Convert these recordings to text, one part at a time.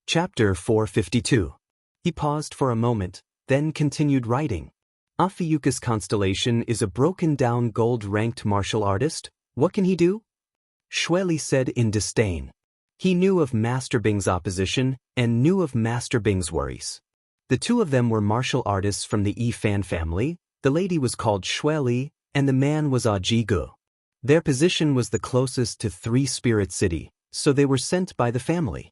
Chapter 452. He paused for a moment, then continued writing. Ophiuchus Constellation is a broken-down gold-ranked martial artist. What can he do? Shueli said in disdain. He knew of Master Bing's opposition and knew of Master Bing's worries. The two of them were martial artists from the Fan family. The lady was called Shueli, and the man was Ajigu. Their position was the closest to Three Spirit City, so they were sent by the family.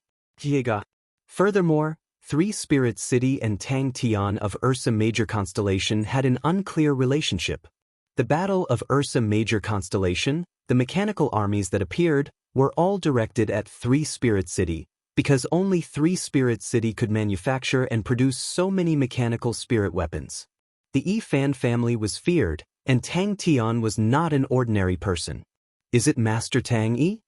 Furthermore, Three Spirit City and Tang Tian of Ursa Major Constellation had an unclear relationship. The Battle of Ursa Major Constellation, the mechanical armies that appeared, were all directed at Three Spirit City, because only Three Spirit City could manufacture and produce so many mechanical spirit weapons. The Fan family was feared, and Tang Tian was not an ordinary person. Is it Master Tang Yi?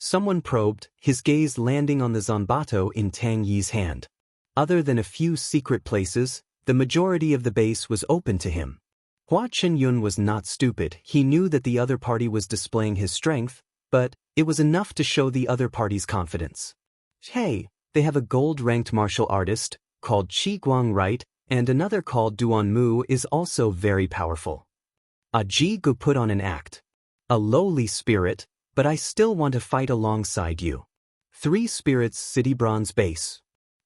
Someone probed, his gaze landing on the zanbato in Tang Yi's hand. Other than a few secret places, the majority of the base was open to him. Hua Qinyun was not stupid. He knew that the other party was displaying his strength, but it was enough to show the other party's confidence. Hey, they have a gold-ranked martial artist, called Qi Guang, right? And another called Duan Mu is also very powerful. Ajigu put on an act. A lowly spirit, but I still want to fight alongside you. Three Spirits City Bronze Base.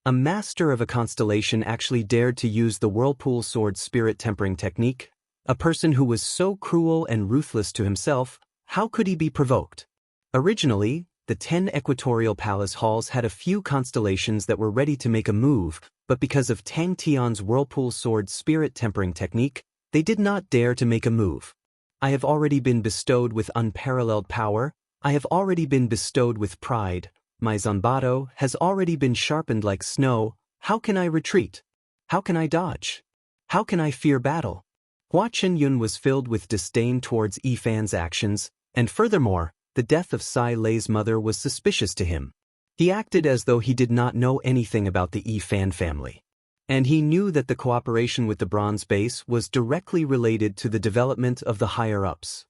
A master of a constellation actually dared to use the Whirlpool Sword spirit tempering technique. A person who was so cruel and ruthless to himself, how could he be provoked? Originally, the 10 Equatorial Palace halls had a few constellations that were ready to make a move, but because of Tang Tian's Whirlpool Sword spirit tempering technique, they did not dare to make a move. I have already been bestowed with unparalleled power. I have already been bestowed with pride. My zanbato has already been sharpened like snow. How can I retreat? How can I dodge? How can I fear battle? Hua Qinyun was filled with disdain towards Fan's actions, and furthermore, the death of Sai Lei's mother was suspicious to him. He acted as though he did not know anything about the Fan family. And he knew that the cooperation with the Bronze Base was directly related to the development of the higher-ups.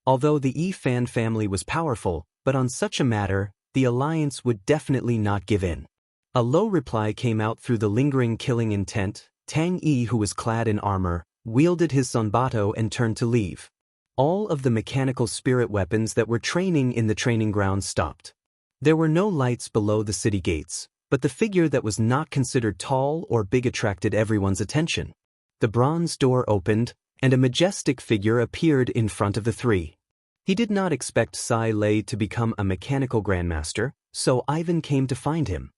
Although the Fan family was powerful, but on such a matter, the alliance would definitely not give in. A low reply came out through the lingering killing intent. Tang Yi, who was clad in armor, wielded his zanbato and turned to leave. All of the mechanical spirit weapons that were training in the training ground stopped. There were no lights below the city gates, but the figure that was not considered tall or big attracted everyone's attention. The bronze door opened, and a majestic figure appeared in front of the three. He did not expect Sai Lei to become a mechanical grandmaster, so Ivan came to find him.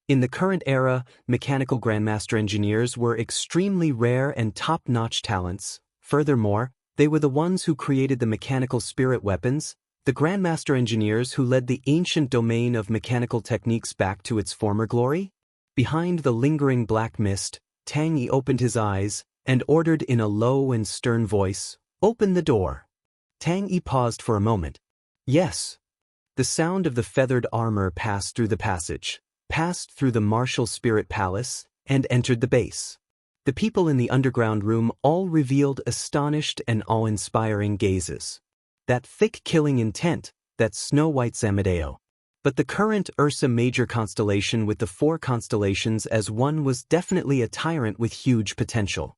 In the current era, mechanical grandmaster engineers were extremely rare and top-notch talents. Furthermore, they were the ones who created the mechanical spirit weapons, the grandmaster engineers who led the ancient domain of mechanical techniques back to its former glory. Behind the lingering black mist, Tang Yi opened his eyes and ordered in a low and stern voice, "Open the door." Tang Yi paused for a moment. Yes. The sound of the feathered armor passed through the passage, passed through the martial spirit palace, and entered the base. The people in the underground room all revealed astonished and awe-inspiring gazes. That thick killing intent, that snow-white Amadeo. But the current Ursa Major constellation with the 4 constellations as one was definitely a tyrant with huge potential.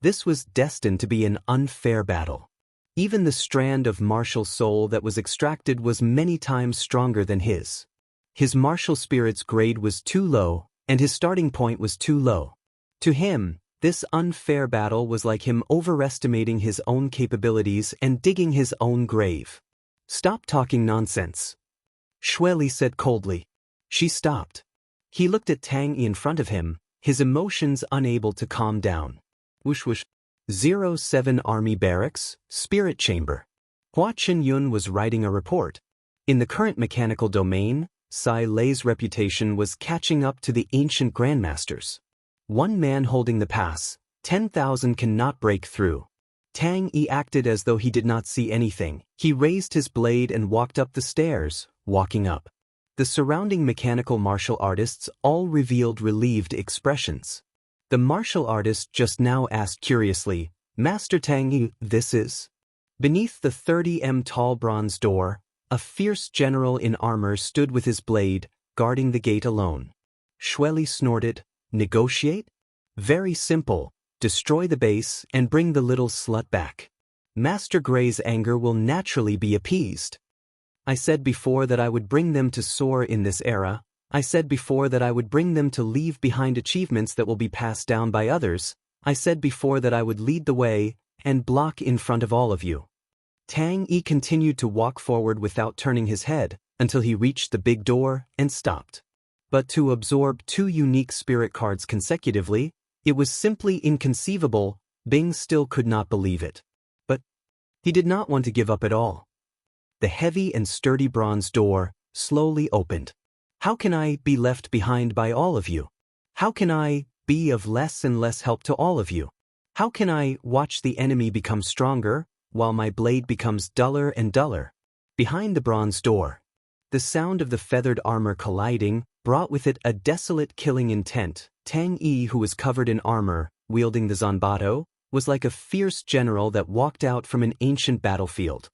This was destined to be an unfair battle. Even the strand of martial soul that was extracted was many times stronger than his. His martial spirit's grade was too low, and his starting point was too low. To him, this unfair battle was like him overestimating his own capabilities and digging his own grave. "Stop talking nonsense," Shueli said coldly. She stopped. He looked at Tang Yi in front of him, his emotions unable to calm down. Whoosh whoosh. 07 Army Barracks, Spirit Chamber. Hua Qinyun was writing a report. In the current mechanical domain, Sai Lei's reputation was catching up to the ancient grandmasters. One man holding the pass, 10,000 cannot break through. Tang Yi acted as though he did not see anything. He raised his blade and walked up the stairs, walking up. The surrounding mechanical martial artists all revealed relieved expressions. The martial artist just now asked curiously, "Master Tang Yi, this is?" Beneath the 30 m tall bronze door, a fierce general in armor stood with his blade, guarding the gate alone. Shueli snorted, "Negotiate? Very simple, destroy the base and bring the little slut back. Master Gray's anger will naturally be appeased. I said before that I would bring them to soar in this era. I said before that I would bring them to leave behind achievements that will be passed down by others. I said before that I would lead the way and block in front of all of you." Tang Yi continued to walk forward without turning his head until he reached the big door and stopped. But to absorb 2 unique spirit cards consecutively, it was simply inconceivable. Bing still could not believe it. But he did not want to give up at all. The heavy and sturdy bronze door slowly opened. "How can I be left behind by all of you? How can I be of less and less help to all of you? How can I watch the enemy become stronger while my blade becomes duller and duller?" Behind the bronze door, the sound of the feathered armor colliding brought with it a desolate killing intent. Tang Yi, who was covered in armor, wielding the zanbato, was like a fierce general that walked out from an ancient battlefield.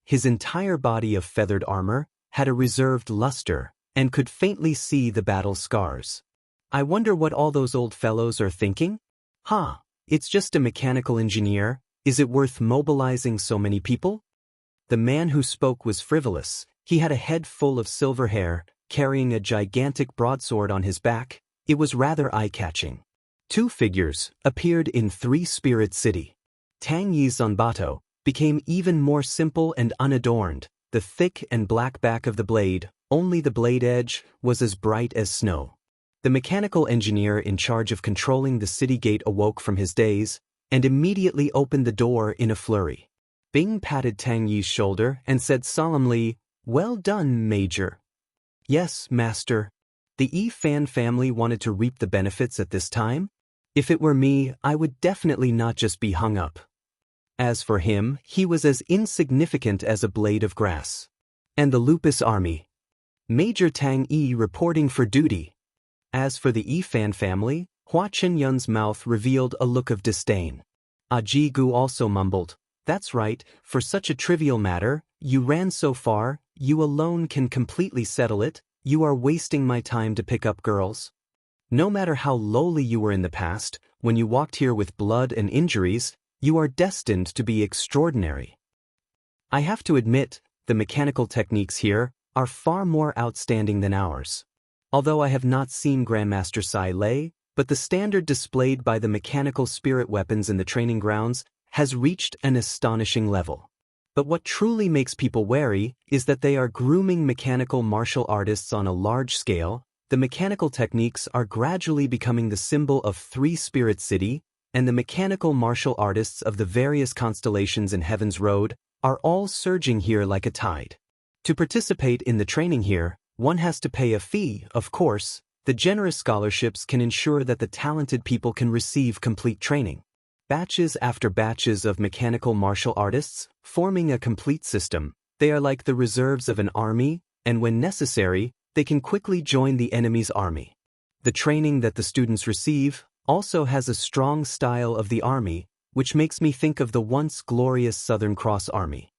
His entire body of feathered armor had a reserved luster and could faintly see the battle scars. "I wonder what all those old fellows are thinking? It's just a mechanical engineer. Is it worth mobilizing so many people?" The man who spoke was frivolous. He had a head full of silver hair, carrying a gigantic broadsword on his back. It was rather eye-catching. 2 figures appeared in 3 Spirit City. Tang Yi's zanbato became even more simple and unadorned. The thick and black back of the blade, only the blade edge, was as bright as snow. The mechanical engineer in charge of controlling the city gate awoke from his daze and immediately opened the door in a flurry. Bing patted Tang Yi's shoulder and said solemnly, "Well done, Major." "Yes, Master. The Yi Fan family wanted to reap the benefits at this time. If it were me, I would definitely not just be hung up." As for him, he was as insignificant as a blade of grass. "And the Lupus Army?" Major Tang Yi reporting for duty. As for the Yi Fan family, Hua Qinyun's mouth revealed a look of disdain. Ji Gu also mumbled, "That's right, for such a trivial matter, you ran so far, you alone can completely settle it. You are wasting my time to pick up girls. No matter how lowly you were in the past, when you walked here with blood and injuries, you are destined to be extraordinary. I have to admit, the mechanical techniques here are far more outstanding than ours. Although I have not seen Grandmaster Sai Lei, but the standard displayed by the mechanical spirit weapons in the training grounds has reached an astonishing level. But what truly makes people wary is that they are grooming mechanical martial artists on a large scale. The mechanical techniques are gradually becoming the symbol of 3 Spirit City, and the mechanical martial artists of the various constellations in Heaven's Road are all surging here like a tide. To participate in the training here, one has to pay a fee, of course. The generous scholarships can ensure that the talented people can receive complete training. Batches after batches of mechanical martial artists, forming a complete system. They are like the reserves of an army, and when necessary, they can quickly join the enemy's army. The training that the students receive also has a strong style of the army, which makes me think of the once glorious Southern Cross Army.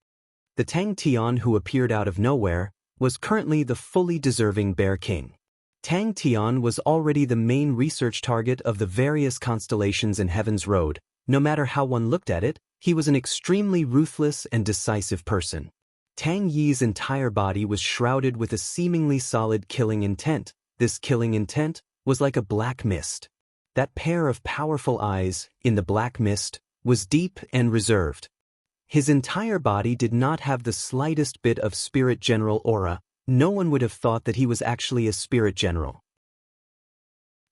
The Tang Tian who appeared out of nowhere was currently the fully deserving Bear King. Tang Tian was already the main research target of the various constellations in Heaven's Road. No matter how one looked at it, he was an extremely ruthless and decisive person. Tang Yi's entire body was shrouded with a seemingly solid killing intent. This killing intent was like a black mist. That pair of powerful eyes, in the black mist, was deep and reserved. His entire body did not have the slightest bit of spirit general aura. No one would have thought that he was actually a spirit general.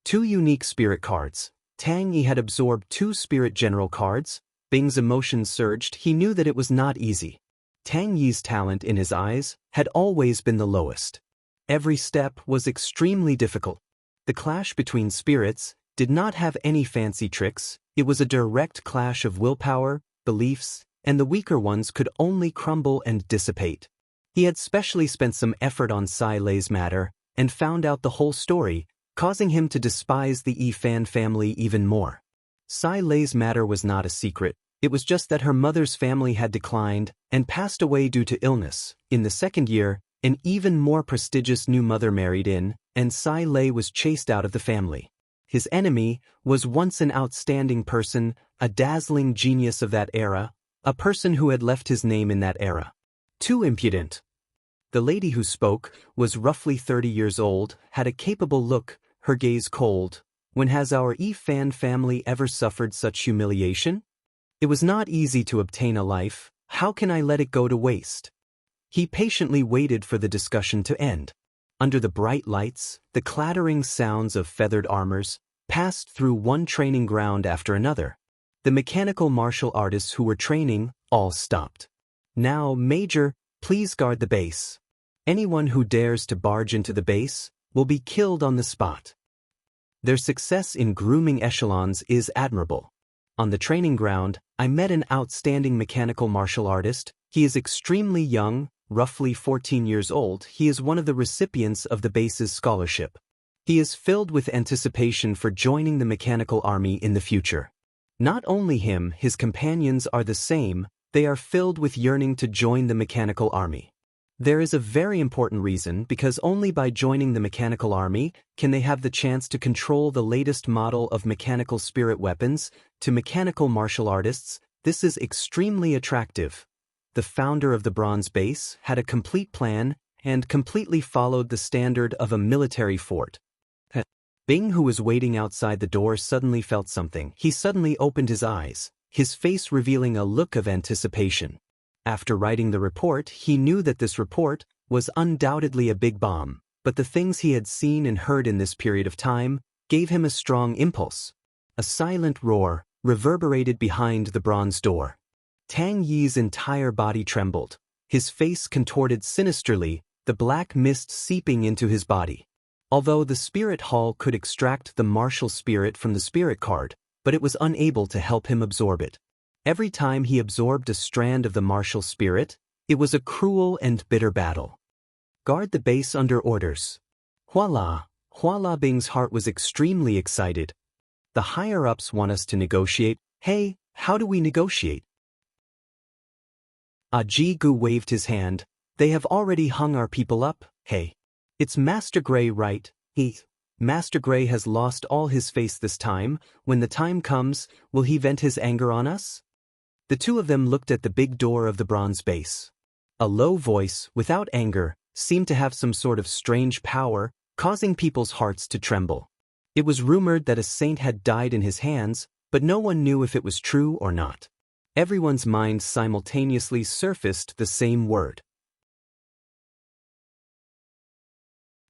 2 unique spirit cards. Tang Yi had absorbed 2 spirit general cards. Bing's emotions surged. He knew that it was not easy. Tang Yi's talent in his eyes had always been the lowest. Every step was extremely difficult. The clash between spirits did not have any fancy tricks. It was a direct clash of willpower, beliefs, and the weaker ones could only crumble and dissipate. He had specially spent some effort on Sai Lei's matter and found out the whole story, causing him to despise the Yi Fan family even more. Sai Lei's matter was not a secret. It was just that her mother's family had declined and passed away due to illness. In the second year, An even more prestigious new mother married in, and Sai Lei was chased out of the family. His enemy was once an outstanding person, a dazzling genius of that era, a person who had left his name in that era. Too impudent. The lady who spoke was roughly 30 years old, had a capable look, her gaze cold. When has our Fan family ever suffered such humiliation? It was not easy to obtain a life, how can I let it go to waste? He patiently waited for the discussion to end. Under the bright lights, the clattering sounds of feathered armors passed through one training ground after another. The mechanical martial artists who were training all stopped. Now, Major, please guard the base. Anyone who dares to barge into the base will be killed on the spot. Their success in grooming echelons is admirable. On the training ground, I met an outstanding mechanical martial artist. He is extremely young, roughly 14 years old. He is one of the recipients of the base's scholarship. He is filled with anticipation for joining the mechanical army in the future. Not only him, his companions are the same, they are filled with yearning to join the mechanical army. There is a very important reason, because only by joining the mechanical army can they have the chance to control the latest model of mechanical spirit weapons. To mechanical martial artists, this is extremely attractive. The founder of the bronze base had a complete plan and completely followed the standard of a military fort. Bing, who was waiting outside the door, suddenly felt something. He suddenly opened his eyes, his face revealing a look of anticipation. After writing the report, he knew that this report was undoubtedly a big bomb, but the things he had seen and heard in this period of time gave him a strong impulse. A silent roar reverberated behind the bronze door. Tang Yi's entire body trembled. His face contorted sinisterly, the black mist seeping into his body. Although the spirit hall could extract the martial spirit from the spirit card, but it was unable to help him absorb it. Every time he absorbed a strand of the martial spirit, it was a cruel and bitter battle. Guard the base under orders. Voila! Voila! Bing's heart was extremely excited. The higher-ups want us to negotiate. Hey, how do we negotiate? Ji Gu waved his hand. They have already hung our people up. Hey. It's Master Gray, right? Master Gray has lost all his face this time. When the time comes, will he vent his anger on us? The two of them looked at the big door of the bronze base. A low voice, without anger, seemed to have some sort of strange power, causing people's hearts to tremble. It was rumored that a saint had died in his hands, but no one knew if it was true or not. Everyone's mind simultaneously surfaced the same word.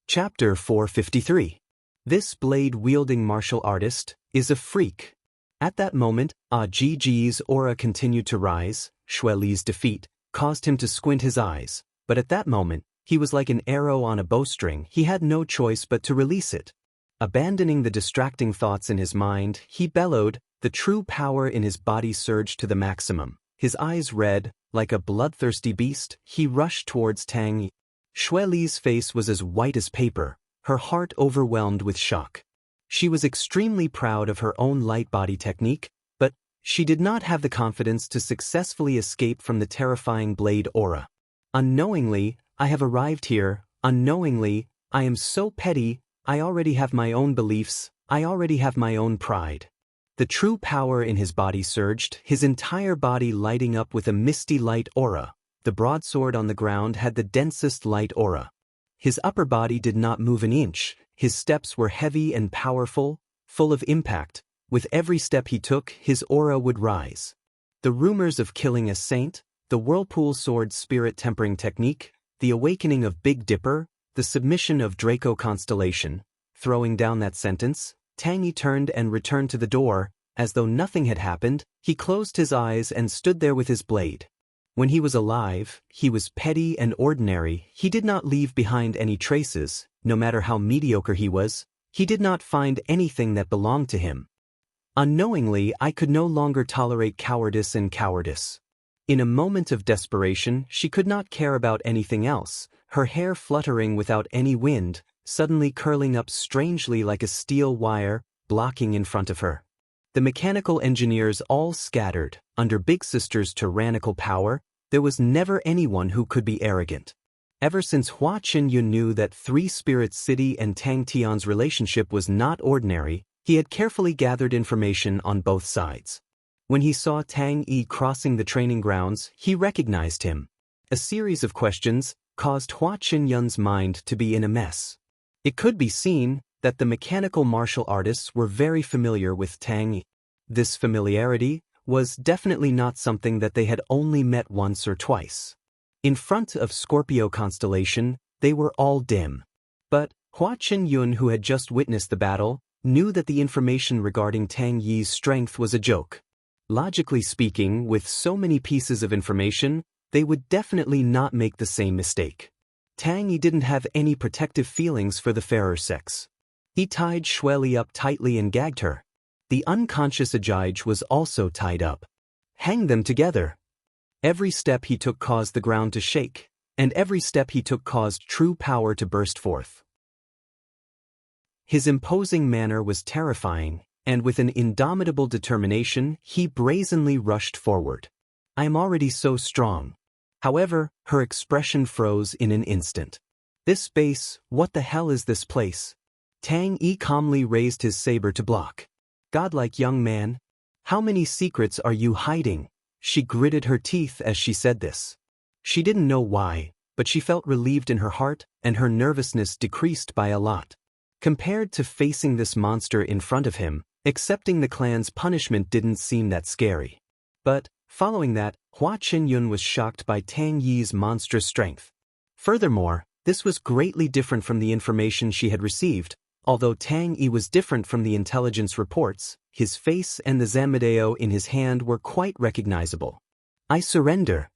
Chapter 453. This blade-wielding martial artist is a freak. At that moment, Ji's aura continued to rise. Xue Li's defeat caused him to squint his eyes, but at that moment, he was like an arrow on a bowstring. He had no choice but to release it. Abandoning the distracting thoughts in his mind, he bellowed. The true power in his body surged to the maximum. His eyes red, like a bloodthirsty beast, he rushed towards Tang Yi. Xue Li's face was as white as paper, her heart overwhelmed with shock. She was extremely proud of her own light body technique, but she did not have the confidence to successfully escape from the terrifying blade aura. Unknowingly, I have arrived here. Unknowingly, I am so petty. I already have my own beliefs. I already have my own pride. The true power in his body surged, his entire body lighting up with a misty light aura. The broadsword on the ground had the densest light aura. His upper body did not move an inch. His steps were heavy and powerful, full of impact. With every step he took, his aura would rise. The rumors of killing a saint, the whirlpool sword spirit tempering technique, the awakening of Big Dipper, the submission of Draco Constellation. Throwing down that sentence, Tang Yi turned and returned to the door. As though nothing had happened, he closed his eyes and stood there with his blade. When he was alive, he was petty and ordinary. He did not leave behind any traces. No matter how mediocre he was, he did not find anything that belonged to him. Unknowingly, I could no longer tolerate cowardice and cowardice. In a moment of desperation, she could not care about anything else, her hair fluttering without any wind, suddenly curling up strangely like a steel wire, blocking in front of her. The mechanical engineers all scattered. Under Big Sister's tyrannical power, there was never anyone who could be arrogant. Ever since Hua Qinyun knew that Three Spirits City and Tang Tian's relationship was not ordinary, he had carefully gathered information on both sides. When he saw Tang Yi crossing the training grounds, he recognized him. A series of questions caused Hua Qinyun's mind to be in a mess. It could be seen that the mechanical martial artists were very familiar with Tang Yi. This familiarity was definitely not something that they had only met once or twice. In front of Scorpio constellation, they were all dim. But Hua Qinyun, who had just witnessed the battle, knew that the information regarding Tang Yi's strength was a joke. Logically speaking, with so many pieces of information, they would definitely not make the same mistake. Tang Yi didn't have any protective feelings for the fairer sex. He tied Shueli up tightly and gagged her. The unconscious Ajij was also tied up. Hang them together. Every step he took caused the ground to shake, and every step he took caused true power to burst forth. His imposing manner was terrifying, and with an indomitable determination, he brazenly rushed forward. "I am already so strong." However, her expression froze in an instant. "This space, what the hell is this place?" Tang Yi calmly raised his saber to block. "Godlike young man, how many secrets are you hiding?" She gritted her teeth as she said this. She didn't know why, but she felt relieved in her heart, and her nervousness decreased by a lot. Compared to facing this monster in front of him, accepting the clan's punishment didn't seem that scary. But, following that, Hua Qinyun was shocked by Tang Yi's monstrous strength. Furthermore, this was greatly different from the information she had received. Although Tang Yi was different from the intelligence reports, his face and the Zamedeo in his hand were quite recognizable. "I surrender."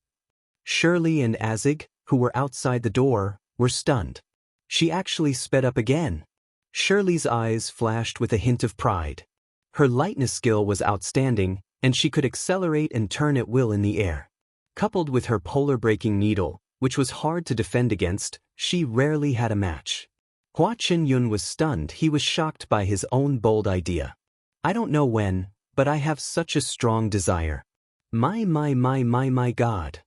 Shirley and Azig, who were outside the door, were stunned. She actually sped up again. Shirley's eyes flashed with a hint of pride. Her lightness skill was outstanding, and she could accelerate and turn at will in the air. Coupled with her polar-breaking needle, which was hard to defend against, she rarely had a match. Hua Qinyun was stunned. He was shocked by his own bold idea. "I don't know when, but I have such a strong desire. My God."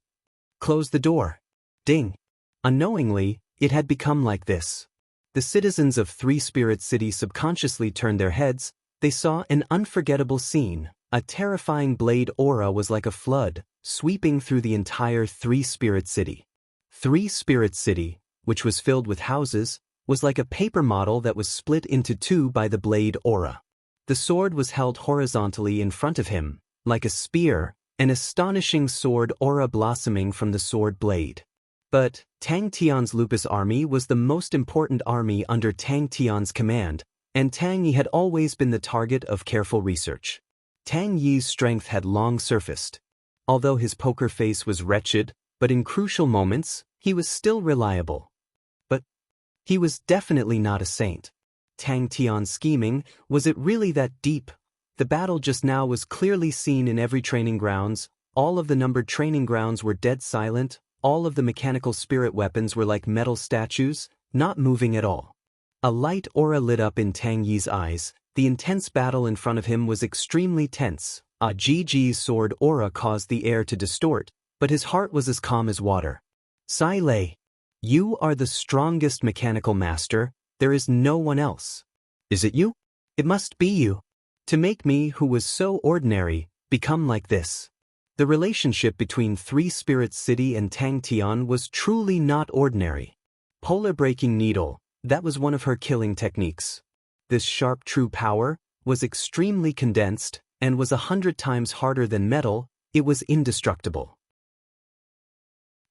"Close the door." Ding. Unknowingly, it had become like this. The citizens of Three Spirit City subconsciously turned their heads. They saw an unforgettable scene. A terrifying blade aura was like a flood, sweeping through the entire Three Spirit City. Three Spirit City, which was filled with houses, was like a paper model that was split into two by the blade aura. The sword was held horizontally in front of him, like a spear, an astonishing sword aura blossoming from the sword blade. But Tang Tian's Lupus army was the most important army under Tang Tian's command, and Tang Yi had always been the target of careful research. Tang Yi's strength had long surfaced. Although his poker face was wretched, but in crucial moments, he was still reliable. But he was definitely not a saint. Tang Tian's scheming, was it really that deep? The battle just now was clearly seen in every training grounds. All of the numbered training grounds were dead silent. All of the mechanical spirit weapons were like metal statues, not moving at all. A light aura lit up in Tang Yi's eyes. The intense battle in front of him was extremely tense. Ajij's sword aura caused the air to distort, but his heart was as calm as water. "Sai Lei, you are the strongest mechanical master. There is no one else." "Is it you? It must be you. To make me, who was so ordinary, become like this." The relationship between Three Spirits City and Tang Tian was truly not ordinary. Polar-breaking needle, that was one of her killing techniques. This sharp true power was extremely condensed and was 100 times harder than metal. It was indestructible.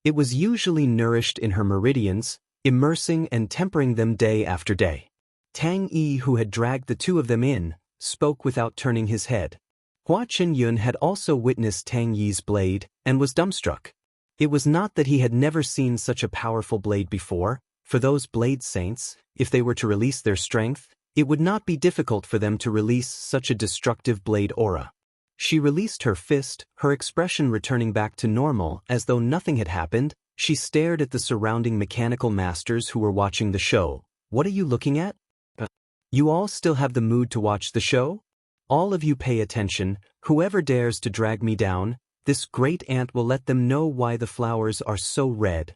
It was usually nourished in her meridians, immersing and tempering them day after day. Tang Yi, who had dragged the two of them in, spoke without turning his head. Hua Qinyun had also witnessed Tang Yi's blade and was dumbstruck. It was not that he had never seen such a powerful blade before. For those blade saints, if they were to release their strength, it would not be difficult for them to release such a destructive blade aura. She released her fist, her expression returning back to normal as though nothing had happened. She stared at the surrounding mechanical masters who were watching the show. "What are you looking at? You all still have the mood to watch the show? All of you pay attention. Whoever dares to drag me down, this great ant will let them know why the flowers are so red."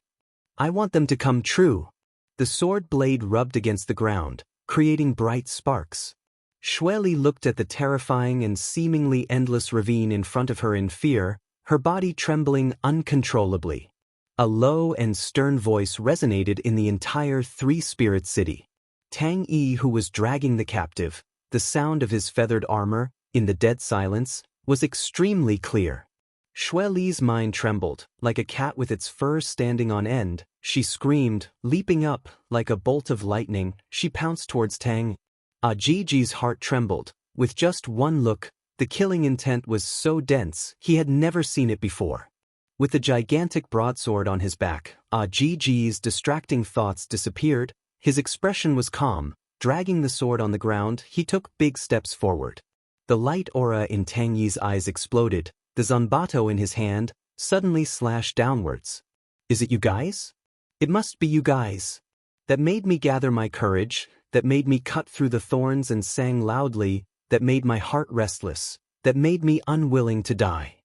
I want them to come true. The sword blade rubbed against the ground, creating bright sparks. Xueli looked at the terrifying and seemingly endless ravine in front of her in fear, her body trembling uncontrollably. A low and stern voice resonated in the entire three-spirit city. Tang Yi, who was dragging the captive, the sound of his feathered armor, in the dead silence, was extremely clear. Xueli's mind trembled, like a cat with its fur standing on end. She screamed, leaping up, like a bolt of lightning, she pounced towards Tang. Ajiji's heart trembled. With just one look, the killing intent was so dense, he had never seen it before. With the gigantic broadsword on his back, Ajiji's distracting thoughts disappeared. His expression was calm. Dragging the sword on the ground, he took big steps forward. The light aura in Tang Yi's eyes exploded. The zanbato in his hand suddenly slashed downwards. Is it you guys? It must be you guys. That made me gather my courage, that made me cut through the thorns and sang loudly, that made my heart restless, that made me unwilling to die.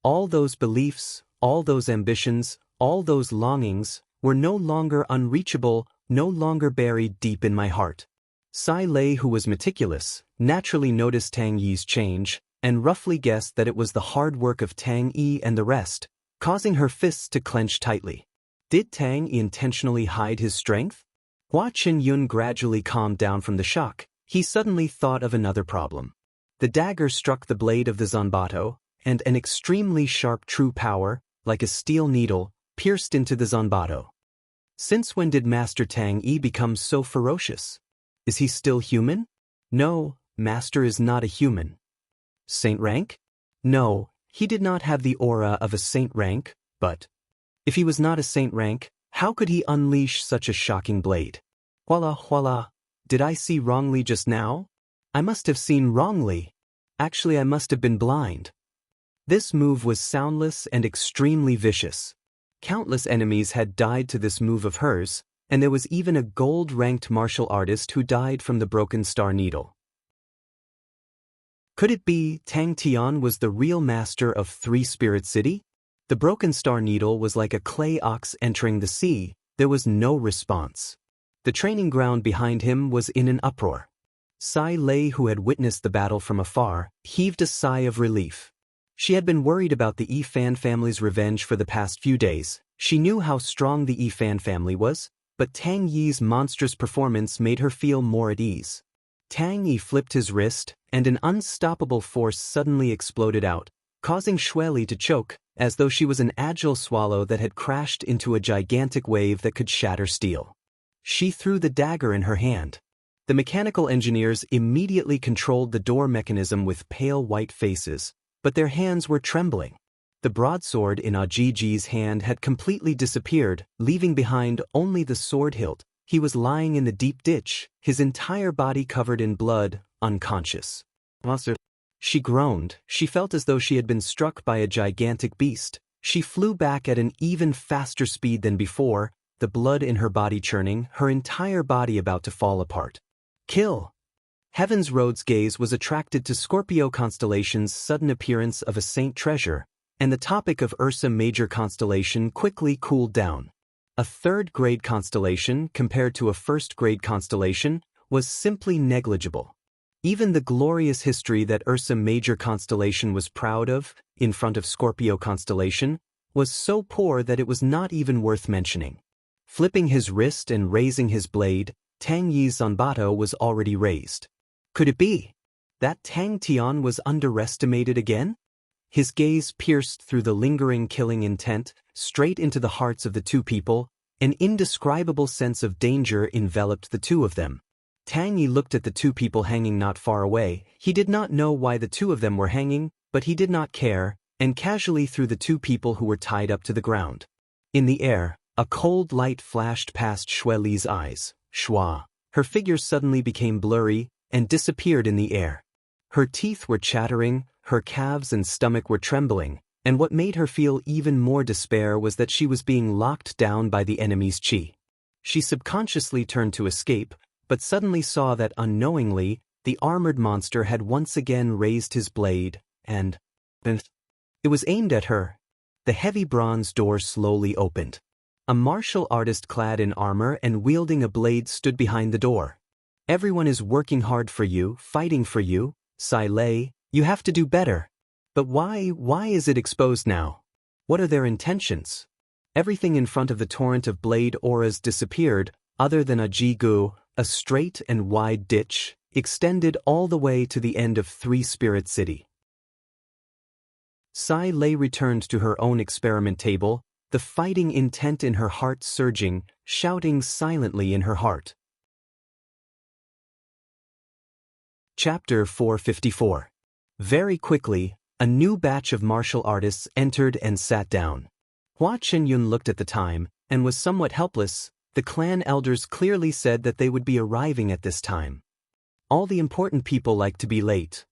All those beliefs, all those ambitions, all those longings, were no longer unreachable, no longer buried deep in my heart. Sai Lei, who was meticulous, naturally noticed Tang Yi's change, and roughly guessed that it was the hard work of Tang Yi and the rest, causing her fists to clench tightly. Did Tang Yi intentionally hide his strength? Hua Qinyun gradually calmed down from the shock. He suddenly thought of another problem. The dagger struck the blade of the zanbato, and an extremely sharp true power, like a steel needle, pierced into the zanbato. Since when did Master Tang Yi become so ferocious? Is he still human? No, Master is not a human. Saint rank? No, he did not have the aura of a saint rank, but if he was not a saint rank, how could he unleash such a shocking blade? Voila, did I see wrongly just now? I must have seen wrongly. Actually, I must have been blind. This move was soundless and extremely vicious. Countless enemies had died to this move of hers, and there was even a gold-ranked martial artist who died from the broken star needle. Could it be Tang Tian was the real master of Three-Spirit City? The broken star needle was like a clay ox entering the sea. There was no response. The training ground behind him was in an uproar. Sai Lei, who had witnessed the battle from afar, heaved a sigh of relief. She had been worried about the Yi Fan family's revenge for the past few days. She knew how strong the Yi Fan family was, but Tang Yi's monstrous performance made her feel more at ease. Tang Yi flipped his wrist, and an unstoppable force suddenly exploded out, causing Xueli to choke, as though she was an agile swallow that had crashed into a gigantic wave that could shatter steel. She threw the dagger in her hand. The mechanical engineers immediately controlled the door mechanism with pale white faces, but their hands were trembling. The broadsword in Ajiji's hand had completely disappeared, leaving behind only the sword hilt. He was lying in the deep ditch, his entire body covered in blood, unconscious. Monster. She groaned. She felt as though she had been struck by a gigantic beast. She flew back at an even faster speed than before, the blood in her body churning, her entire body about to fall apart. Kill! Heaven's Road's gaze was attracted to Scorpio constellation's sudden appearance of a saint treasure, and the topic of Ursa Major constellation quickly cooled down. A third-grade constellation, compared to a first-grade constellation, was simply negligible. Even the glorious history that Ursa Major constellation was proud of, in front of Scorpio constellation, was so poor that it was not even worth mentioning. Flipping his wrist and raising his blade, Tang Yi's zanbato was already raised. Could it be that Tang Tian was underestimated again? His gaze pierced through the lingering killing intent, straight into the hearts of the two people. An indescribable sense of danger enveloped the two of them. Tang Yi looked at the two people hanging not far away. He did not know why the two of them were hanging, but he did not care, and casually threw the two people who were tied up to the ground. In the air, a cold light flashed past Xueli's eyes. Shua. Her figure suddenly became blurry and disappeared in the air. Her teeth were chattering, her calves and stomach were trembling, and what made her feel even more despair was that she was being locked down by the enemy's chi. She subconsciously turned to escape, but suddenly saw that unknowingly, the armored monster had once again raised his blade, and it was aimed at her. The heavy bronze door slowly opened. A martial artist clad in armor and wielding a blade stood behind the door. Everyone is working hard for you, fighting for you, Sai Lei, you have to do better. But why is it exposed now? What are their intentions? Everything in front of the torrent of blade auras disappeared, other than a jigu, a straight and wide ditch, extended all the way to the end of Three Spirit City. Sai Lei returned to her own experiment table, the fighting intent in her heart surging, shouting silently in her heart. Chapter 454. Very quickly, a new batch of martial artists entered and sat down. Hua Qinyun looked at the time, and was somewhat helpless. The clan elders clearly said that they would be arriving at this time. All the important people like to be late.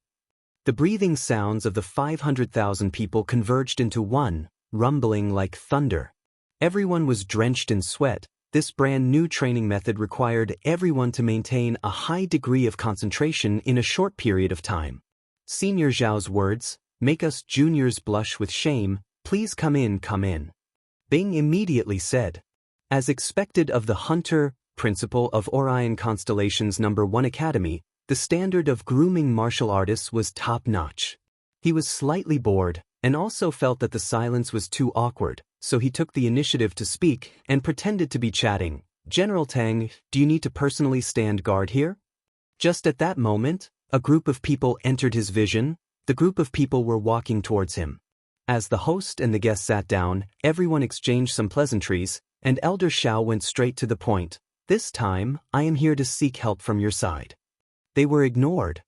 The breathing sounds of the 500,000 people converged into one, rumbling like thunder. Everyone was drenched in sweat. This brand new training method required everyone to maintain a high degree of concentration in a short period of time. Senior Zhao's words, "Make us juniors blush with shame, please come in, come in." Bing immediately said. As expected of the hunter, principal of Orion Constellation's #1 Academy, the standard of grooming martial artists was top-notch. He was slightly bored, and also felt that the silence was too awkward, so he took the initiative to speak and pretended to be chatting. "General Tang, do you need to personally stand guard here?" Just at that moment, a group of people entered his vision. The group of people were walking towards him. As the host and the guests sat down, everyone exchanged some pleasantries, and Elder Xiao went straight to the point. "This time, I am here to seek help from your side." They were ignored.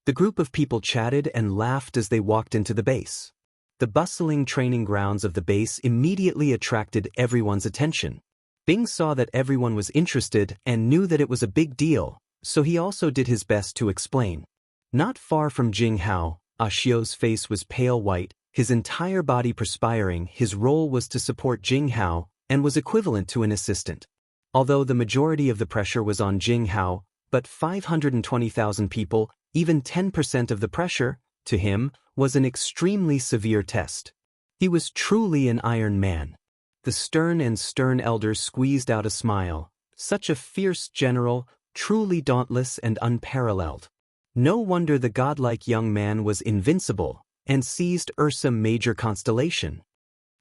The group of people chatted and laughed as they walked into the base. The bustling training grounds of the base immediately attracted everyone's attention. Bing saw that everyone was interested and knew that it was a big deal, so he also did his best to explain. Not far from Jing Hao, Xiu's face was pale white, his entire body perspiring. His role was to support Jing Hao, and was equivalent to an assistant. Although the majority of the pressure was on Jing Hao, but 520,000 people, even 10% of the pressure, to him, was an extremely severe test. He was truly an Iron Man. The stern elders squeezed out a smile. Such a fierce general, truly dauntless and unparalleled. No wonder the godlike young man was invincible, and seized Ursa Major Constellation.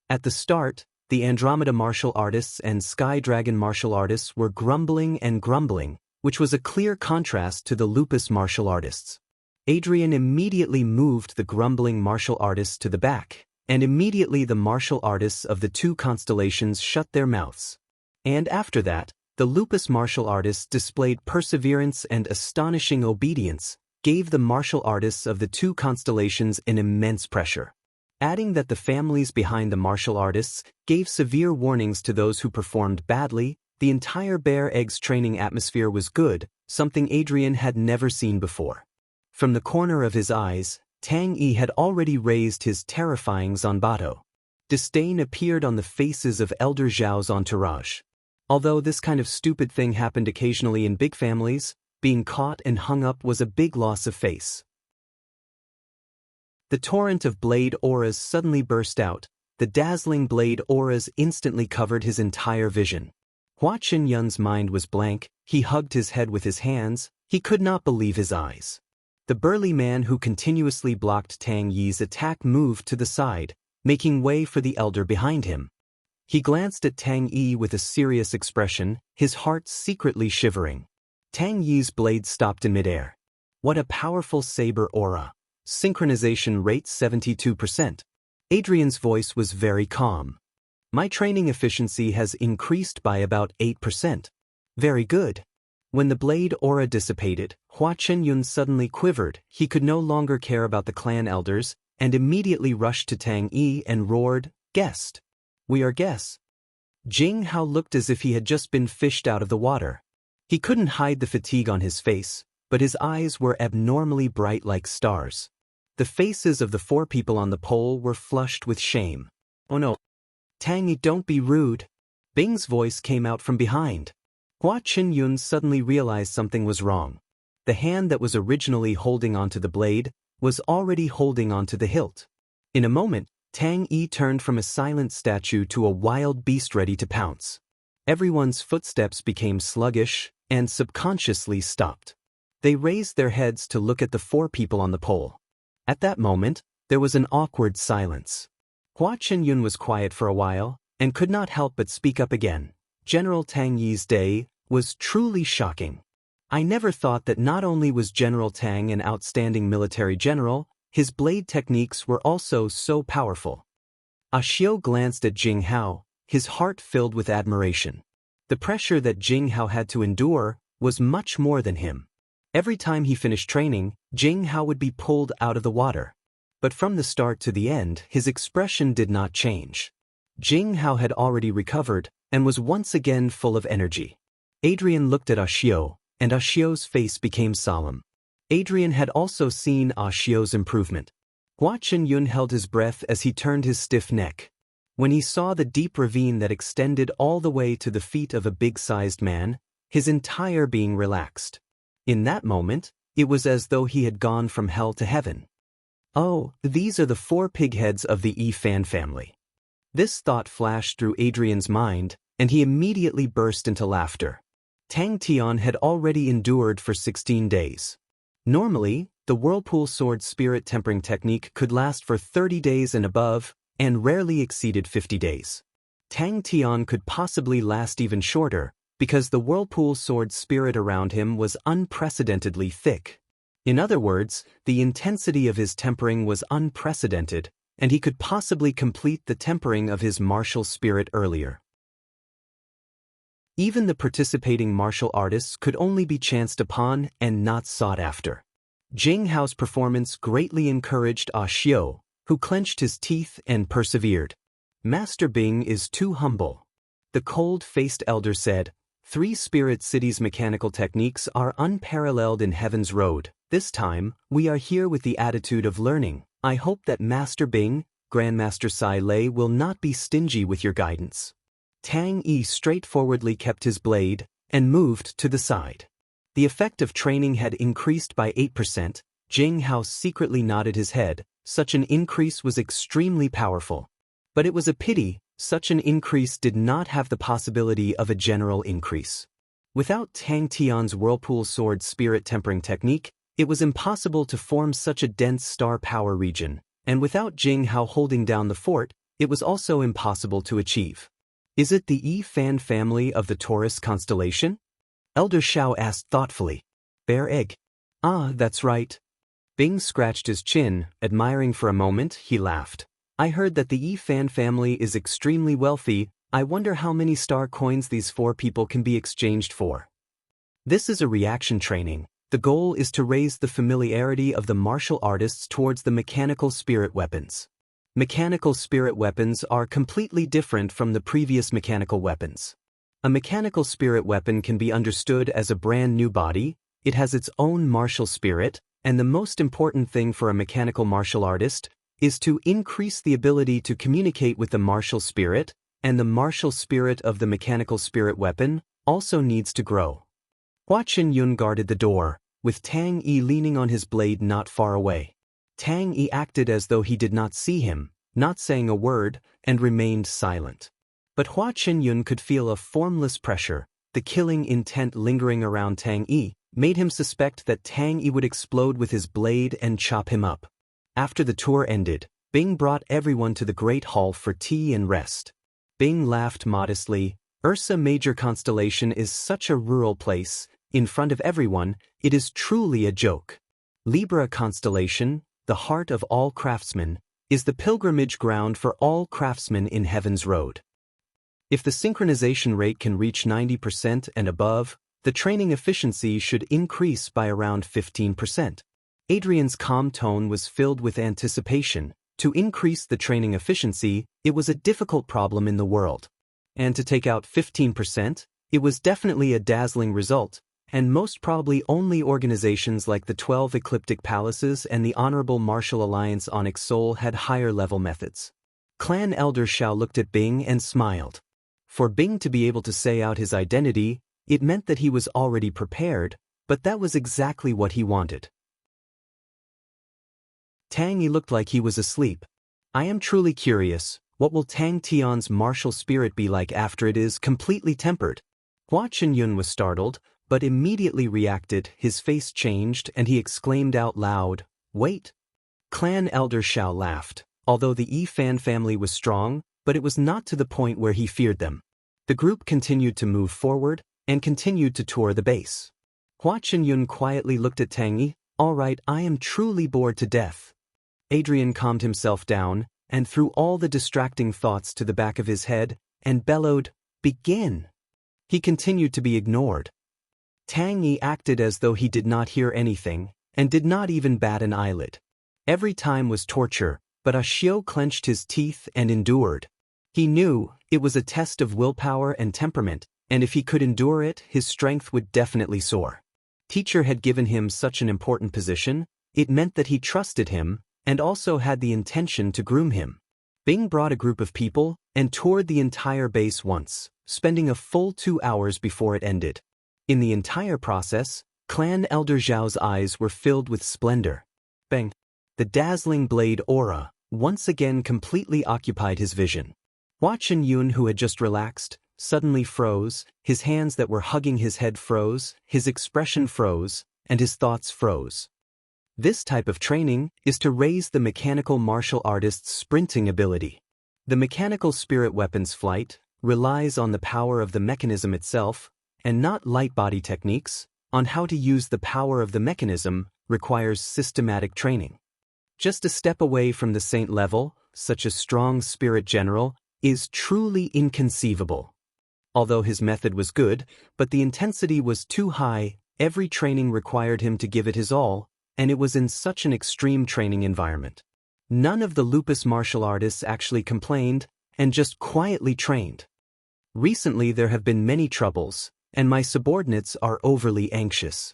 At the start, the Andromeda martial artists and Sky Dragon martial artists were grumbling and grumbling, which was a clear contrast to the Lupus martial artists. Adrian immediately moved the grumbling martial artists to the back, and immediately the martial artists of the two constellations shut their mouths. And after that, the Lupus martial artists displayed perseverance and astonishing obedience, gave the martial artists of the two constellations an immense pressure. Adding that the families behind the martial artists gave severe warnings to those who performed badly, the entire Bear Eggs training atmosphere was good, something Adrian had never seen before. From the corner of his eyes, Tang Yi had already raised his terrifying Zanbato. Disdain appeared on the faces of Elder Zhao's entourage. Although this kind of stupid thing happened occasionally in big families, being caught and hung up was a big loss of face. The torrent of blade auras suddenly burst out. The dazzling blade auras instantly covered his entire vision. Hua Qinyun's mind was blank. He hugged his head with his hands. He could not believe his eyes. The burly man who continuously blocked Tang Yi's attack moved to the side, making way for the elder behind him. He glanced at Tang Yi with a serious expression, his heart secretly shivering. Tang Yi's blade stopped in midair. What a powerful saber aura. Synchronization rate 72%. Adrian's voice was very calm. My training efficiency has increased by about 8%. Very good. When the blade aura dissipated, Hua Qinyun suddenly quivered. He could no longer care about the clan elders, and immediately rushed to Tang Yi and roared, "Guest! We are guests." Jing Hao looked as if he had just been fished out of the water. He couldn't hide the fatigue on his face, but his eyes were abnormally bright like stars. The faces of the four people on the pole were flushed with shame. "Oh no. Tang Yi, don't be rude." Bing's voice came out from behind. Hua Qinyun suddenly realized something was wrong. The hand that was originally holding onto the blade was already holding onto the hilt. In a moment, Tang Yi turned from a silent statue to a wild beast ready to pounce. Everyone's footsteps became sluggish and subconsciously stopped. They raised their heads to look at the 4 people on the pole. At that moment, there was an awkward silence. Hua Qinyun was quiet for a while and could not help but speak up again. General Tang Yi's day was truly shocking. I never thought that not only was General Tang an outstanding military general, his blade techniques were also so powerful. Xiao glanced at Jing Hao, his heart filled with admiration. The pressure that Jing Hao had to endure was much more than him. Every time he finished training, Jing Hao would be pulled out of the water. But from the start to the end, his expression did not change. Jing Hao had already recovered and was once again full of energy. Adrian looked at Xiao, and Xiao's face became solemn. Adrian had also seen Xiao's improvement. Hua Qinyun held his breath as he turned his stiff neck. When he saw the deep ravine that extended all the way to the feet of a big-sized man, his entire being relaxed. In that moment, it was as though he had gone from hell to heaven. Oh, these are the 4 pigheads of the Yi Fan family. This thought flashed through Adrian's mind, and he immediately burst into laughter. Tang Tian had already endured for 16 days. Normally, the whirlpool sword spirit tempering technique could last for 30 days and above, and rarely exceeded 50 days. Tang Tian could possibly last even shorter, because the whirlpool sword spirit around him was unprecedentedly thick. In other words, the intensity of his tempering was unprecedented, and he could possibly complete the tempering of his martial spirit earlier. Even the participating martial artists could only be chanced upon and not sought after. Jing Hao's performance greatly encouraged Xiao, who clenched his teeth and persevered. Master Bing is too humble. The cold-faced elder said, 3 spirit cities' mechanical techniques are unparalleled in Heaven's Road. This time, we are here with the attitude of learning. I hope that Master Bing, Grandmaster Sai Lei will not be stingy with your guidance. Tang Yi straightforwardly kept his blade and moved to the side. The effect of training had increased by 8%. Jing Hao secretly nodded his head. Such an increase was extremely powerful. But it was a pity, such an increase did not have the possibility of a general increase. Without Tang Tian's whirlpool sword spirit tempering technique, it was impossible to form such a dense star power region, and without Jing Hao holding down the fort, it was also impossible to achieve. Is it the Yi Fan family of the Taurus constellation? Elder Xiao asked thoughtfully. Bear egg. Ah, that's right. Bing scratched his chin, admiring for a moment. He laughed. I heard that the Yi Fan family is extremely wealthy. I wonder how many star coins these 4 people can be exchanged for. This is a reaction training. The goal is to raise the familiarity of the martial artists towards the mechanical spirit weapons. Mechanical spirit weapons are completely different from the previous mechanical weapons. A mechanical spirit weapon can be understood as a brand new body, it has its own martial spirit, and the most important thing for a mechanical martial artist is to increase the ability to communicate with the martial spirit, and the martial spirit of the mechanical spirit weapon also needs to grow. Hua Qinyun guarded the door, with Tang Yi leaning on his blade not far away. Tang Yi acted as though he did not see him, not saying a word, and remained silent. But Hua Qinyun could feel a formless pressure. The killing intent lingering around Tang Yi made him suspect that Tang Yi would explode with his blade and chop him up. After the tour ended, Bing brought everyone to the Great Hall for tea and rest. Bing laughed modestly. Ursa Major Constellation is such a rural place. In front of everyone, it is truly a joke. Libra Constellation, the heart of all craftsmen, is the pilgrimage ground for all craftsmen in Heaven's Road. If the synchronization rate can reach 90% and above, the training efficiency should increase by around 15%. Adrian's calm tone was filled with anticipation. To increase the training efficiency, it was a difficult problem in the world. And to take out 15%, it was definitely a dazzling result, and most probably only organizations like the 12 Ecliptic Palaces and the Honorable Martial Alliance Onyx Soul had higher-level methods. Clan Elder Xiao looked at Bing and smiled. For Bing to be able to say out his identity, it meant that he was already prepared, but that was exactly what he wanted. Tang Yi looked like he was asleep. I am truly curious, what will Tang Tian's martial spirit be like after it is completely tempered? Hua Qinyun was startled, but immediately reacted, his face changed, and he exclaimed out loud, "Wait!" Clan Elder Xiao laughed. Although the Yi Fan family was strong, but it was not to the point where he feared them. The group continued to move forward, and continued to tour the base. Hua Qinyun quietly looked at Tang Yi. "All right, I am truly bored to death." Adrian calmed himself down, and threw all the distracting thoughts to the back of his head, and bellowed, "Begin!" He continued to be ignored. Tang Yi acted as though he did not hear anything, and did not even bat an eyelid. Every time was torture, but Xiao clenched his teeth and endured. He knew it was a test of willpower and temperament, and if he could endure it, his strength would definitely soar. Teacher had given him such an important position, it meant that he trusted him, and also had the intention to groom him. Bing brought a group of people, and toured the entire base once, spending a full 2 hours before it ended. In the entire process, Clan Elder Zhao's eyes were filled with splendor. Bang! The dazzling blade aura once again completely occupied his vision. Hua Qinyun, who had just relaxed, suddenly froze, his hands that were hugging his head froze, his expression froze, and his thoughts froze. This type of training is to raise the mechanical martial artist's sprinting ability. The mechanical spirit weapon's flight relies on the power of the mechanism itself, and not light body techniques. On how to use the power of the mechanism requires systematic training. Just a step away from the saint level, such a strong spirit general, is truly inconceivable. Although his method was good, but the intensity was too high, every training required him to give it his all, and it was in such an extreme training environment. None of the lupus martial artists actually complained, and just quietly trained. Recently there have been many troubles, and my subordinates are overly anxious.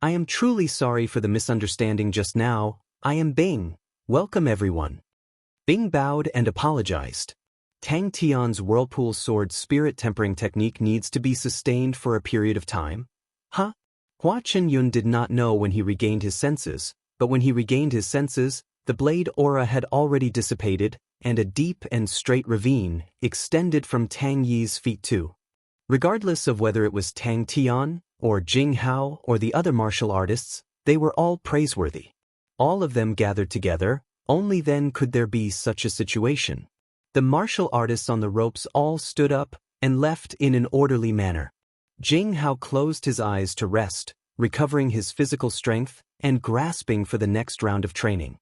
I am truly sorry for the misunderstanding just now. I am Bing. Welcome everyone. Bing bowed and apologized. Tang Tian's whirlpool sword spirit tempering technique needs to be sustained for a period of time? Huh? Hua Qinyun did not know when he regained his senses, but when he regained his senses, the blade aura had already dissipated, and a deep and straight ravine extended from Tang Yi's feet too. Regardless of whether it was Tang Tian, or Jing Hao, or the other martial artists, they were all praiseworthy. All of them gathered together, only then could there be such a situation. The martial artists on the ropes all stood up and left in an orderly manner. Jing Hao closed his eyes to rest, recovering his physical strength and grasping for the next round of training.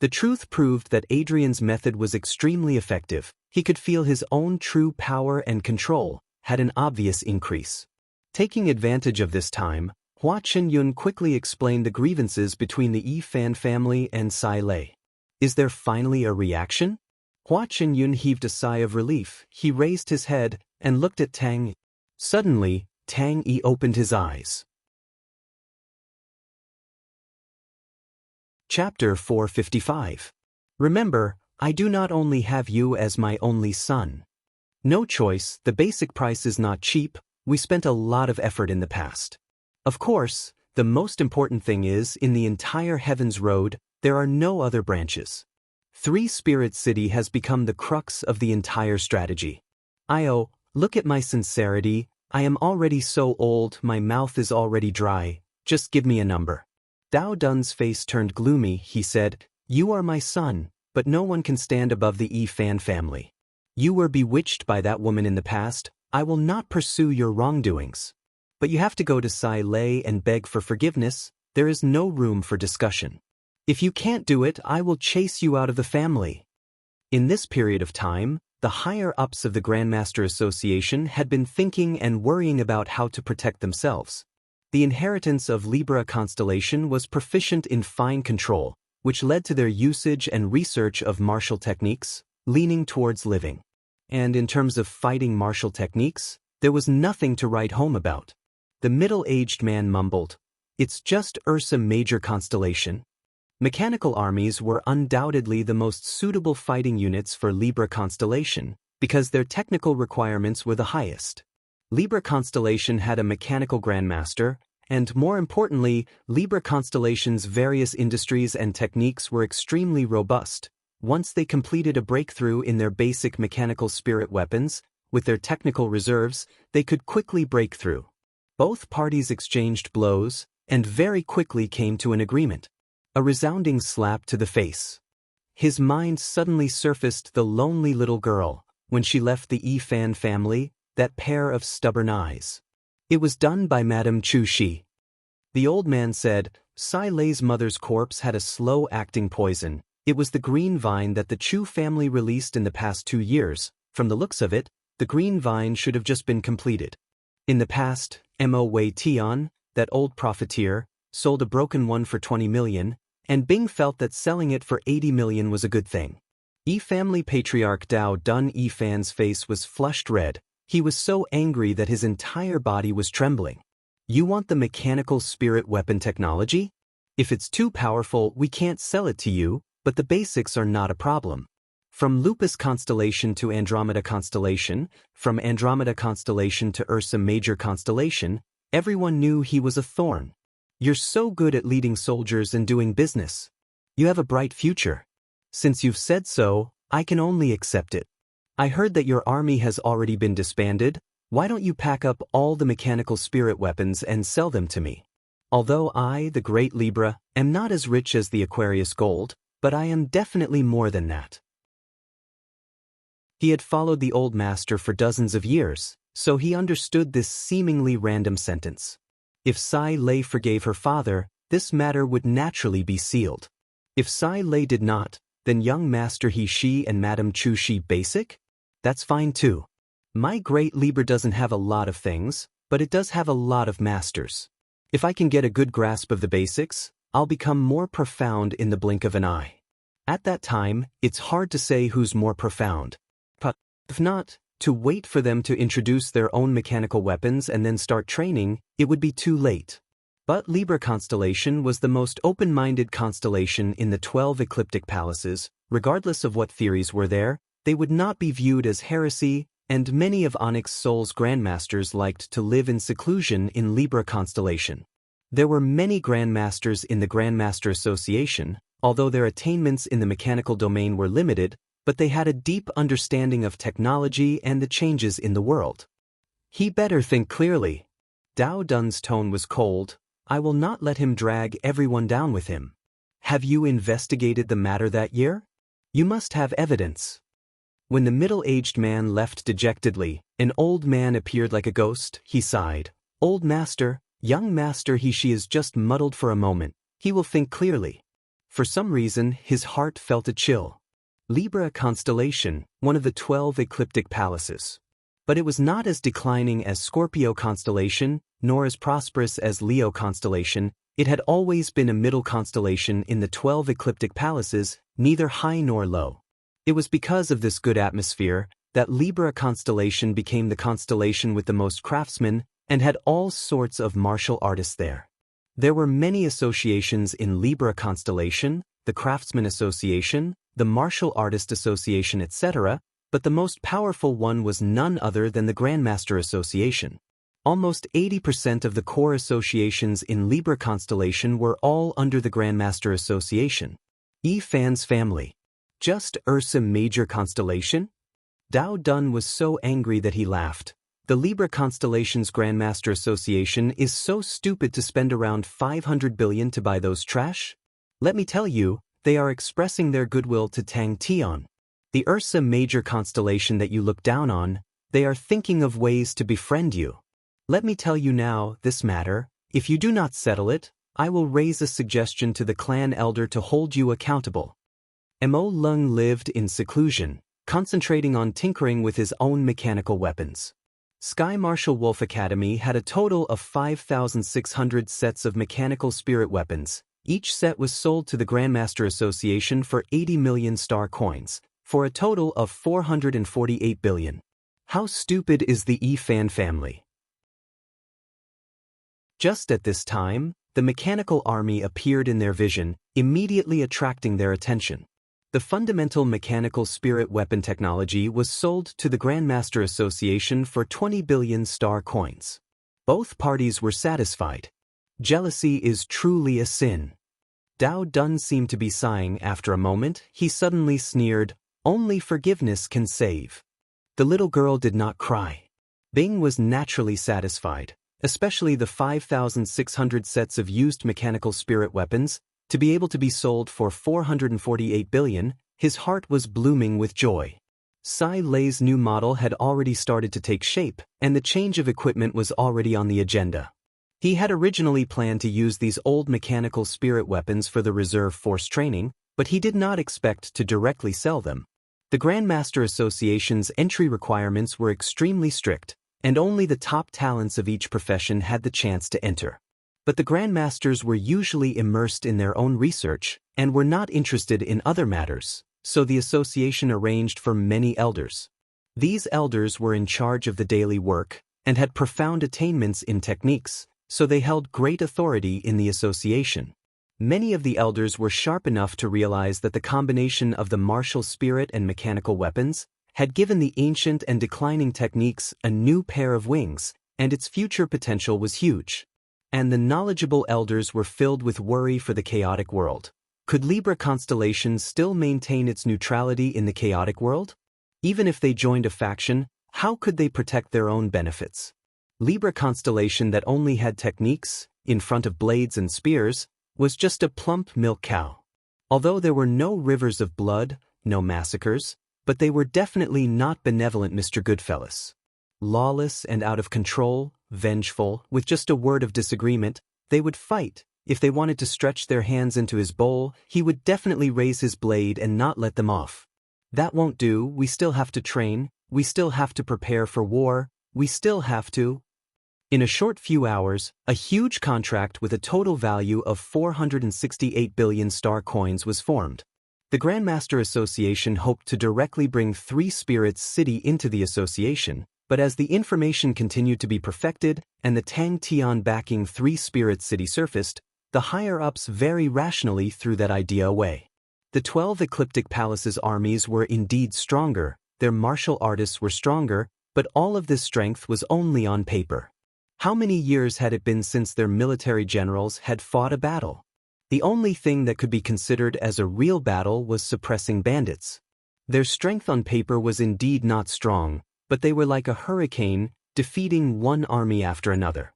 The truth proved that Adrian's method was extremely effective. He could feel his own true power and control had an obvious increase. Taking advantage of this time, Hua Qinyun quickly explained the grievances between the Yi Fan family and Sai Lei. Is there finally a reaction? Hua Qinyun heaved a sigh of relief. He raised his head and looked at Tang Yi. Suddenly, Tang Yi opened his eyes. Chapter 455. Remember, I do not only have you as my only son. No choice, the basic price is not cheap, we spent a lot of effort in the past. Of course, the most important thing is, in the entire Heaven's Road, there are no other branches. Three Spirit City has become the crux of the entire strategy. Io, look at my sincerity, I am already so old, my mouth is already dry, just give me a number. Dao Dun's face turned gloomy, he said, you are my son, but no one can stand above the Yi Fan family. You were bewitched by that woman in the past, I will not pursue your wrongdoings. But you have to go to Sai Lei and beg for forgiveness, there is no room for discussion. If you can't do it, I will chase you out of the family. In this period of time, the higher-ups of the Grandmaster Association had been thinking and worrying about how to protect themselves. The inheritance of Libra constellation was proficient in fine control, which led to their usage and research of martial techniques, leaning towards living. And in terms of fighting martial techniques, there was nothing to write home about. The middle-aged man mumbled, it's just Ursa Major constellation. Mechanical armies were undoubtedly the most suitable fighting units for Libra constellation, because their technical requirements were the highest. Libra constellation had a mechanical grandmaster, and more importantly, Libra Constellation's various industries and techniques were extremely robust. Once they completed a breakthrough in their basic mechanical spirit weapons, with their technical reserves, they could quickly break through. Both parties exchanged blows, and very quickly came to an agreement. A resounding slap to the face. His mind suddenly surfaced the lonely little girl, when she left the Yifan family, that pair of stubborn eyes. It was done by Madame Chu Shi. The old man said, Sai Lei's mother's corpse had a slow-acting poison. It was the green vine that the Chu family released in the past 2 years. From the looks of it, the green vine should have just been completed. In the past, Mo Wei Tian, that old profiteer, sold a broken one for 20 million, and Bing felt that selling it for 80 million was a good thing. Family patriarch Dao Dun Yifan's face was flushed red. He was so angry that his entire body was trembling. You want the mechanical spirit weapon technology? If it's too powerful, we can't sell it to you, but the basics are not a problem. From Lupus Constellation to Andromeda Constellation, from Andromeda Constellation to Ursa Major Constellation, everyone knew he was a thorn. You're so good at leading soldiers and doing business. You have a bright future. Since you've said so, I can only accept it. I heard that your army has already been disbanded. Why don't you pack up all the mechanical spirit weapons and sell them to me? Although I, the great Libra, am not as rich as the Aquarius gold, but I am definitely more than that. He had followed the old master for dozens of years, so he understood this seemingly random sentence. If Sai Lei forgave her father, this matter would naturally be sealed. If Sai Lei did not, then young Master He Shi and Madame Chu Shi basic? That's fine too. My great Libra doesn't have a lot of things, but it does have a lot of masters. If I can get a good grasp of the basics, I'll become more profound in the blink of an eye. At that time, it's hard to say who's more profound. But if not, to wait for them to introduce their own mechanical weapons and then start training, it would be too late. But Libra Constellation was the most open-minded constellation in the 12 ecliptic palaces. Regardless of what theories were there, they would not be viewed as heresy, and many of Onyx Soul's grandmasters liked to live in seclusion in Libra Constellation. There were many grandmasters in the Grandmaster Association, although their attainments in the mechanical domain were limited, but they had a deep understanding of technology and the changes in the world. He better think clearly. Dao Dun's tone was cold. I will not let him drag everyone down with him. Have you investigated the matter that year? You must have evidence. When the middle-aged man left dejectedly, an old man appeared like a ghost. He sighed. Old master, young Master He Shi is just muddled for a moment. He will think clearly. For some reason, his heart felt a chill. Libra Constellation, one of the 12 ecliptic palaces. But it was not as declining as Scorpio Constellation, nor as prosperous as Leo Constellation. It had always been a middle constellation in the 12 ecliptic palaces, neither high nor low. It was because of this good atmosphere that Libra Constellation became the constellation with the most craftsmen and had all sorts of martial artists there. There were many associations in Libra Constellation, the Craftsman Association, the Martial Artist Association, etc., but the most powerful one was none other than the Grandmaster Association. Almost 80% of the core associations in Libra Constellation were all under the Grandmaster Association. Yifan's family. Just Ursa Major Constellation? Dao Dun was so angry that he laughed. The Libra Constellation's Grandmaster Association is so stupid to spend around 500 billion to buy those trash? Let me tell you, they are expressing their goodwill to Tang Tian. The Ursa Major Constellation that you look down on, they are thinking of ways to befriend you. Let me tell you now this matter. If you do not settle it, I will raise a suggestion to the clan elder to hold you accountable. Mo Lung lived in seclusion, concentrating on tinkering with his own mechanical weapons. Sky Marshal Wolf Academy had a total of 5,600 sets of mechanical spirit weapons. Each set was sold to the Grandmaster Association for 80 million star coins, for a total of 448 billion. How stupid is the Yifan family? Just at this time, the mechanical army appeared in their vision, immediately attracting their attention. The fundamental mechanical spirit weapon technology was sold to the Grandmaster Association for 20 billion star coins. Both parties were satisfied. Jealousy is truly a sin. Dao Dun seemed to be sighing. After a moment, he suddenly sneered, "Only forgiveness can save." The little girl did not cry. Bing was naturally satisfied, especially the 5,600 sets of used mechanical spirit weapons, to be able to be sold for 448 billion, his heart was blooming with joy. Sai Lei's new model had already started to take shape, and the change of equipment was already on the agenda. He had originally planned to use these old mechanical spirit weapons for the reserve force training, but he did not expect to directly sell them. The Grandmaster Association's entry requirements were extremely strict, and only the top talents of each profession had the chance to enter. But the Grandmasters were usually immersed in their own research, and were not interested in other matters, so the association arranged for many elders. These elders were in charge of the daily work, and had profound attainments in techniques, so they held great authority in the association. Many of the elders were sharp enough to realize that the combination of the martial spirit and mechanical weapons had given the ancient and declining techniques a new pair of wings, and its future potential was huge. And the knowledgeable elders were filled with worry for the chaotic world. Could Libra Constellation still maintain its neutrality in the chaotic world? Even if they joined a faction, how could they protect their own benefits? Libra Constellation that only had techniques, in front of blades and spears, was just a plump milk cow. Although there were no rivers of blood, no massacres, but they were definitely not benevolent Mr. Goodfellas. Lawless and out of control, vengeful, with just a word of disagreement, they would fight. If they wanted to stretch their hands into his bowl, he would definitely raise his blade and not let them off. That won't do, we still have to train, we still have to prepare for war, we still have to. In a short few hours, a huge contract with a total value of 468 billion star coins was formed. The Grandmaster Association hoped to directly bring 3 Spirits City into the association, but as the information continued to be perfected and the Tang Tian backing 3 Spirit City surfaced, the higher-ups very rationally threw that idea away. The 12 Ecliptic Palace's armies were indeed stronger, their martial artists were stronger, but all of this strength was only on paper. How many years had it been since their military generals had fought a battle? The only thing that could be considered as a real battle was suppressing bandits. Their strength on paper was indeed not strong, but they were like a hurricane, defeating one army after another.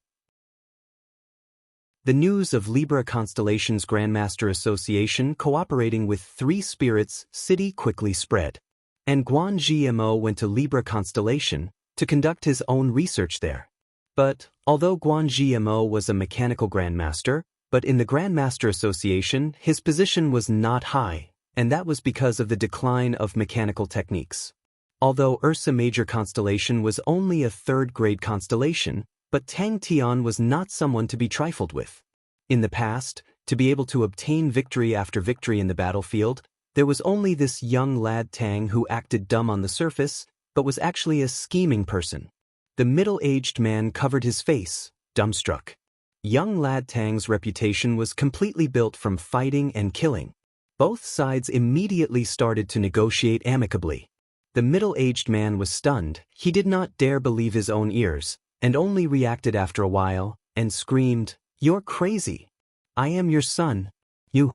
The news of Libra Constellation's Grandmaster Association cooperating with 3 Spirits City quickly spread, and Guan Gmo went to Libra Constellation to conduct his own research there. But, although Guan Gmo was a mechanical grandmaster, but in the Grandmaster Association his position was not high, and that was because of the decline of mechanical techniques. Although Ursa Major Constellation was only a 3rd-grade constellation, but Tang Tian was not someone to be trifled with. In the past, to be able to obtain victory after victory in the battlefield, there was only this young lad Tang who acted dumb on the surface, but was actually a scheming person. The middle-aged man covered his face, dumbstruck. Young lad Tang's reputation was completely built from fighting and killing. Both sides immediately started to negotiate amicably. The middle-aged man was stunned. He did not dare believe his own ears, and only reacted after a while, and screamed, "You're crazy. I am your son. You."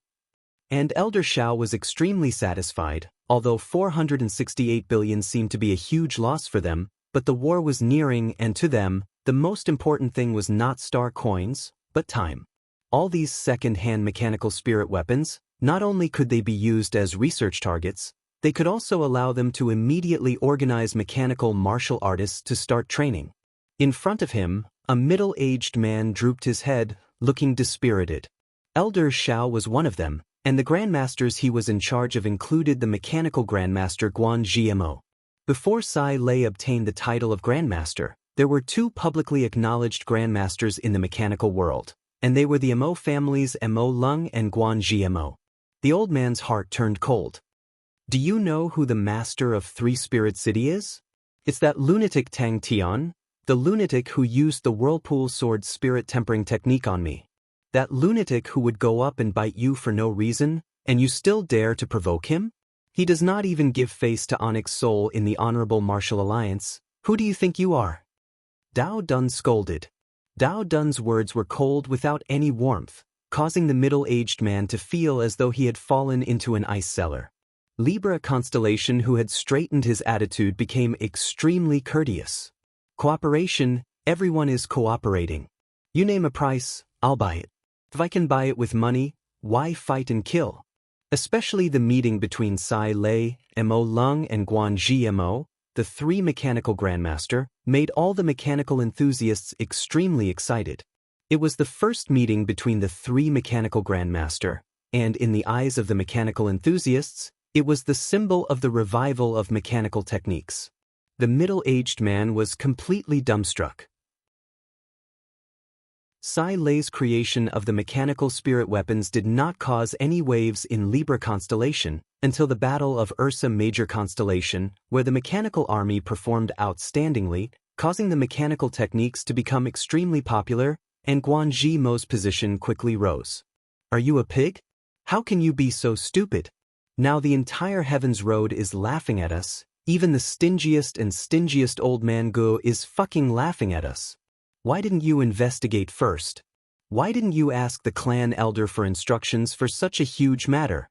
And Elder Shao was extremely satisfied, although 468 billion seemed to be a huge loss for them, but the war was nearing and to them, the most important thing was not star coins, but time. All these second-hand mechanical spirit weapons, not only could they be used as research targets, they could also allow them to immediately organize mechanical martial artists to start training. In front of him, a middle-aged man drooped his head, looking dispirited. Elder Shao was one of them, and the grandmasters he was in charge of included the mechanical grandmaster Guan Gmo. Before Sai Lei obtained the title of grandmaster, there were 2 publicly acknowledged grandmasters in the mechanical world, and they were the Mo families Mo Lung and Guan Gmo. The old man's heart turned cold. Do you know who the master of 3 Spirit City is? It's that lunatic Tang Tian, the lunatic who used the whirlpool sword spirit tempering technique on me. That lunatic who would go up and bite you for no reason, and you still dare to provoke him? He does not even give face to Onyx Soul in the Honorable Martial Alliance. Who do you think you are? Dao Dun scolded. Dao Dun's words were cold without any warmth, causing the middle-aged man to feel as though he had fallen into an ice cellar. Libra Constellation, who had straightened his attitude, became extremely courteous. Cooperation, everyone is cooperating. You name a price, I'll buy it. If I can buy it with money, why fight and kill? Especially the meeting between Sai Lei, Mo Lung and Guanji Mo, the three mechanical grandmaster, made all the mechanical enthusiasts extremely excited. It was the first meeting between the three mechanical grandmaster, and in the eyes of the mechanical enthusiasts, it was the symbol of the revival of mechanical techniques. The middle-aged man was completely dumbstruck. Sai Lei's creation of the mechanical spirit weapons did not cause any waves in Libra Constellation until the Battle of Ursa Major Constellation, where the mechanical army performed outstandingly, causing the mechanical techniques to become extremely popular, and Guanji Mo's position quickly rose. Are you a pig? How can you be so stupid? Now the entire Heavens Road is laughing at us, even the stingiest and stingiest old man Gu is fucking laughing at us. Why didn't you investigate first? Why didn't you ask the clan elder for instructions for such a huge matter?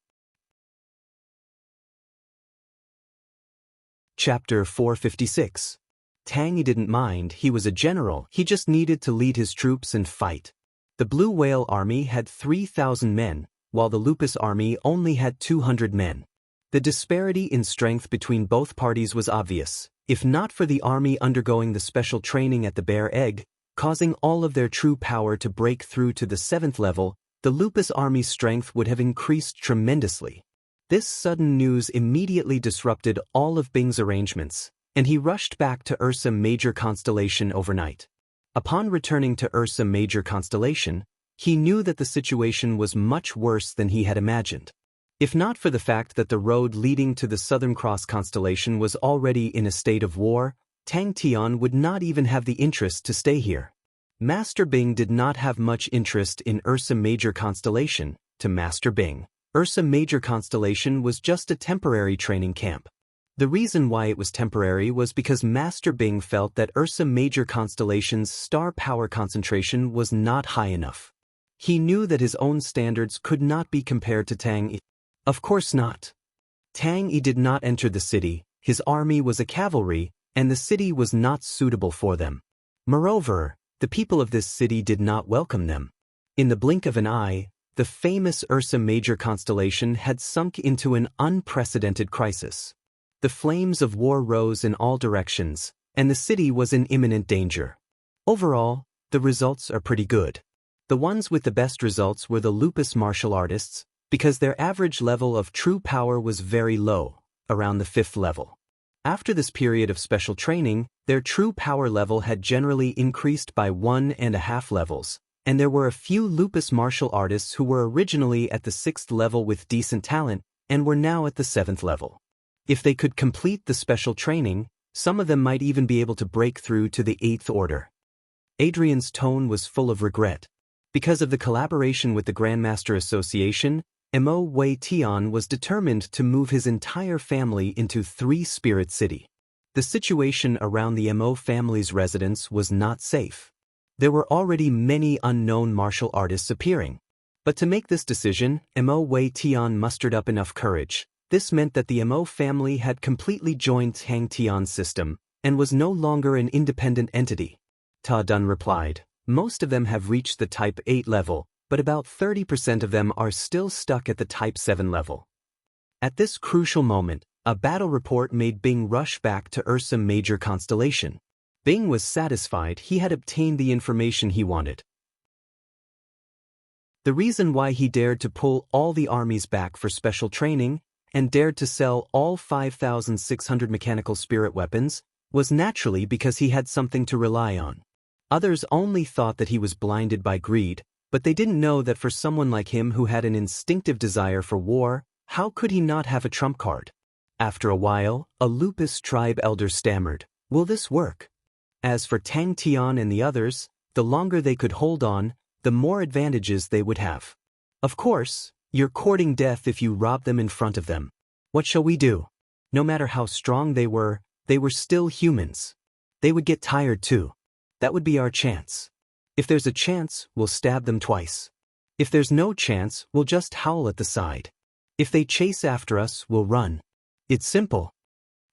Chapter 456. Tang Yi didn't mind, he was a general, he just needed to lead his troops and fight. The Blue Whale army had 3,000 men, while the Lupus army only had 200 men. The disparity in strength between both parties was obvious, if not for the army undergoing the special training at the Bear Egg, causing all of their true power to break through to the 7th level, the Lupus army's strength would have increased tremendously. This sudden news immediately disrupted all of Bing's arrangements, and he rushed back to Ursa Major Constellation overnight. Upon returning to Ursa Major Constellation, he knew that the situation was much worse than he had imagined. If not for the fact that the road leading to the Southern Cross constellation was already in a state of war, Tang Tian would not even have the interest to stay here. Master Bing did not have much interest in Ursa Major Constellation. To Master Bing, Ursa Major Constellation was just a temporary training camp. The reason why it was temporary was because Master Bing felt that Ursa Major Constellation's star power concentration was not high enough. He knew that his own standards could not be compared to Tang Yi. Of course not. Tang Yi did not enter the city, his army was a cavalry, and the city was not suitable for them. Moreover, the people of this city did not welcome them. In the blink of an eye, the famous Ursa Major Constellation had sunk into an unprecedented crisis. The flames of war rose in all directions, and the city was in imminent danger. Overall, the results are pretty good. The ones with the best results were the Lupus martial artists, because their average level of true power was very low, around the 5th level. After this period of special training, their true power level had generally increased by 1.5 levels, and there were a few Lupus martial artists who were originally at the 6th level with decent talent, and were now at the 7th level. If they could complete the special training, some of them might even be able to break through to the 8th order. Adrian's tone was full of regret. Because of the collaboration with the Grandmaster Association, Mo Wei Tian was determined to move his entire family into 3 Spirit City. The situation around the Mo family's residence was not safe. There were already many unknown martial artists appearing. But to make this decision, Mo Wei Tian mustered up enough courage. This meant that the Mo family had completely joined Tang Tian's system, and was no longer an independent entity. Ta Dun replied, most of them have reached the Type 8 level, but about 30% of them are still stuck at the Type 7 level. At this crucial moment, a battle report made Bing rush back to Ursa Major Constellation. Bing was satisfied he had obtained the information he wanted. The reason why he dared to pull all the armies back for special training, and dared to sell all 5,600 mechanical spirit weapons, was naturally because he had something to rely on. Others only thought that he was blinded by greed, but they didn't know that for someone like him who had an instinctive desire for war, how could he not have a trump card? After a while, a Lupus tribe elder stammered, "Will this work?" As for Tang Tian and the others, the longer they could hold on, the more advantages they would have. Of course, you're courting death if you rob them in front of them. What shall we do? No matter how strong they were still humans. They would get tired too. That would be our chance. If there's a chance, we'll stab them twice. If there's no chance, we'll just howl at the side. If they chase after us, we'll run. It's simple.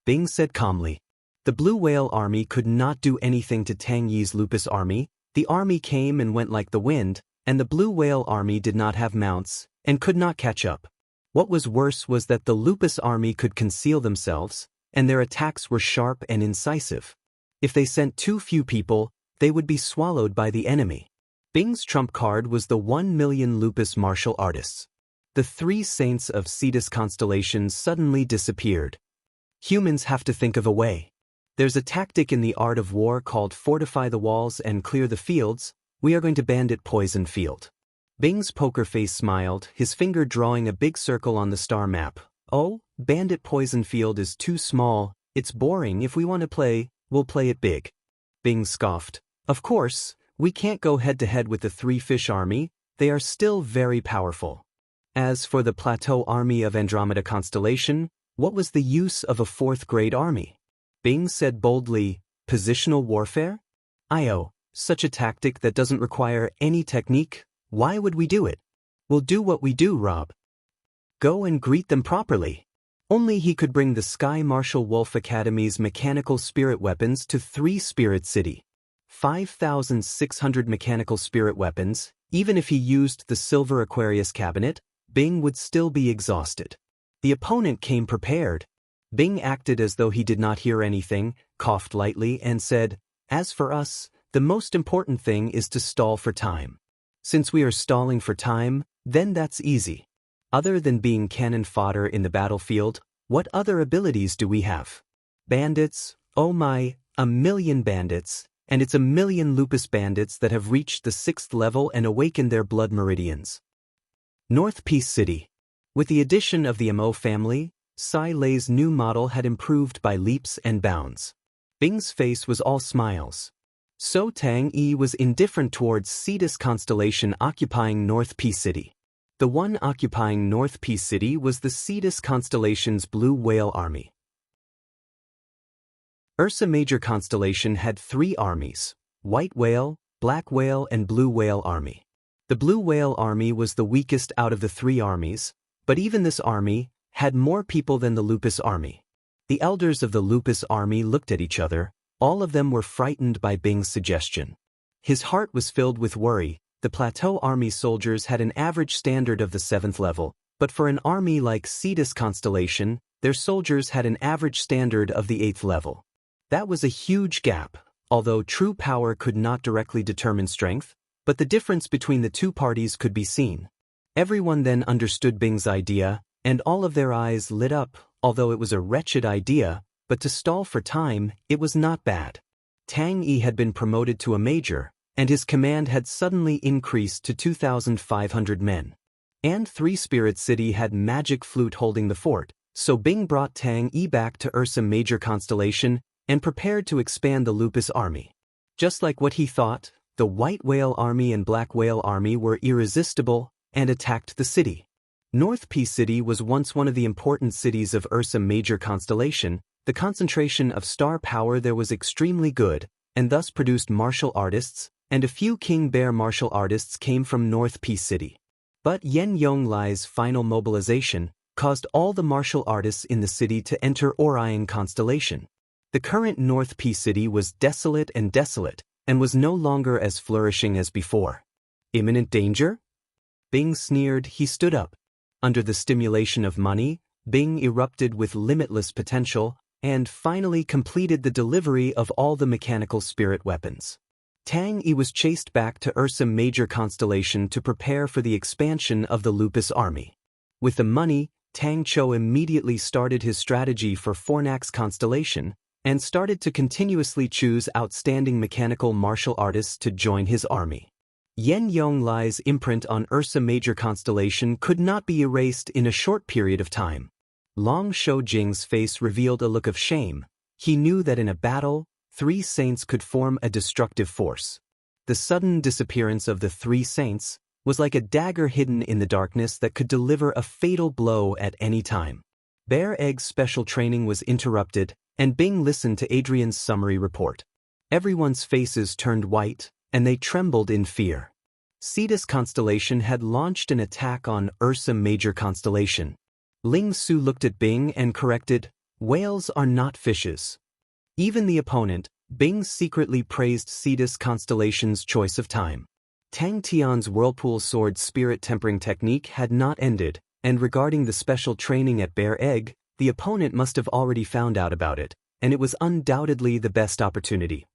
Bing said calmly. The Blue Whale army could not do anything to Tang Yi's Lupus army. The army came and went like the wind, and the Blue Whale army did not have mounts, and could not catch up. What was worse was that the Lupus army could conceal themselves, and their attacks were sharp and incisive. If they sent too few people, they would be swallowed by the enemy. Bing's trump card was the 1,000,000 Lupus martial artists. The 3 saints of Cetus constellation suddenly disappeared. Humans have to think of a way. There's a tactic in the art of war called fortify the walls and clear the fields. We are going to bandit poison field. Bing's poker face smiled, his finger drawing a big circle on the star map. Oh, bandit poison field is too small. It's boring. If we want to play, we'll play it big. Bing scoffed. Of course, we can't go head-to-head with the 3 fish army. They are still very powerful. As for the plateau army of Andromeda constellation, what was the use of a 4th-grade army? Bing said boldly, positional warfare? Such a tactic that doesn't require any technique. Why would we do it? We'll do what we do, Rob. Go and greet them properly. Only he could bring the Sky Martial Wolf Academy's mechanical spirit weapons to 3 Spirit City. 5,600 mechanical spirit weapons. Even if he used the Silver Aquarius cabinet, Bing would still be exhausted. The opponent came prepared. Bing acted as though he did not hear anything, coughed lightly, and said, as for us, the most important thing is to stall for time. Since we are stalling for time, then that's easy. Other than being cannon fodder in the battlefield, what other abilities do we have? Bandits, oh my, 1,000,000 bandits, and it's 1,000,000 Lupus bandits that have reached the 6th level and awakened their blood meridians. North Peace City. With the addition of the MO family, Sai Lei's new model had improved by leaps and bounds. Bing's face was all smiles. So Tang Yi was indifferent towards Cetus constellation occupying North Peace City. The one occupying North Peace City was the Cetus constellation's Blue Whale army. Ursa Major constellation had 3 armies, White Whale, Black Whale and Blue Whale army. The Blue Whale army was the weakest out of the 3 armies, but even this army had more people than the Lupus army. The elders of the Lupus army looked at each other. All of them were frightened by Bing's suggestion. His heart was filled with worry. The Plateau army soldiers had an average standard of the 7th level, but for an army like Cetus constellation, their soldiers had an average standard of the 8th level. That was a huge gap, although true power could not directly determine strength, but the difference between the 2 parties could be seen. Everyone then understood Bing's idea, and all of their eyes lit up, although it was a wretched idea, but to stall for time, it was not bad. Tang Yi had been promoted to a major, and his command had suddenly increased to 2,500 men. And 3 Spirit City had Magic Flute holding the fort, so Bing brought Tang Yi back to Ursa Major constellation and prepared to expand the Lupus army. Just like what he thought, the White Whale army and Black Whale army were irresistible and attacked the city. North Peace City was once one of the important cities of Ursa Major constellation. The concentration of star power there was extremely good, and thus produced martial artists, and a few King Bear martial artists came from North Peace City. But Yen Yonglai's final mobilization caused all the martial artists in the city to enter Orion constellation. The current North Peace City was desolate, and was no longer as flourishing as before. Imminent danger? Bing sneered. He stood up. Under the stimulation of money, Bing erupted with limitless potential, and finally completed the delivery of all the mechanical spirit weapons. Tang Yi was chased back to Ursa Major constellation to prepare for the expansion of the Lupus army. With the money, Tang Cho immediately started his strategy for Fornax constellation, and started to continuously choose outstanding mechanical martial artists to join his army. Yen Yonglai's imprint on Ursa Major constellation could not be erased in a short period of time. Long Shou-Jing's face revealed a look of shame. He knew that in a battle, 3 saints could form a destructive force. The sudden disappearance of the 3 saints was like a dagger hidden in the darkness that could deliver a fatal blow at any time. Bear Egg's special training was interrupted, and Bing listened to Adrian's summary report. Everyone's faces turned white, and they trembled in fear. Cetus constellation had launched an attack on Ursa Major constellation. Ling Su looked at Bing and corrected, "Whales are not fishes." Even the opponent, Bing, secretly praised Cetus constellation's choice of time. Tang Tian's whirlpool sword spirit tempering technique had not ended, and regarding the special training at Bear Egg, the opponent must have already found out about it, and it was undoubtedly the best opportunity.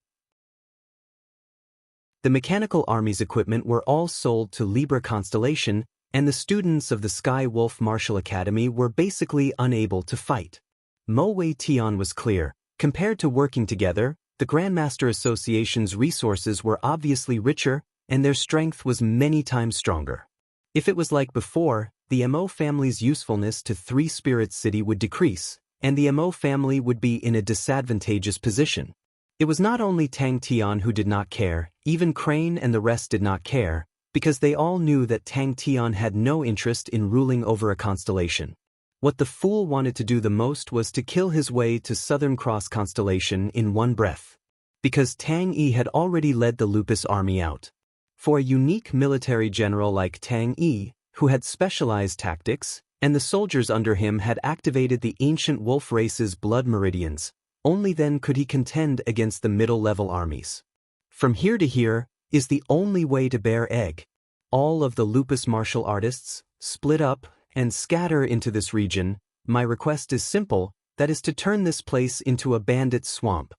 The mechanical army's equipment were all sold to Libra constellation, and the students of the Sky Wolf Martial Academy were basically unable to fight. Mo Wei Tian was clear. Compared to working together, the Grandmaster Association's resources were obviously richer, and their strength was many times stronger. If it was like before, the Mo family's usefulness to Three Spirits City would decrease, and the Mo family would be in a disadvantageous position. It was not only Tang Tian who did not care, even Crane and the rest did not care, because they all knew that Tang Tian had no interest in ruling over a constellation. What the fool wanted to do the most was to kill his way to Southern Cross constellation in one breath. Because Tang Yi had already led the Lupus army out. For a unique military general like Tang Yi, who had specialized tactics, and the soldiers under him had activated the ancient wolf race's blood meridians, only then could he contend against the middle-level armies. From here to here is the only way to Bear Egg. All of the Lupus martial artists split up and scatter into this region. My request is simple, that is to turn this place into a bandit swamp.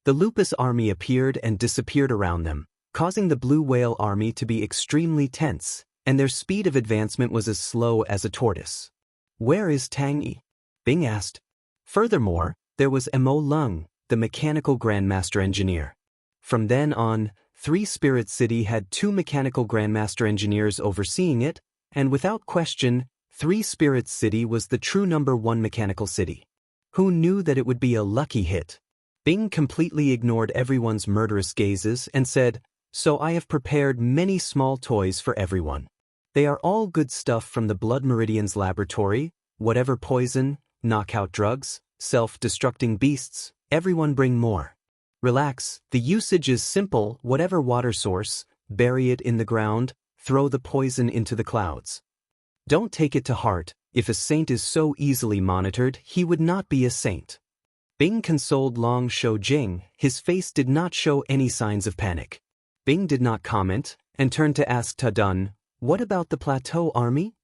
The Lupus army appeared and disappeared around them, causing the Blue Whale army to be extremely tense, and their speed of advancement was as slow as a tortoise. "Where is Tang Yi?" Bing asked. Furthermore, there was Mo Lung, the mechanical grandmaster engineer. From then on, Three Spirit City had two mechanical grandmaster engineers overseeing it, and without question, Three Spirit City was the true #1 mechanical city. Who knew that it would be a lucky hit? Bing completely ignored everyone's murderous gazes and said, "So I have prepared many small toys for everyone. They are all good stuff from the Blood Meridian's laboratory, whatever poison, knockout drugs, self-destructing beasts, everyone bring more. Relax, the usage is simple, whatever water source, bury it in the ground, throw the poison into the clouds. Don't take it to heart, if a saint is so easily monitored, he would not be a saint." Bing consoled Long Shou Jing, his face did not show any signs of panic. Bing did not comment, and turned to ask Ta Dun, "What about the Plateau army?"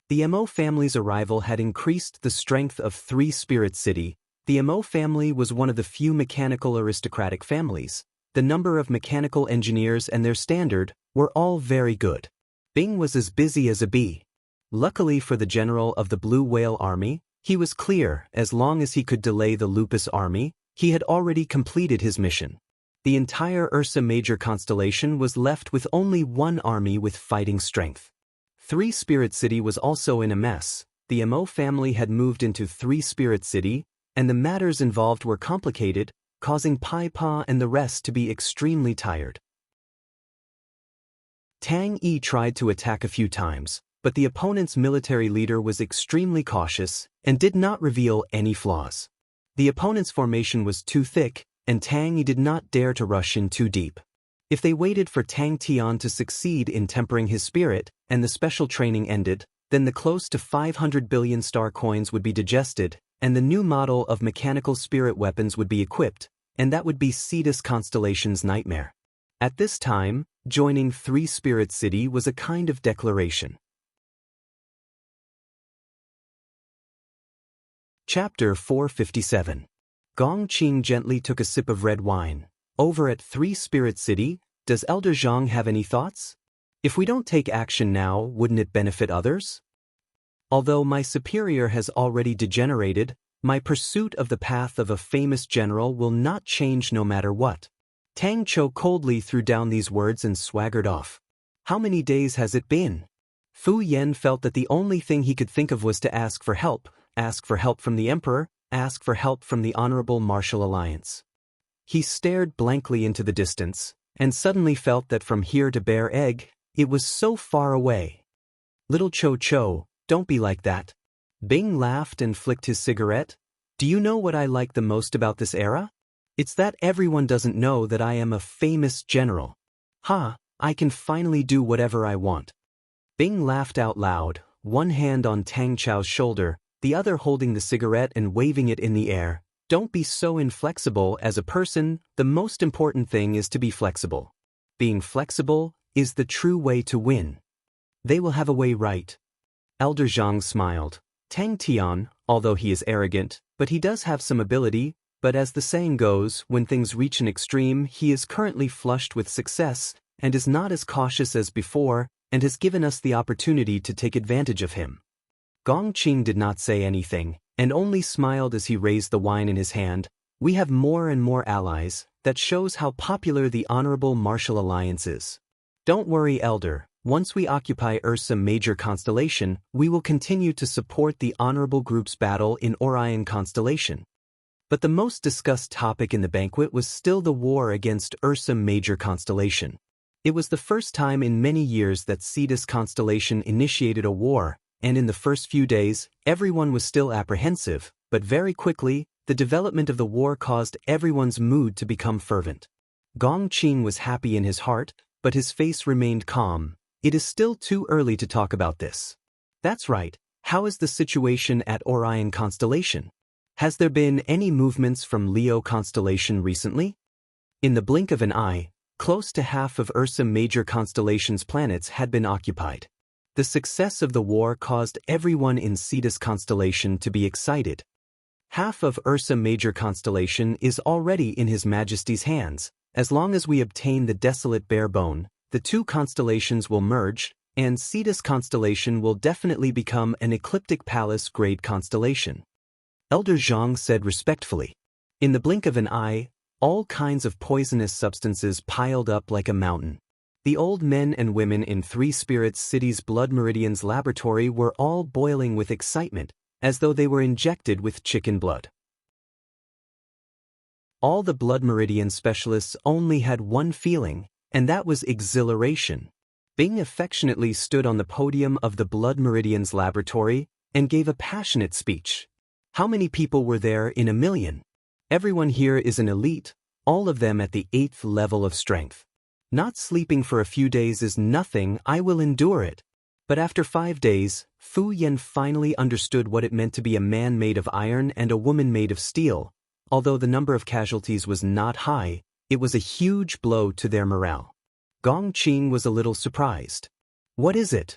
The Mo family's arrival had increased the strength of Three Spirit City. The Mo family was one of the few mechanical aristocratic families. The number of mechanical engineers and their standard were all very good. Bing was as busy as a bee. Luckily for the general of the Blue Whale army, he was clear, as long as he could delay the Lupus army, he had already completed his mission. The entire Ursa Major constellation was left with only one army with fighting strength. Three Spirit City was also in a mess. The Mo family had moved into Three Spirit City, and the matters involved were complicated, causing Pai Pa and the rest to be extremely tired. Tang Yi tried to attack a few times, but the opponent's military leader was extremely cautious and did not reveal any flaws. The opponent's formation was too thick, and Tang Yi did not dare to rush in too deep. If they waited for Tang Tian to succeed in tempering his spirit, and the special training ended, then the close to 500 billion star coins would be digested, and the new model of mechanical spirit weapons would be equipped, and that would be Cetus Constellation's nightmare. At this time, joining Three Spirit City was a kind of declaration. Chapter 457. Gong Qing gently took a sip of red wine. "Over at Three Spirit City, does Elder Zhang have any thoughts? If we don't take action now, wouldn't it benefit others? Although my superior has already degenerated, my pursuit of the path of a famous general will not change no matter what." Tang Chou coldly threw down these words and swaggered off. "How many days has it been?" Fu Yen felt that the only thing he could think of was to ask for help from the Emperor, ask for help from the Honorable Martial Alliance. He stared blankly into the distance, and suddenly felt that from here to Bear Egg, it was so far away. "Little Cho Cho, don't be like that." Bing laughed and flicked his cigarette. "Do you know what I like the most about this era? It's that everyone doesn't know that I am a famous general. Ha, I can finally do whatever I want. Bing laughed out loud, one hand on Tang Chao's shoulder, the other holding the cigarette and waving it in the air. Don't be so inflexible as a person, the most important thing is to be flexible. Being flexible is the true way to win. They will have a way, right? Elder Zhang smiled. Tang Tian, although he is arrogant, but he does have some ability, but as the saying goes, when things reach an extreme, he is currently flushed with success and is not as cautious as before and has given us the opportunity to take advantage of him. Gong Qing did not say anything and only smiled as he raised the wine in his hand. We have more and more allies. That shows how popular the Honorable Martial Alliance is. Don't worry, Elder. Once we occupy Ursa Major Constellation, we will continue to support the Honorable Group's battle in Orion Constellation. But the most discussed topic in the banquet was still the war against Ursa Major Constellation. It was the first time in many years that Cetus Constellation initiated a war, and in the first few days, everyone was still apprehensive, but very quickly, the development of the war caused everyone's mood to become fervent. Gong Qing was happy in his heart, but his face remained calm. It is still too early to talk about this. That's right. How is the situation at Orion Constellation? Has there been any movements from Leo Constellation recently? In the blink of an eye, close to half of Ursa Major Constellation's planets had been occupied. The success of the war caused everyone in Cetus Constellation to be excited. Half of Ursa Major Constellation is already in His Majesty's hands. As long as we obtain the Desolate Barebone, the two constellations will merge, and Cetus Constellation will definitely become an Ecliptic Palace-grade constellation. Elder Zhang said respectfully. In the blink of an eye, all kinds of poisonous substances piled up like a mountain. The old men and women in Three Spirits City's Blood Meridian's laboratory were all boiling with excitement, as though they were injected with chicken blood. All the Blood Meridian specialists only had one feeling, and that was exhilaration. Bing affectionately stood on the podium of the Blood Meridian's laboratory and gave a passionate speech. How many people were there in 1,000,000? Everyone here is an elite, all of them at the 8th level of strength. Not sleeping for a few days is nothing, I will endure it. But after 5 days, Fu Yan finally understood what it meant to be a man made of iron and a woman made of steel. Although the number of casualties was not high, it was a huge blow to their morale. Gong Qing was a little surprised. What is it?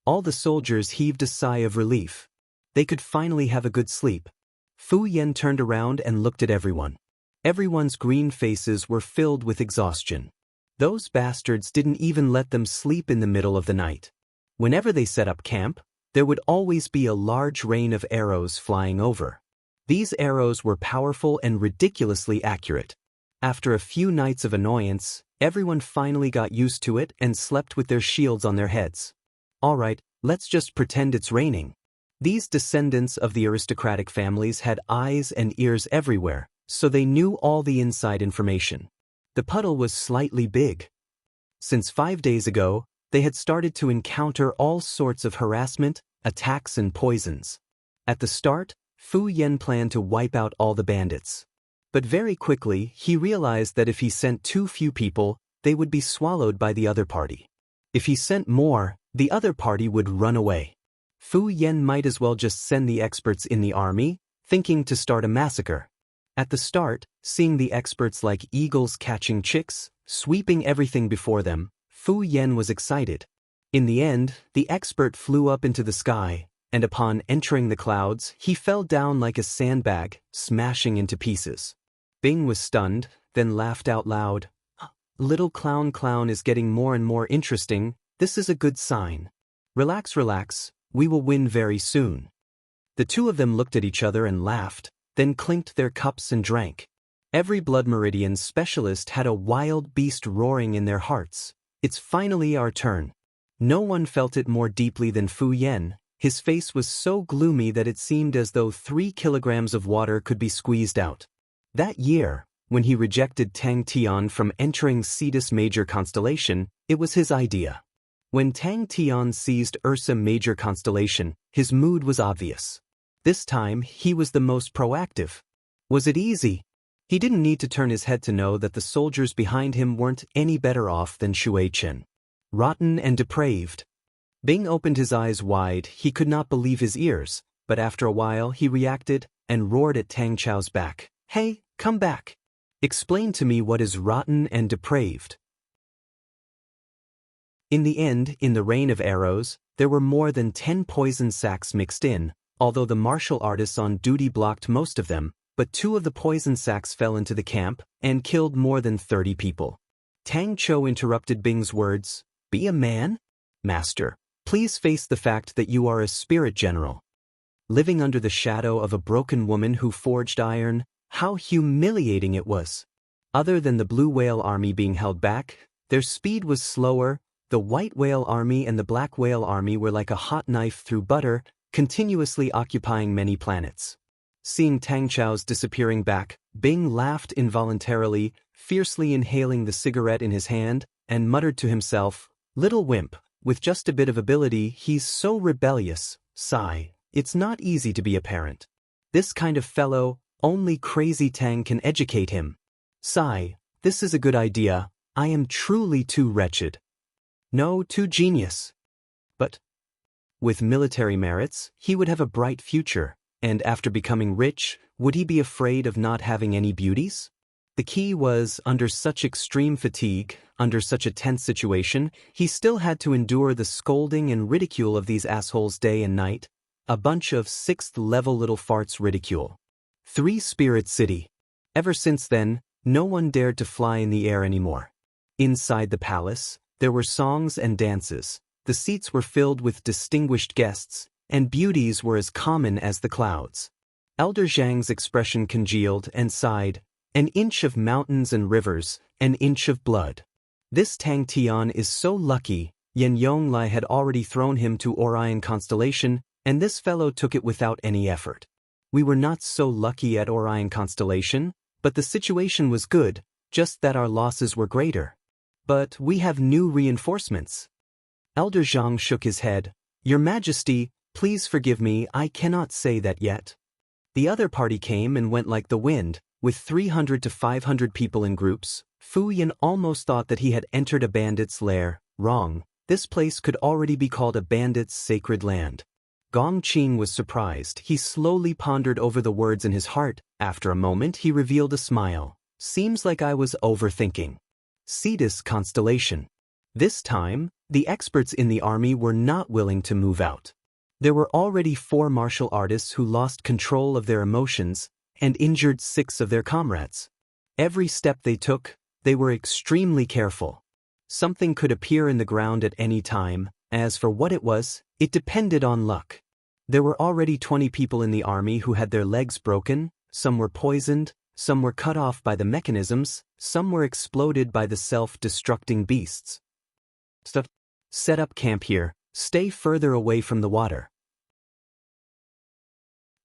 All the soldiers heaved a sigh of relief. They could finally have a good sleep. Fu Yan turned around and looked at everyone. Everyone's green faces were filled with exhaustion. Those bastards didn't even let them sleep in the middle of the night. Whenever they set up camp, there would always be a large rain of arrows flying over. These arrows were powerful and ridiculously accurate. After a few nights of annoyance, everyone finally got used to it and slept with their shields on their heads. All right, let's just pretend it's raining. These descendants of the aristocratic families had eyes and ears everywhere, so they knew all the inside information. The puddle was slightly big. Since 5 days ago, they had started to encounter all sorts of harassment, attacks and poisons. At the start, Fu Yan planned to wipe out all the bandits. But very quickly, he realized that if he sent too few people, they would be swallowed by the other party. If he sent more, the other party would run away. Fu Yan might as well just send the experts in the army, thinking to start a massacre. At the start, seeing the experts like eagles catching chicks, sweeping everything before them, Fu Yan was excited. In the end, the expert flew up into the sky, and upon entering the clouds, he fell down like a sandbag, smashing into pieces. Bing was stunned, then laughed out loud. Little Clown is getting more and more interesting. This is a good sign. Relax, we will win very soon. The two of them looked at each other and laughed, then clinked their cups and drank. Every Blood Meridian specialist had a wild beast roaring in their hearts. It's finally our turn. No one felt it more deeply than Fu Yan. His face was so gloomy that it seemed as though 3 kilograms of water could be squeezed out. That year, when he rejected Tang Tian from entering Cetus Major Constellation, it was his idea. When Tang Tian seized Ursa Major Constellation, his mood was obvious. This time, he was the most proactive. Was it easy? He didn't need to turn his head to know that the soldiers behind him weren't any better off than Shui Chen. Rotten and depraved. Bing opened his eyes wide. He could not believe his ears, but after a while he reacted and roared at Tang Chao's back. Hey, come back. Explain to me what is rotten and depraved. In the end, in the rain of arrows, there were more than 10 poison sacks mixed in, although the martial artists on duty blocked most of them, but 2 of the poison sacks fell into the camp and killed more than 30 people. Tang Chou interrupted Bing's words. Be a man? Master, please face the fact that you are a spirit general. Living under the shadow of a broken woman who forged iron, how humiliating it was. Other than the Blue Whale Army being held back, their speed was slower. The White Whale Army and the Black Whale Army were like a hot knife through butter, continuously occupying many planets. Seeing Tang Chao's disappearing back, Bing laughed involuntarily, fiercely inhaling the cigarette in his hand, and muttered to himself, Little wimp, with just a bit of ability, he's so rebellious. Sigh, it's not easy to be a parent. This kind of fellow, only crazy Tang can educate him. Sigh, this is a good idea. I am truly too wretched. No, too genius. But with military merits, he would have a bright future, and after becoming rich, would he be afraid of not having any beauties? The key was, under such extreme fatigue, under such a tense situation, he still had to endure the scolding and ridicule of these assholes day and night, a bunch of 6th-level little farts ridicule. 3 Spirit City. Ever since then, no one dared to fly in the air anymore. Inside the palace, there were songs and dances, the seats were filled with distinguished guests, and beauties were as common as the clouds. Elder Zhang's expression congealed and sighed, an inch of mountains and rivers, an inch of blood. This Tang Tian is so lucky. Yen Yonglai had already thrown him to Orion Constellation, and this fellow took it without any effort. We were not so lucky at Orion Constellation, but the situation was good, just that our losses were greater. But we have new reinforcements. Elder Zhang shook his head. Your Majesty, please forgive me, I cannot say that yet. The other party came and went like the wind, with 300 to 500 people in groups. Fu Yan almost thought that he had entered a bandit's lair. Wrong, this place could already be called a bandit's sacred land. Gong Qing was surprised. He slowly pondered over the words in his heart. After a moment he revealed a smile. Seems like I was overthinking. Cetus Constellation. This time, the experts in the army were not willing to move out. There were already 4 martial artists who lost control of their emotions and injured 6 of their comrades. Every step they took, they were extremely careful. Something could appear in the ground at any time. As for what it was, it depended on luck. There were already 20 people in the army who had their legs broken, some were poisoned, some were cut off by the mechanisms, some were exploded by the self-destructing beasts. Set up camp here, stay further away from the water.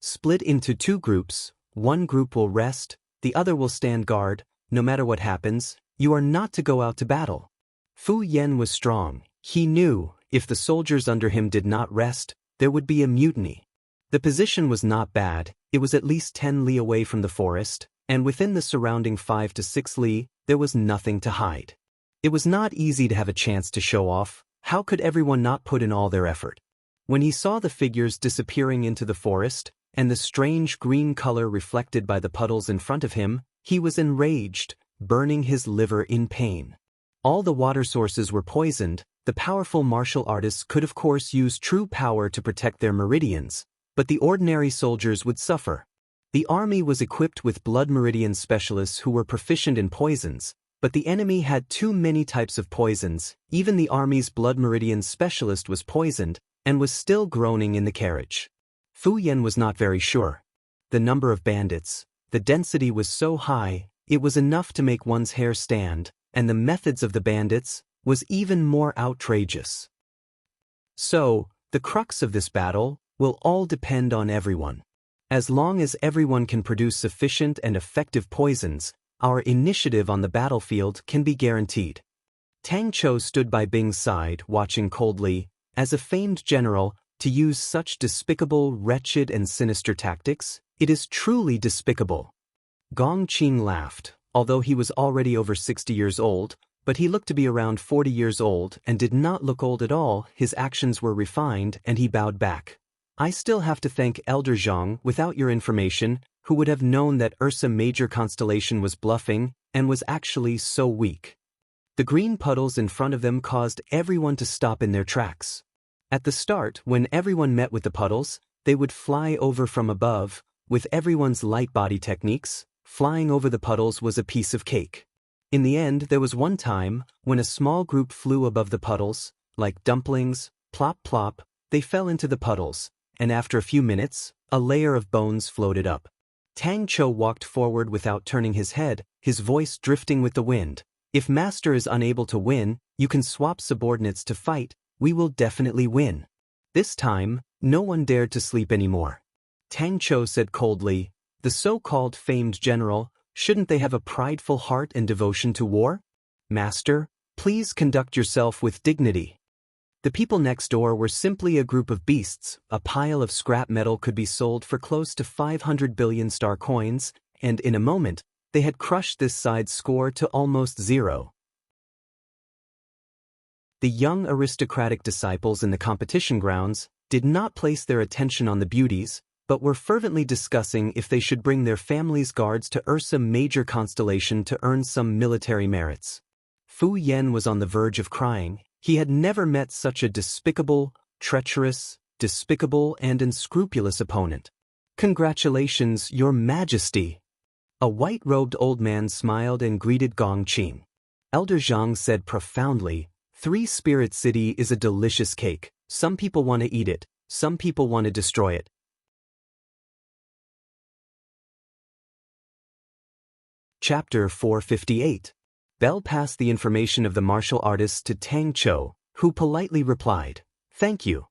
Split into 2 groups, one group will rest, the other will stand guard. No matter what happens, you are not to go out to battle. Fu Yan was strong. He knew, if the soldiers under him did not rest, there would be a mutiny. The position was not bad, it was at least 10 li away from the forest, and within the surrounding 5 to 6 li, there was nothing to hide. It was not easy to have a chance to show off. How could everyone not put in all their effort? When he saw the figures disappearing into the forest, and the strange green color reflected by the puddles in front of him, he was enraged, burning his liver in pain. All the water sources were poisoned. The powerful martial artists could of course use true power to protect their meridians, but the ordinary soldiers would suffer. The army was equipped with blood meridian specialists who were proficient in poisons, but the enemy had too many types of poisons. Even the army's blood meridian specialist was poisoned, and was still groaning in the carriage. Fu Yan was not very sure. The number of bandits, the density was so high, it was enough to make one's hair stand, and the methods of the bandits was even more outrageous. So, the crux of this battle will all depend on everyone. As long as everyone can produce sufficient and effective poisons, our initiative on the battlefield can be guaranteed. Tang Chou stood by Bing's side, watching coldly. As a famed general, to use such despicable, wretched and sinister tactics, it is truly despicable. Gong Qing laughed, although he was already over 60 years old, but he looked to be around 40 years old and did not look old at all. His actions were refined and he bowed back. I still have to thank Elder Zhang. Without your information, who would have known that Ursa Major constellation was bluffing and was actually so weak? The green puddles in front of them caused everyone to stop in their tracks. At the start, when everyone met with the puddles, they would fly over from above. With everyone's light body techniques, flying over the puddles was a piece of cake. In the end, there was one time when a small group flew above the puddles, like dumplings, plop plop, they fell into the puddles, and after a few minutes, a layer of bones floated up. Tang Cho walked forward without turning his head, his voice drifting with the wind. If Master is unable to win, you can swap subordinates to fight. We will definitely win. This time, no one dared to sleep anymore. Tang Cho said coldly, the so-called famed general, shouldn't they have a prideful heart and devotion to war? Master, please conduct yourself with dignity. The people next door were simply a group of beasts. A pile of scrap metal could be sold for close to 500 billion star coins, and in a moment, they had crushed this side's score to almost zero. The young aristocratic disciples in the competition grounds did not place their attention on the beauties, but were fervently discussing if they should bring their family's guards to Ursa Major constellation to earn some military merits. Fu Yen was on the verge of crying. He had never met such a despicable, treacherous, and unscrupulous opponent. Congratulations, Your Majesty. A white-robed old man smiled and greeted Gong Qing. Elder Zhang said profoundly, Three-Spirit City is a delicious cake. Some people want to eat it, some people want to destroy it. Chapter 458. Bell passed the information of the martial artists to Tang Cho, who politely replied, Thank you.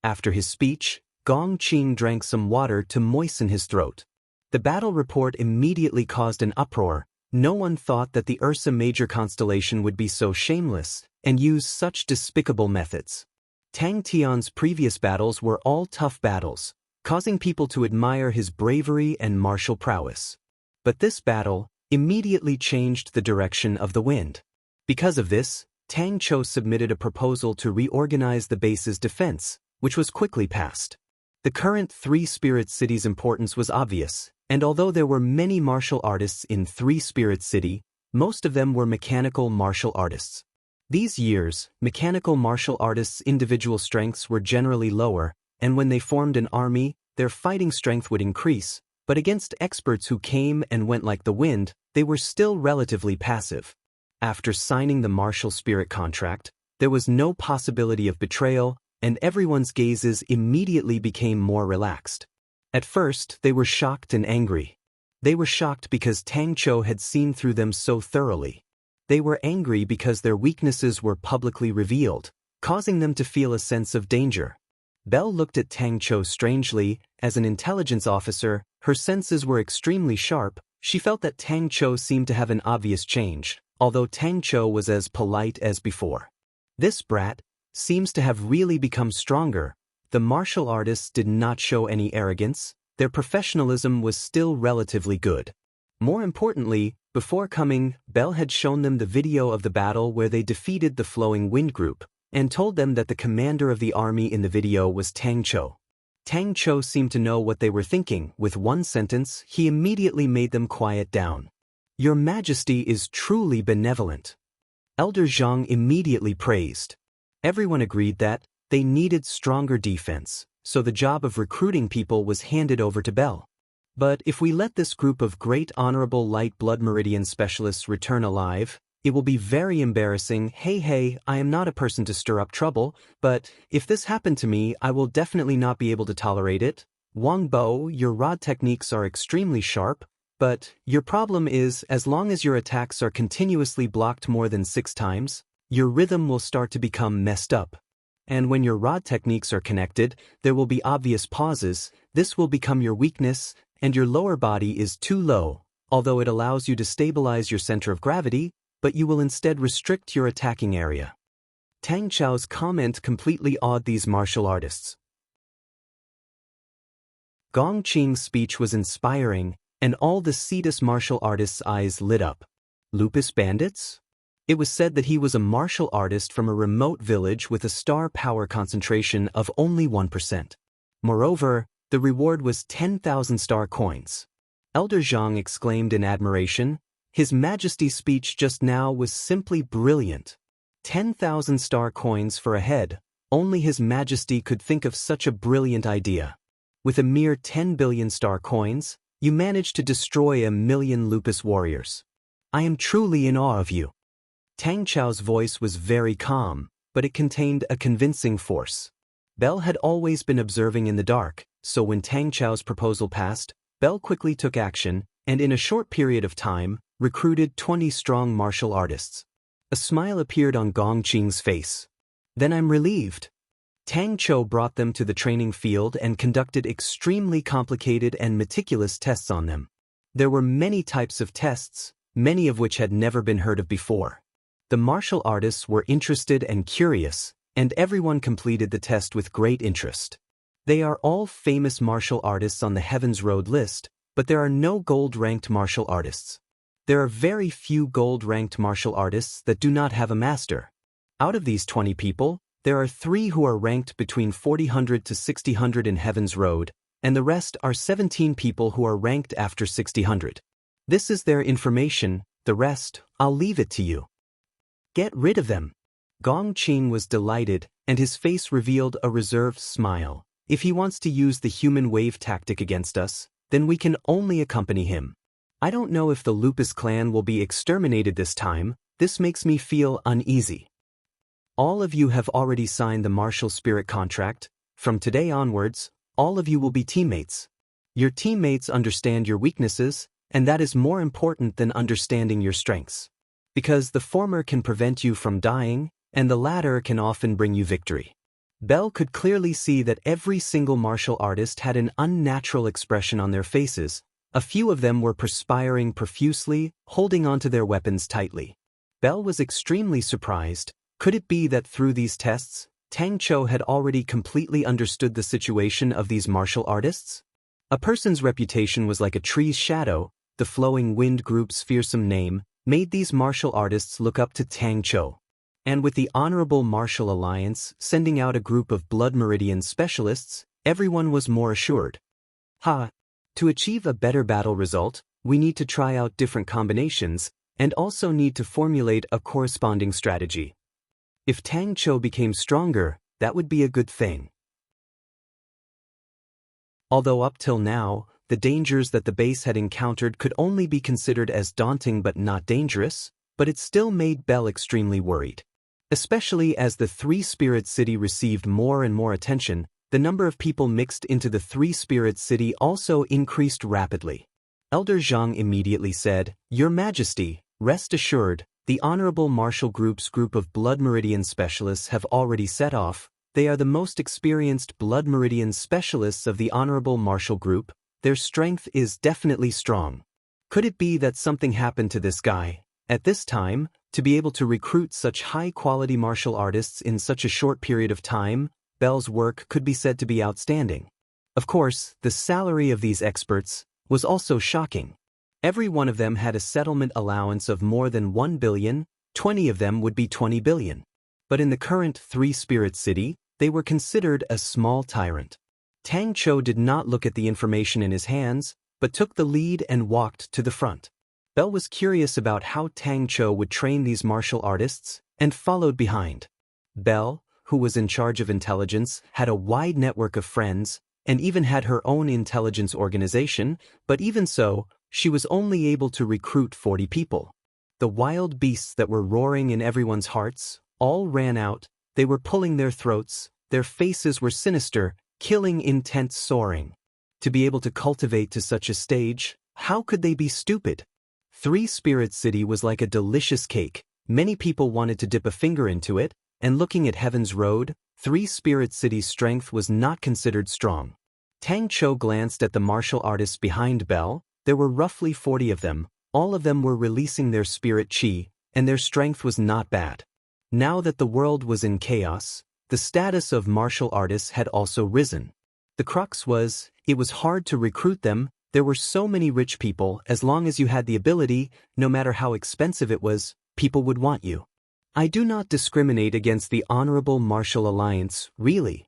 After his speech, Gong Qing drank some water to moisten his throat. The battle report immediately caused an uproar. No one thought that the Ursa Major constellation would be so shameless and use such despicable methods. Tang Tian's previous battles were all tough battles, causing people to admire his bravery and martial prowess. But this battle immediately changed the direction of the wind. Because of this, Tang Cho submitted a proposal to reorganize the base's defense, which was quickly passed. The current Three-Spirit City's importance was obvious, and although there were many martial artists in Three-Spirit City, most of them were mechanical martial artists. These years, mechanical martial artists' individual strengths were generally lower, and when they formed an army, their fighting strength would increase, but against experts who came and went like the wind, they were still relatively passive. After signing the martial spirit contract, there was no possibility of betrayal, and everyone's gazes immediately became more relaxed. At first, they were shocked and angry. They were shocked because Tang Cho had seen through them so thoroughly. They were angry because their weaknesses were publicly revealed, causing them to feel a sense of danger. Belle looked at Tang Cho strangely. As an intelligence officer, her senses were extremely sharp. She felt that Tang Cho seemed to have an obvious change, although Tang Cho was as polite as before. This brat seems to have really become stronger. The martial artists did not show any arrogance. Their professionalism was still relatively good. More importantly, before coming, Belle had shown them the video of the battle where they defeated the Flowing Wind Group, and told them that the commander of the army in the video was Tang Cho. Tang Cho seemed to know what they were thinking. With one sentence, he immediately made them quiet down. Your Majesty is truly benevolent. Elder Zhang immediately praised. Everyone agreed that they needed stronger defense, so the job of recruiting people was handed over to Belle. But if we let this group of great honorable light blood meridian specialists return alive, it will be very embarrassing. Hey, I am not a person to stir up trouble, but if this happened to me, I will definitely not be able to tolerate it. Wang Bo, your rod techniques are extremely sharp, but your problem is, as long as your attacks are continuously blocked more than 6 times, your rhythm will start to become messed up. And when your rod techniques are connected, there will be obvious pauses. This will become your weakness, and your lower body is too low, although it allows you to stabilize your center of gravity, but you will instead restrict your attacking area. Tang Chao's comment completely awed these martial artists. Gong Qing's speech was inspiring, And all the Cetus martial artists' eyes lit up. Lupus bandits? It was said that he was a martial artist from a remote village with a star power concentration of only 1%. Moreover, the reward was 10,000 star coins. Elder Zhang exclaimed in admiration. His Majesty's speech just now was simply brilliant. 10,000 star coins for a head. Only His Majesty could think of such a brilliant idea. With a mere 10 billion star coins, you managed to destroy 1,000,000 lupus warriors. I am truly in awe of you. Tang Chao's voice was very calm, but it contained a convincing force. Belle had always been observing in the dark, so when Tang Chao's proposal passed, Belle quickly took action, and in a short period of time, recruited 20 strong martial artists. A smile appeared on Gong Qing's face. Then I'm relieved. Tang Chou brought them to the training field and conducted extremely complicated and meticulous tests on them. There were many types of tests, many of which had never been heard of before. The martial artists were interested and curious, and everyone completed the test with great interest. They are all famous martial artists on the Heaven's Road list, but there are no gold-ranked martial artists. There are very few gold-ranked martial artists that do not have a master. Out of these 20 people, there are 3 who are ranked between 4000 to 6000 in Heaven's Road, and the rest are 17 people who are ranked after 6000. This is their information, the rest, I'll leave it to you. Get rid of them. Gong Qing was delighted, and his face revealed a reserved smile. If he wants to use the human wave tactic against us, then we can only accompany him. I don't know if the Lupus clan will be exterminated this time. This makes me feel uneasy. All of you have already signed the martial spirit contract. From today onwards, all of you will be teammates. Your teammates understand your weaknesses, and that is more important than understanding your strengths. Because the former can prevent you from dying, and the latter can often bring you victory. Belle could clearly see that every single martial artist had an unnatural expression on their faces. A few of them were perspiring profusely, holding onto their weapons tightly. Belle was extremely surprised. Could it be that through these tests, Tang Chou had already completely understood the situation of these martial artists? A person's reputation was like a tree's shadow. The flowing wind group's fearsome name made these martial artists look up to Tang Chou. And with the Honorable Martial Alliance sending out a group of Blood Meridian specialists, everyone was more assured. To achieve a better battle result, we need to try out different combinations, and also need to formulate a corresponding strategy. If Tang Chou became stronger, that would be a good thing. Although up till now, the dangers that the base had encountered could only be considered as daunting but not dangerous, but it still made Belle extremely worried. Especially as the Three-Spirit City received more and more attention, the number of people mixed into the Three-Spirit City also increased rapidly. Elder Zhang immediately said, Your Majesty, rest assured, the Honorable Martial Group's group of Blood Meridian specialists have already set off. They are the most experienced Blood Meridian specialists of the Honorable Martial Group. Their strength is definitely strong. Could it be that something happened to this guy? At this time, to be able to recruit such high-quality martial artists in such a short period of time, Belle's work could be said to be outstanding. Of course, the salary of these experts was also shocking. Every one of them had a settlement allowance of more than 1 billion, 20 of them would be 20 billion. But in the current Three-Spirit City, they were considered a small tyrant. Tang Chou did not look at the information in his hands, but took the lead and walked to the front. Belle was curious about how Tang Chou would train these martial artists, and followed behind. Belle, who was in charge of intelligence, had a wide network of friends, and even had her own intelligence organization, but even so, she was only able to recruit 40 people. The wild beasts that were roaring in everyone's hearts all ran out. They were pulling their throats, their faces were sinister, killing intent soaring. To be able to cultivate to such a stage, how could they be stupid? Three-Spirit City was like a delicious cake. Many people wanted to dip a finger into it, and looking at Heaven's Road, Three-Spirit City's strength was not considered strong. Tang Chou glanced at the martial artists behind Belle. There were roughly 40 of them. All of them were releasing their spirit chi, and their strength was not bad. Now that the world was in chaos, the status of martial artists had also risen. The crux was, it was hard to recruit them. There were so many rich people. As long as you had the ability, no matter how expensive it was, people would want you. I do not discriminate against the Honorable Martial Alliance, really.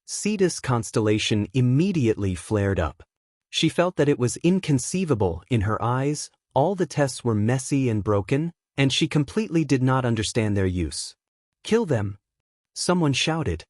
Cetus' constellation immediately flared up. She felt that it was inconceivable in her eyes, all the tests were messy and broken, and she completely did not understand their use. Kill them! Someone shouted.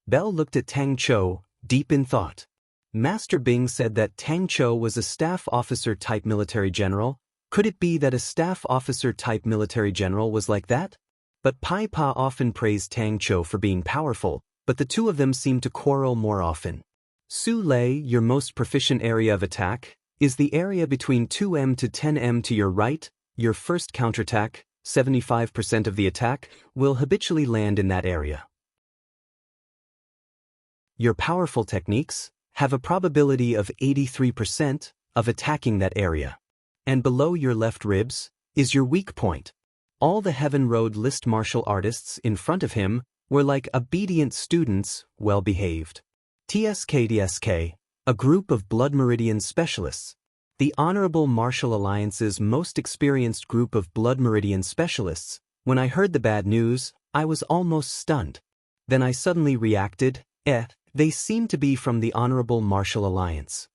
Bell looked at Tang Chou, deep in thought. Master Bing said that Tang Chou was a staff officer type military general. Could it be that a staff officer type military general was like that? But Pai Pa often praised Tang Chou for being powerful, but the two of them seemed to quarrel more often. Su Lei, your most proficient area of attack, is the area between 2m to 10m to your right. Your first counterattack, 75% of the attack, will habitually land in that area. Your powerful techniques have a probability of 83% of attacking that area. And below your left ribs is your weak point. All the Heaven Road list martial artists in front of him were like obedient students, well-behaved. TSK, a group of Blood Meridian specialists. The Honorable Martial Alliance's most experienced group of Blood Meridian specialists. When I heard the bad news, I was almost stunned. Then I suddenly reacted, they seem to be from the Honorable Martial Alliance.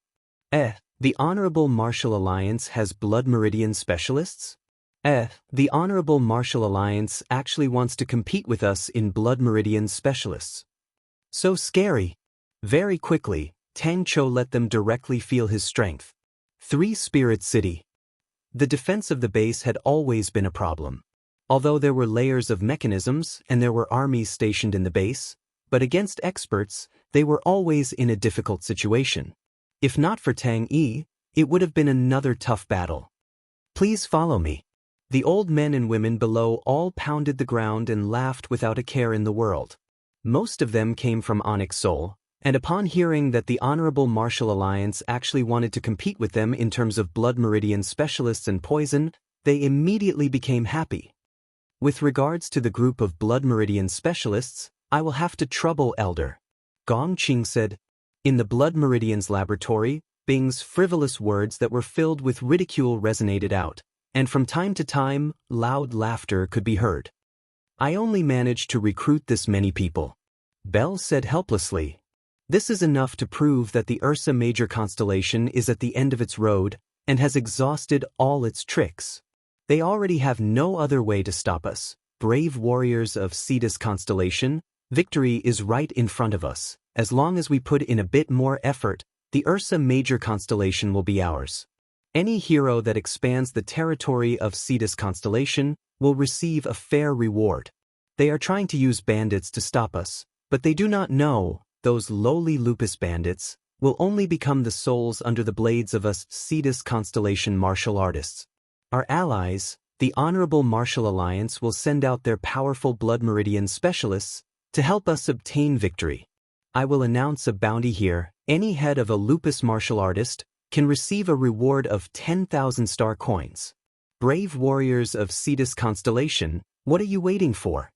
The Honorable Martial Alliance has Blood Meridian specialists? The Honorable Martial Alliance actually wants to compete with us in Blood Meridian specialists. So scary. Very quickly, Tang Chou let them directly feel his strength. 3 Spirit City. The defense of the base had always been a problem. Although there were layers of mechanisms and there were armies stationed in the base, but against experts, they were always in a difficult situation. If not for Tang Yi, it would have been another tough battle. Please follow me. The old men and women below all pounded the ground and laughed without a care in the world. Most of them came from Onyx Soul, and upon hearing that the Honorable Martial Alliance actually wanted to compete with them in terms of Blood Meridian specialists and poison, they immediately became happy. With regards to the group of Blood Meridian specialists, I will have to trouble Elder. Gong Qing said. In the Blood Meridian's laboratory, Bing's frivolous words that were filled with ridicule resonated out, and from time to time, loud laughter could be heard. I only managed to recruit this many people. Bell said helplessly. This is enough to prove that the Ursa Major constellation is at the end of its road and has exhausted all its tricks. They already have no other way to stop us. Brave warriors of Cetus constellation, victory is right in front of us. As long as we put in a bit more effort, the Ursa Major constellation will be ours. Any hero that expands the territory of Cetus constellation will receive a fair reward. They are trying to use bandits to stop us, but they do not know those lowly lupus bandits will only become the souls under the blades of us Cetus constellation martial artists. Our allies, the Honorable Martial Alliance, will send out their powerful Blood Meridian specialists to help us obtain victory. I will announce a bounty here. Any head of a lupus martial artist can receive a reward of 10,000 star coins. Brave warriors of Cetus constellation, what are you waiting for?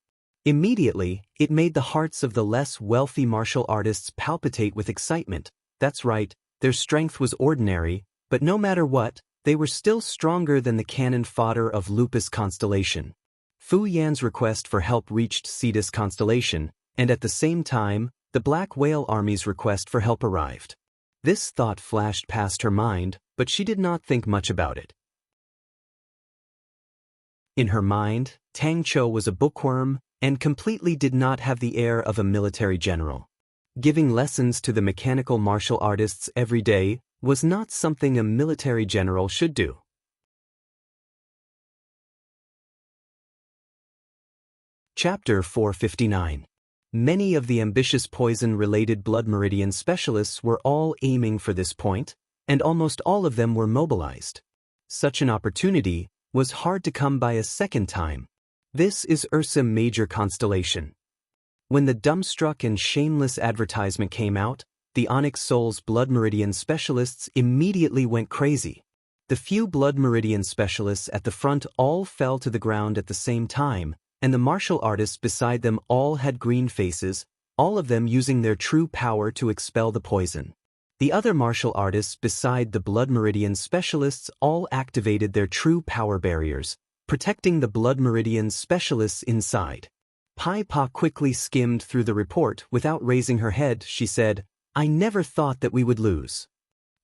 Immediately, it made the hearts of the less wealthy martial artists palpitate with excitement. That's right, their strength was ordinary, but no matter what, they were still stronger than the cannon fodder of Lupus constellation. Fu Yan's request for help reached Cetus constellation, and at the same time, the Black Whale Army's request for help arrived. This thought flashed past her mind, but she did not think much about it. In her mind, Tang Chou was a bookworm, and completely did not have the air of a military general. Giving lessons to the mechanical martial artists every day was not something a military general should do. Chapter 459. Many of the ambitious poison-related Blood Meridian specialists were all aiming for this point, and almost all of them were mobilized. Such an opportunity was hard to come by a second time. This is Ursa Major constellation. When the dumbstruck and shameless advertisement came out, the Onyx Soul's Blood Meridian specialists immediately went crazy. The few Blood Meridian specialists at the front all fell to the ground at the same time, and the martial artists beside them all had green faces, all of them using their true power to expel the poison. The other martial artists beside the blood meridian specialists all activated their true power barriers, protecting the blood meridian specialists inside. Pai Pa quickly skimmed through the report without raising her head. She said, "I never thought that we would lose."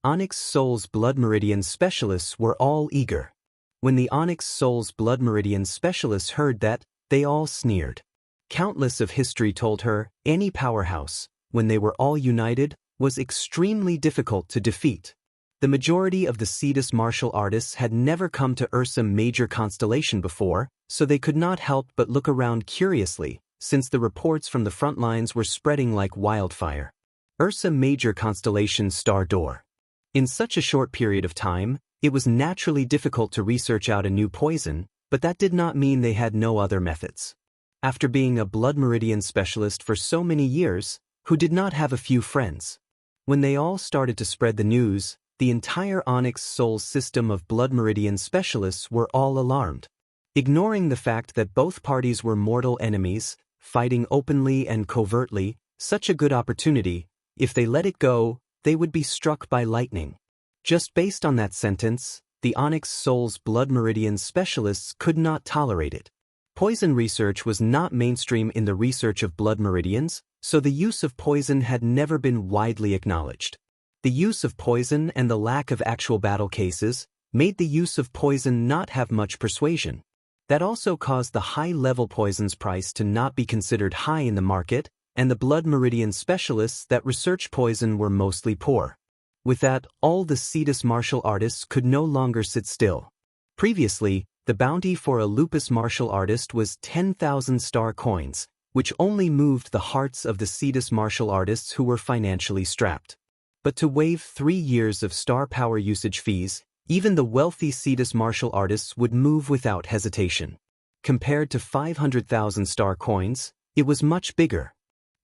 Onyx Soul's blood meridian specialists were all eager. When the Onyx Soul's blood meridian specialists heard that, they all sneered. Countless of history told her, any powerhouse, when they were all united, was extremely difficult to defeat. The majority of the Cetus martial artists had never come to Ursa Major Constellation before, so they could not help but look around curiously, since the reports from the front lines were spreading like wildfire. Ursa Major Constellation Star Door. In such a short period of time, it was naturally difficult to research out a new poison, but that did not mean they had no other methods. After being a blood meridian specialist for so many years, who did not have a few friends? When they all started to spread the news, the entire Onyx Soul system of blood meridian specialists were all alarmed. Ignoring the fact that both parties were mortal enemies, fighting openly and covertly, such a good opportunity, if they let it go, they would be struck by lightning. Just based on that sentence, the Onyx Soul's blood meridian specialists could not tolerate it. Poison research was not mainstream in the research of blood meridians, so the use of poison had never been widely acknowledged. The use of poison and the lack of actual battle cases made the use of poison not have much persuasion. That also caused the high-level poison's price to not be considered high in the market, and the blood meridian specialists that research poison were mostly poor. With that, all the Cetus martial artists could no longer sit still. Previously, the bounty for a lupus martial artist was 10,000 star coins, which only moved the hearts of the Cetus martial artists who were financially strapped. But to waive 3 years of star power usage fees, even the wealthy Cetus martial artists would move without hesitation. Compared to 500,000 star coins, it was much bigger.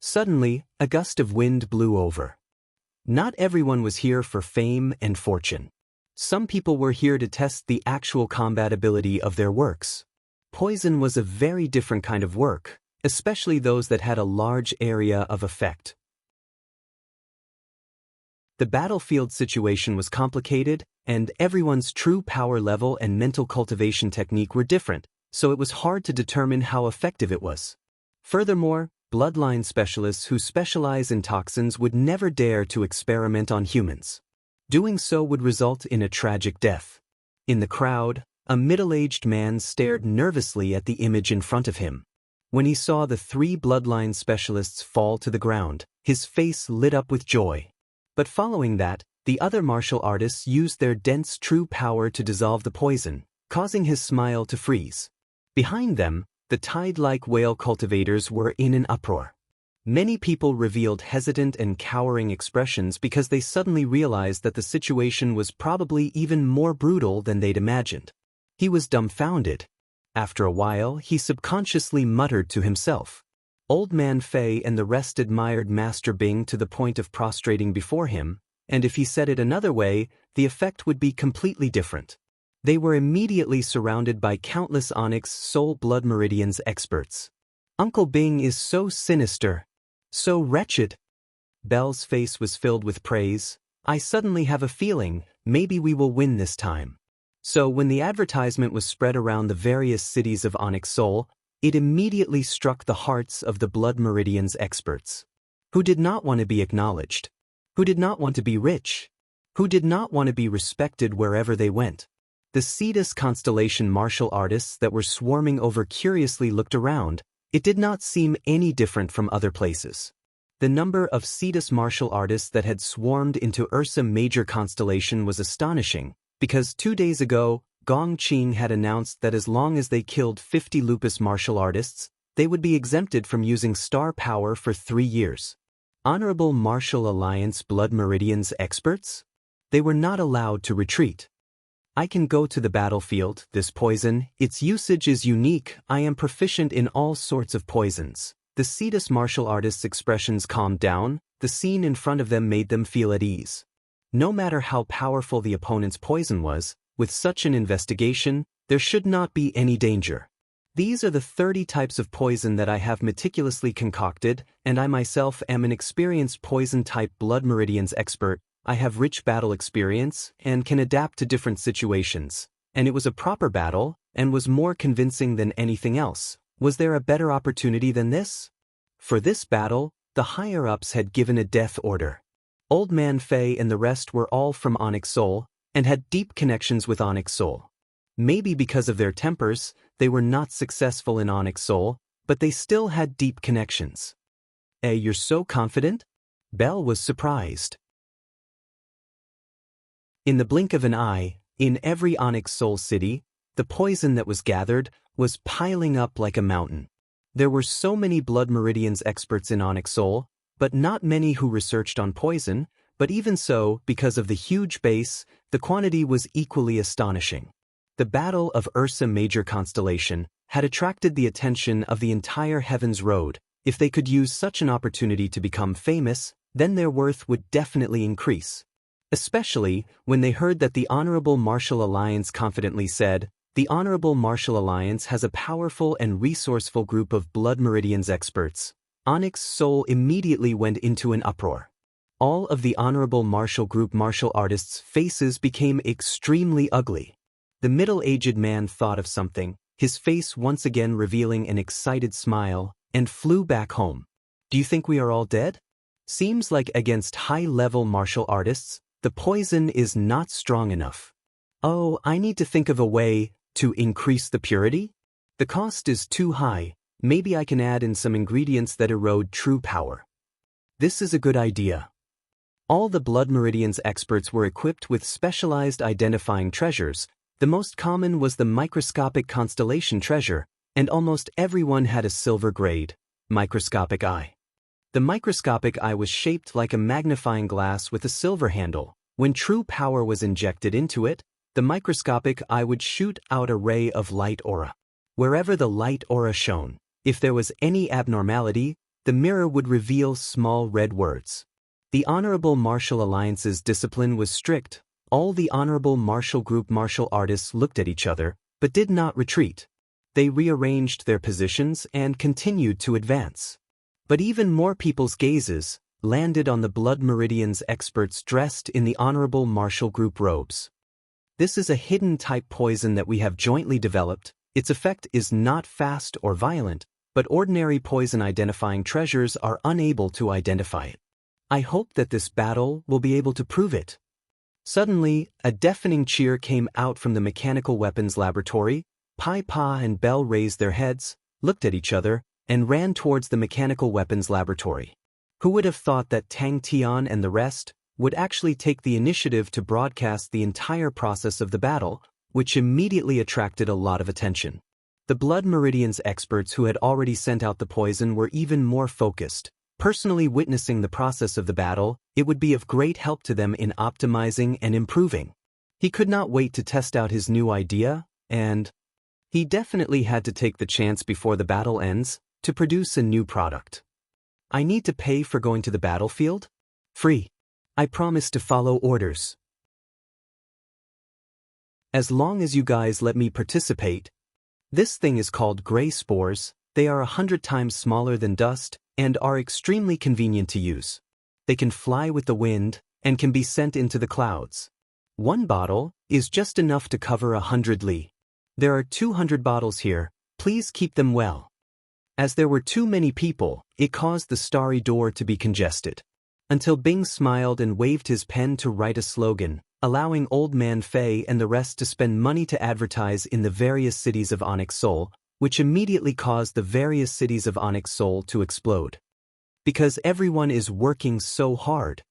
Suddenly, a gust of wind blew over. Not everyone was here for fame and fortune. Some people were here to test the actual combat ability of their works. Poison was a very different kind of work, especially those that had a large area of effect. The battlefield situation was complicated, and everyone's true power level and mental cultivation technique were different, so it was hard to determine how effective it was. Furthermore, bloodline specialists who specialize in toxins would never dare to experiment on humans. Doing so would result in a tragic death. In the crowd, a middle-aged man stared nervously at the image in front of him. When he saw the 3 bloodline specialists fall to the ground, his face lit up with joy. But following that, the other martial artists used their dense true power to dissolve the poison, causing his smile to freeze. Behind them, the tide-like whale cultivators were in an uproar. Many people revealed hesitant and cowering expressions because they suddenly realized that the situation was probably even more brutal than they'd imagined. He was dumbfounded. After a while, he subconsciously muttered to himself. Old Man Fei and the rest admired Master Bing to the point of prostrating before him, and if he said it another way, the effect would be completely different. They were immediately surrounded by countless Onyx Soul Blood Meridians experts. Uncle Bing is so sinister. So wretched. Belle's face was filled with praise. I suddenly have a feeling, maybe we will win this time. So when the advertisement was spread around the various cities of Onyx Soul, it immediately struck the hearts of the Blood Meridians experts. Who did not want to be acknowledged? Who did not want to be rich? Who did not want to be respected wherever they went? The Cetus constellation martial artists that were swarming over curiously looked around. It did not seem any different from other places. The number of Cetus martial artists that had swarmed into Ursa Major Constellation was astonishing, because 2 days ago, Gong Qing had announced that as long as they killed 50 lupus martial artists, they would be exempted from using star power for 3 years. Honorable Martial Alliance Blood Meridians experts? They were not allowed to retreat. I can go to the battlefield, this poison, its usage is unique, I am proficient in all sorts of poisons. The Cetus martial artists' expressions calmed down, the scene in front of them made them feel at ease. No matter how powerful the opponent's poison was, with such an investigation, there should not be any danger. These are the 30 types of poison that I have meticulously concocted, and I myself am an experienced poison-type blood meridians expert, I have rich battle experience and can adapt to different situations. And it was a proper battle and was more convincing than anything else. Was there a better opportunity than this? For this battle, the higher-ups had given a death order. Old Man Fei and the rest were all from Onyx Soul and had deep connections with Onyx Soul. Maybe because of their tempers, they were not successful in Onyx Soul, but they still had deep connections. You're so confident? Belle was surprised. In the blink of an eye, in every Onyx Soul city, the poison that was gathered was piling up like a mountain. There were so many Blood Meridians experts in Onyx Soul, but not many who researched on poison, but even so, because of the huge base, the quantity was equally astonishing. The Battle of Ursa Major Constellation had attracted the attention of the entire Heaven's Road. If they could use such an opportunity to become famous, then their worth would definitely increase. Especially when they heard that the Honorable Martial Alliance confidently said, "The Honorable Martial Alliance has a powerful and resourceful group of Blood Meridians experts." Onyx Soul immediately went into an uproar. All of the Honorable Martial Group martial artists' faces became extremely ugly. The middle-aged man thought of something, his face once again revealing an excited smile, and flew back home. Do you think we are all dead? Seems like against high-level martial artists, the poison is not strong enough. Oh, I need to think of a way to increase the purity? The cost is too high. Maybe I can add in some ingredients that erode true power. This is a good idea. All the Blood Meridians experts were equipped with specialized identifying treasures. The most common was the microscopic constellation treasure, and almost everyone had a silver-grade microscopic eye. The microscopic eye was shaped like a magnifying glass with a silver handle. When true power was injected into it, the microscopic eye would shoot out a ray of light aura. Wherever the light aura shone, if there was any abnormality, the mirror would reveal small red words. The Honorable Martial Alliance's discipline was strict. All the Honorable Martial Group martial artists looked at each other, but did not retreat. They rearranged their positions and continued to advance. But even more people's gazes landed on the Blood Meridians experts dressed in the Honorable Martial Group robes. This is a hidden type poison that we have jointly developed. Its effect is not fast or violent, but ordinary poison identifying treasures are unable to identify it. I hope that this battle will be able to prove it. Suddenly, a deafening cheer came out from the mechanical weapons laboratory. Pai Pa and Belle raised their heads, looked at each other, and ran towards the mechanical weapons laboratory. Who would have thought that Tang Tian and the rest would actually take the initiative to broadcast the entire process of the battle, which immediately attracted a lot of attention. The Blood Meridians experts who had already sent out the poison were even more focused. Personally witnessing the process of the battle, it would be of great help to them in optimizing and improving. He could not wait to test out his new idea, and he definitely had to take the chance before the battle ends to produce a new product. I need to pay for going to the battlefield? Free. I promise to follow orders. As long as you guys let me participate. This thing is called gray spores. They are 100 times smaller than dust and are extremely convenient to use. They can fly with the wind and can be sent into the clouds. One bottle is just enough to cover 100 li. There are 200 bottles here. Please keep them well. As there were too many people, it caused the starry door to be congested. Until Bing smiled and waved his pen to write a slogan, allowing Old Man Fei and the rest to spend money to advertise in the various cities of Onyx Soul, which immediately caused the various cities of Onyx Soul to explode. Because everyone is working so hard.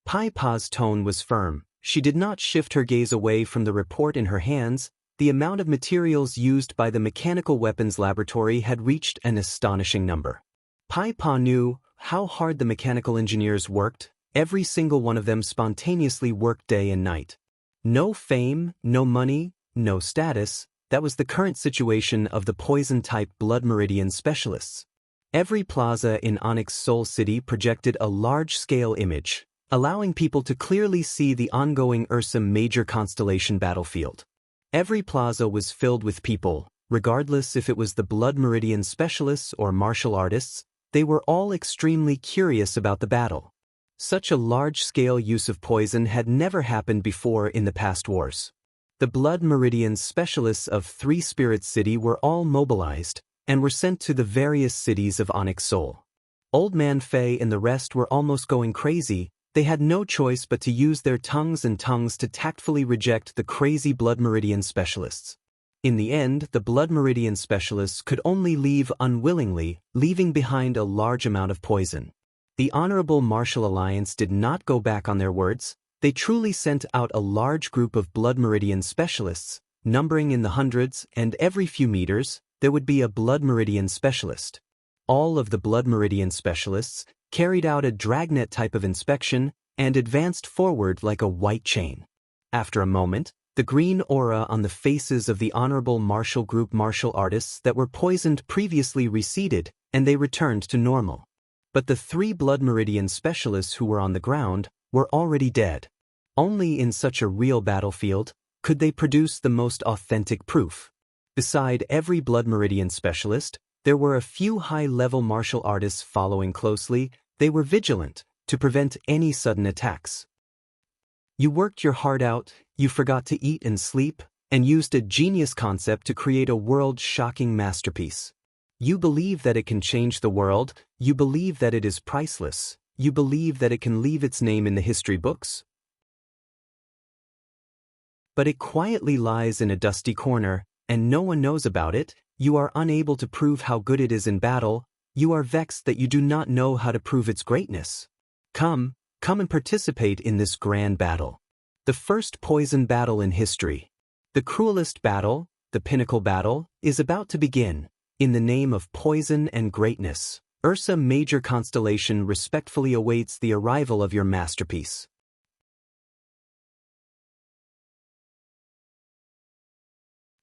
Pai Pa's tone was firm. She did not shift her gaze away from the report in her hands. The amount of materials used by the mechanical weapons laboratory had reached an astonishing number. Pai Pa knew how hard the mechanical engineers worked. Every single one of them spontaneously worked day and night. No fame, no money, no status. That was the current situation of the poison-type Blood Meridian specialists. Every plaza in Onyx Soul City projected a large-scale image, allowing people to clearly see the ongoing Ursa Major Constellation battlefield. Every plaza was filled with people, regardless if it was the Blood Meridian specialists or martial artists. They were all extremely curious about the battle. Such a large-scale use of poison had never happened before in the past wars. The Blood Meridian specialists of Three Spirits City were all mobilized and were sent to the various cities of Onyx Soul. Old Man Fei and the rest were almost going crazy. They had no choice but to use their tongues to tactfully reject the crazy Blood Meridian specialists. In the end, the Blood Meridian specialists could only leave unwillingly, leaving behind a large amount of poison. The Honorable Martial Alliance did not go back on their words. They truly sent out a large group of Blood Meridian specialists, numbering in the hundreds, and every few meters, there would be a Blood Meridian specialist. All of the Blood Meridian specialists carried out a dragnet type of inspection and advanced forward like a white chain. After a moment, the green aura on the faces of the Honorable Martial Group martial artists that were poisoned previously receded, and they returned to normal. But the 3 Blood Meridian specialists who were on the ground were already dead. Only in such a real battlefield could they produce the most authentic proof. Beside every Blood Meridian specialist, there were a few high-level martial artists following closely. They were vigilant to prevent any sudden attacks. You worked your heart out, you forgot to eat and sleep, and used a genius concept to create a world-shocking masterpiece. You believe that it can change the world, you believe that it is priceless, you believe that it can leave its name in the history books. But it quietly lies in a dusty corner, and no one knows about it. You are unable to prove how good it is in battle. You are vexed that you do not know how to prove its greatness. Come and participate in this grand battle. The first poison battle in history. The cruelest battle, the pinnacle battle, is about to begin. In the name of poison and greatness, Ursa Major Constellation respectfully awaits the arrival of your masterpiece.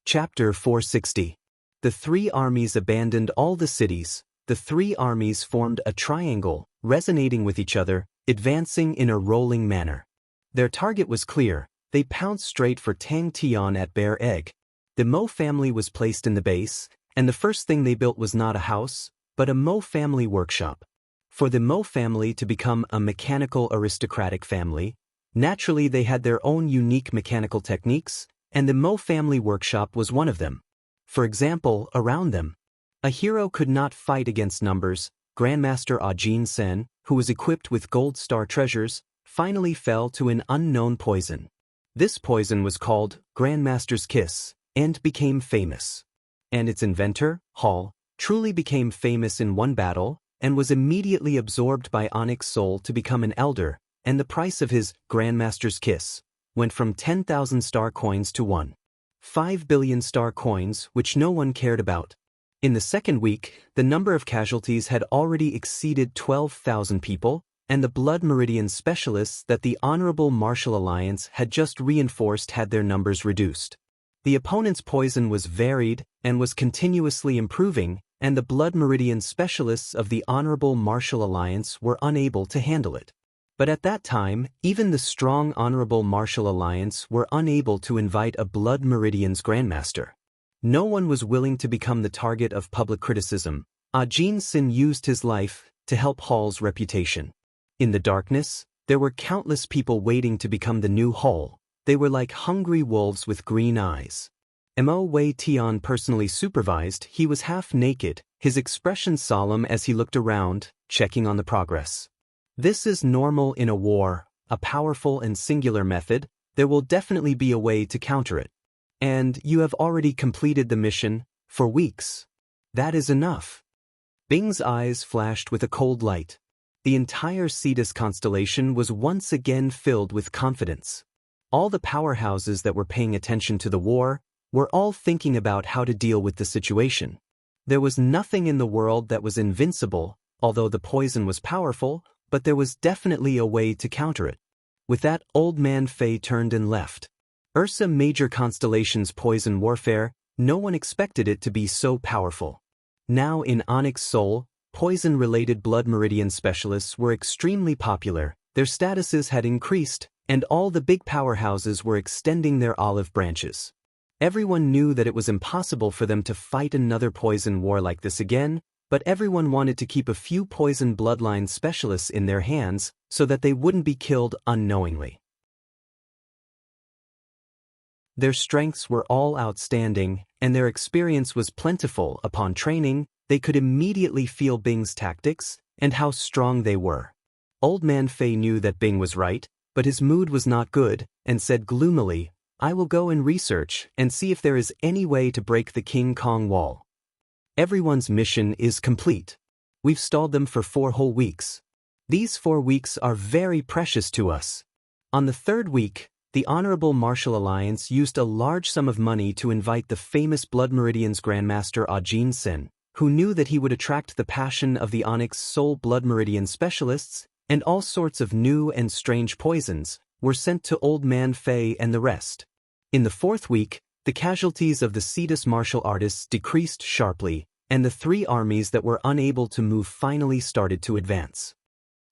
Chapter 460. The 3 armies abandoned all the cities. The 3 armies formed a triangle, resonating with each other, advancing in a rolling manner. Their target was clear. They pounced straight for Tang Tian at Bear Egg. The Mo family was placed in the base, and the first thing they built was not a house, but a Mo family workshop. For the Mo family to become a mechanical aristocratic family, naturally they had their own unique mechanical techniques, and the Mo family workshop was one of them. For example, around them, a hero could not fight against numbers. Grandmaster Ajin Sen, who was equipped with gold star treasures, finally fell to an unknown poison. This poison was called Grandmaster's Kiss, and became famous. And its inventor, Hall, truly became famous in one battle, and was immediately absorbed by Onyx Soul to become an elder, and the price of his Grandmaster's Kiss went from 10,000 star coins to 1.5 billion star coins, which no one cared about. In the second week, the number of casualties had already exceeded 12,000 people, and the Blood Meridian specialists that the Honorable Martial Alliance had just reinforced had their numbers reduced. The opponent's poison was varied and was continuously improving, and the Blood Meridian specialists of the Honorable Martial Alliance were unable to handle it. But at that time, even the strong Honorable Martial Alliance were unable to invite a Blood Meridian's Grandmaster. No one was willing to become the target of public criticism. Ajin Sin used his life to help Hall's reputation. In the darkness, there were countless people waiting to become the new Hall. They were like hungry wolves with green eyes. Mo Wei Tian personally supervised. He was half naked, his expression solemn as he looked around, checking on the progress. This is normal in a war, a powerful and singular method. There will definitely be a way to counter it. And you have already completed the mission, for weeks. That is enough. Bing's eyes flashed with a cold light. The entire Cetus constellation was once again filled with confidence. All the powerhouses that were paying attention to the war were all thinking about how to deal with the situation. There was nothing in the world that was invincible, although the poison was powerful, but there was definitely a way to counter it. With that, Old Man Fei turned and left. Ursa Major Constellation's poison warfare, no one expected it to be so powerful. Now in Onyx Soul, poison-related Blood Meridian specialists were extremely popular. Their statuses had increased, and all the big powerhouses were extending their olive branches. Everyone knew that it was impossible for them to fight another poison war like this again, but everyone wanted to keep a few poison bloodline specialists in their hands so that they wouldn't be killed unknowingly. Their strengths were all outstanding, and their experience was plentiful. Upon training, they could immediately feel Bing's tactics and how strong they were. Old Man Fei knew that Bing was right, but his mood was not good, and said gloomily, "I will go and research and see if there is any way to break the King Kong wall. Everyone's mission is complete. We've stalled them for 4 whole weeks. These 4 weeks are very precious to us." On the 3rd week, the Honorable Martial Alliance used a large sum of money to invite the famous Blood Meridian's Grandmaster Ajin Sen, who knew that he would attract the passion of the Onyx Soul Blood Meridian specialists, and all sorts of new and strange poisons were sent to Old Man Fei and the rest. In the 4th week, the casualties of the Cetus martial artists decreased sharply, and the 3 armies that were unable to move finally started to advance.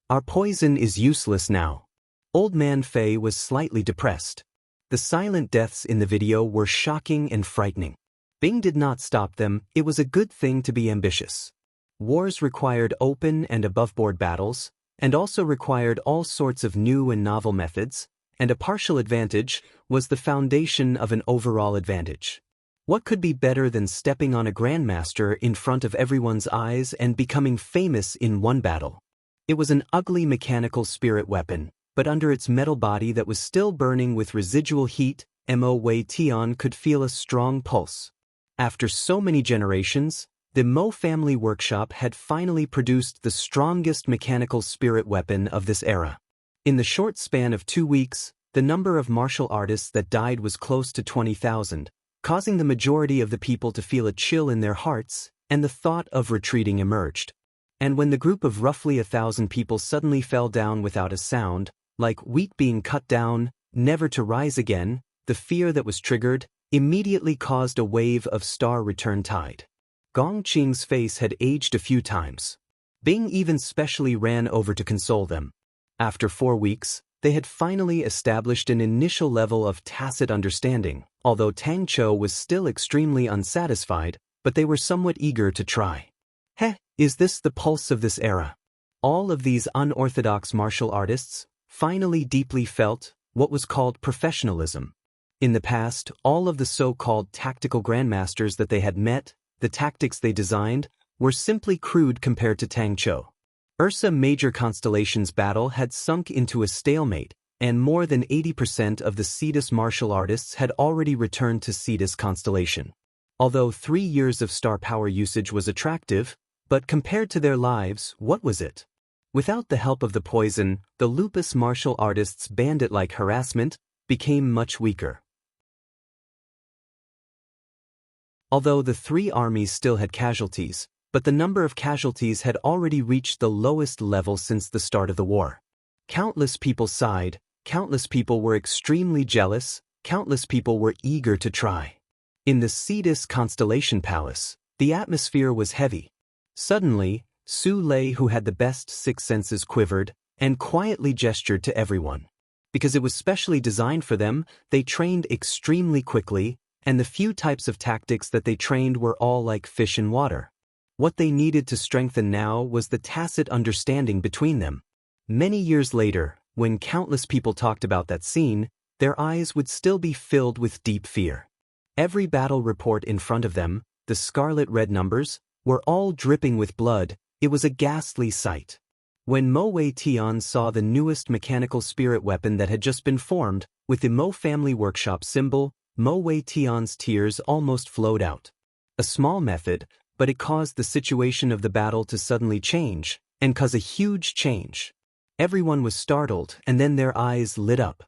"Our poison is useless now." Old Man Fei was slightly depressed. The silent deaths in the video were shocking and frightening. Bing did not stop them. It was a good thing to be ambitious. Wars required open and above-board battles, and also required all sorts of new and novel methods, and a partial advantage was the foundation of an overall advantage. What could be better than stepping on a grandmaster in front of everyone's eyes and becoming famous in one battle? It was an ugly mechanical spirit weapon, but under its metal body that was still burning with residual heat, Mo Wei Tian could feel a strong pulse. After so many generations, the Mo family workshop had finally produced the strongest mechanical spirit weapon of this era. In the short span of 2 weeks, the number of martial artists that died was close to 20,000, causing the majority of the people to feel a chill in their hearts, and the thought of retreating emerged. And when the group of roughly 1,000 people suddenly fell down without a sound, like wheat being cut down, never to rise again, the fear that was triggered immediately caused a wave of star return tide. Gong Qing's face had aged a few times. Bing even specially ran over to console them. After 4 weeks, they had finally established an initial level of tacit understanding, although Tang Chou was still extremely unsatisfied, but they were somewhat eager to try. Is this the pulse of this era? All of these unorthodox martial artists finally deeply felt what was called professionalism. In the past, all of the so-called tactical grandmasters that they had met, the tactics they designed, were simply crude compared to Tang Chou. Ursa Major Constellation's battle had sunk into a stalemate, and more than 80% of the Cetus martial artists had already returned to Cetus Constellation. Although 3 years of star power usage was attractive, but compared to their lives, what was it? Without the help of the poison, the lupus martial artists' bandit-like harassment became much weaker. Although the 3 armies still had casualties, but the number of casualties had already reached the lowest level since the start of the war. Countless people sighed, countless people were extremely jealous, countless people were eager to try. In the Cetus Constellation Palace, the atmosphere was heavy. Suddenly, Su Lei, who had the best 6 senses, quivered and quietly gestured to everyone. Because it was specially designed for them, they trained extremely quickly, and the few types of tactics that they trained were all like fish in water. What they needed to strengthen now was the tacit understanding between them. Many years later, when countless people talked about that scene, their eyes would still be filled with deep fear. Every battle report in front of them, the scarlet red numbers, were all dripping with blood. It was a ghastly sight. When Mo Wei Tian saw the newest mechanical spirit weapon that had just been formed, with the Mo family workshop symbol, Mo Wei Tian's tears almost flowed out. A small method, but it caused the situation of the battle to suddenly change, and cause a huge change. Everyone was startled, and then their eyes lit up.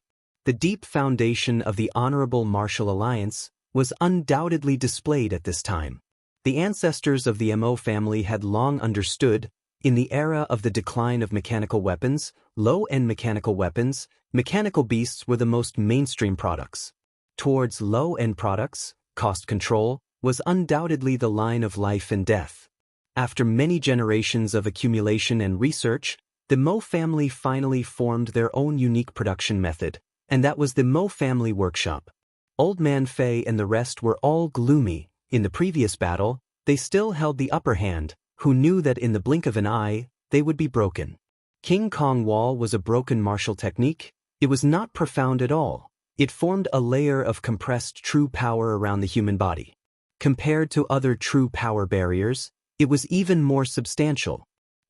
The deep foundation of the Honorable Martial Alliance was undoubtedly displayed at this time. The ancestors of the Mo family had long understood, in the era of the decline of mechanical weapons, low-end mechanical weapons, mechanical beasts were the most mainstream products. Towards low-end products, cost control was undoubtedly the line of life and death. After many generations of accumulation and research, the Mo family finally formed their own unique production method, and that was the Mo family workshop. Old Man Fei and the rest were all gloomy. In the previous battle, they still held the upper hand, who knew that in the blink of an eye, they would be broken. King Kong Wall was a broken martial technique. It was not profound at all. It formed a layer of compressed true power around the human body. Compared to other true power barriers, it was even more substantial.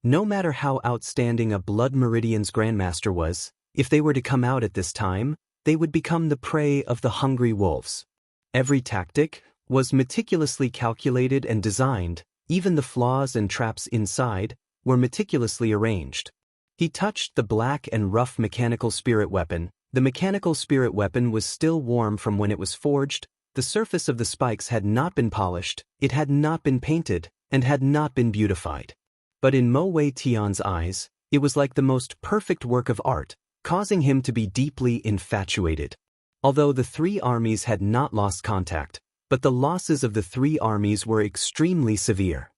No matter how outstanding a Blood Meridian's Grandmaster was, if they were to come out at this time, they would become the prey of the hungry wolves. Every tactic was meticulously calculated and designed. Even the flaws and traps inside were meticulously arranged. He touched the black and rough mechanical spirit weapon. The mechanical spirit weapon was still warm from when it was forged. The surface of the spikes had not been polished, it had not been painted, and had not been beautified. But in Mo Wei Tian's eyes, it was like the most perfect work of art, causing him to be deeply infatuated. Although the three armies had not lost contact, but the losses of the three armies were extremely severe.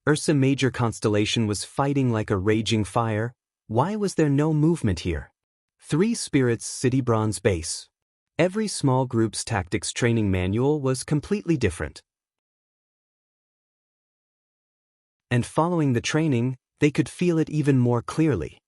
Ursa Major Constellation was fighting like a raging fire. Why was there no movement here? Three Spirits City Bronze Base. Every small group's tactics training manual was completely different. And following the training, they could feel it even more clearly.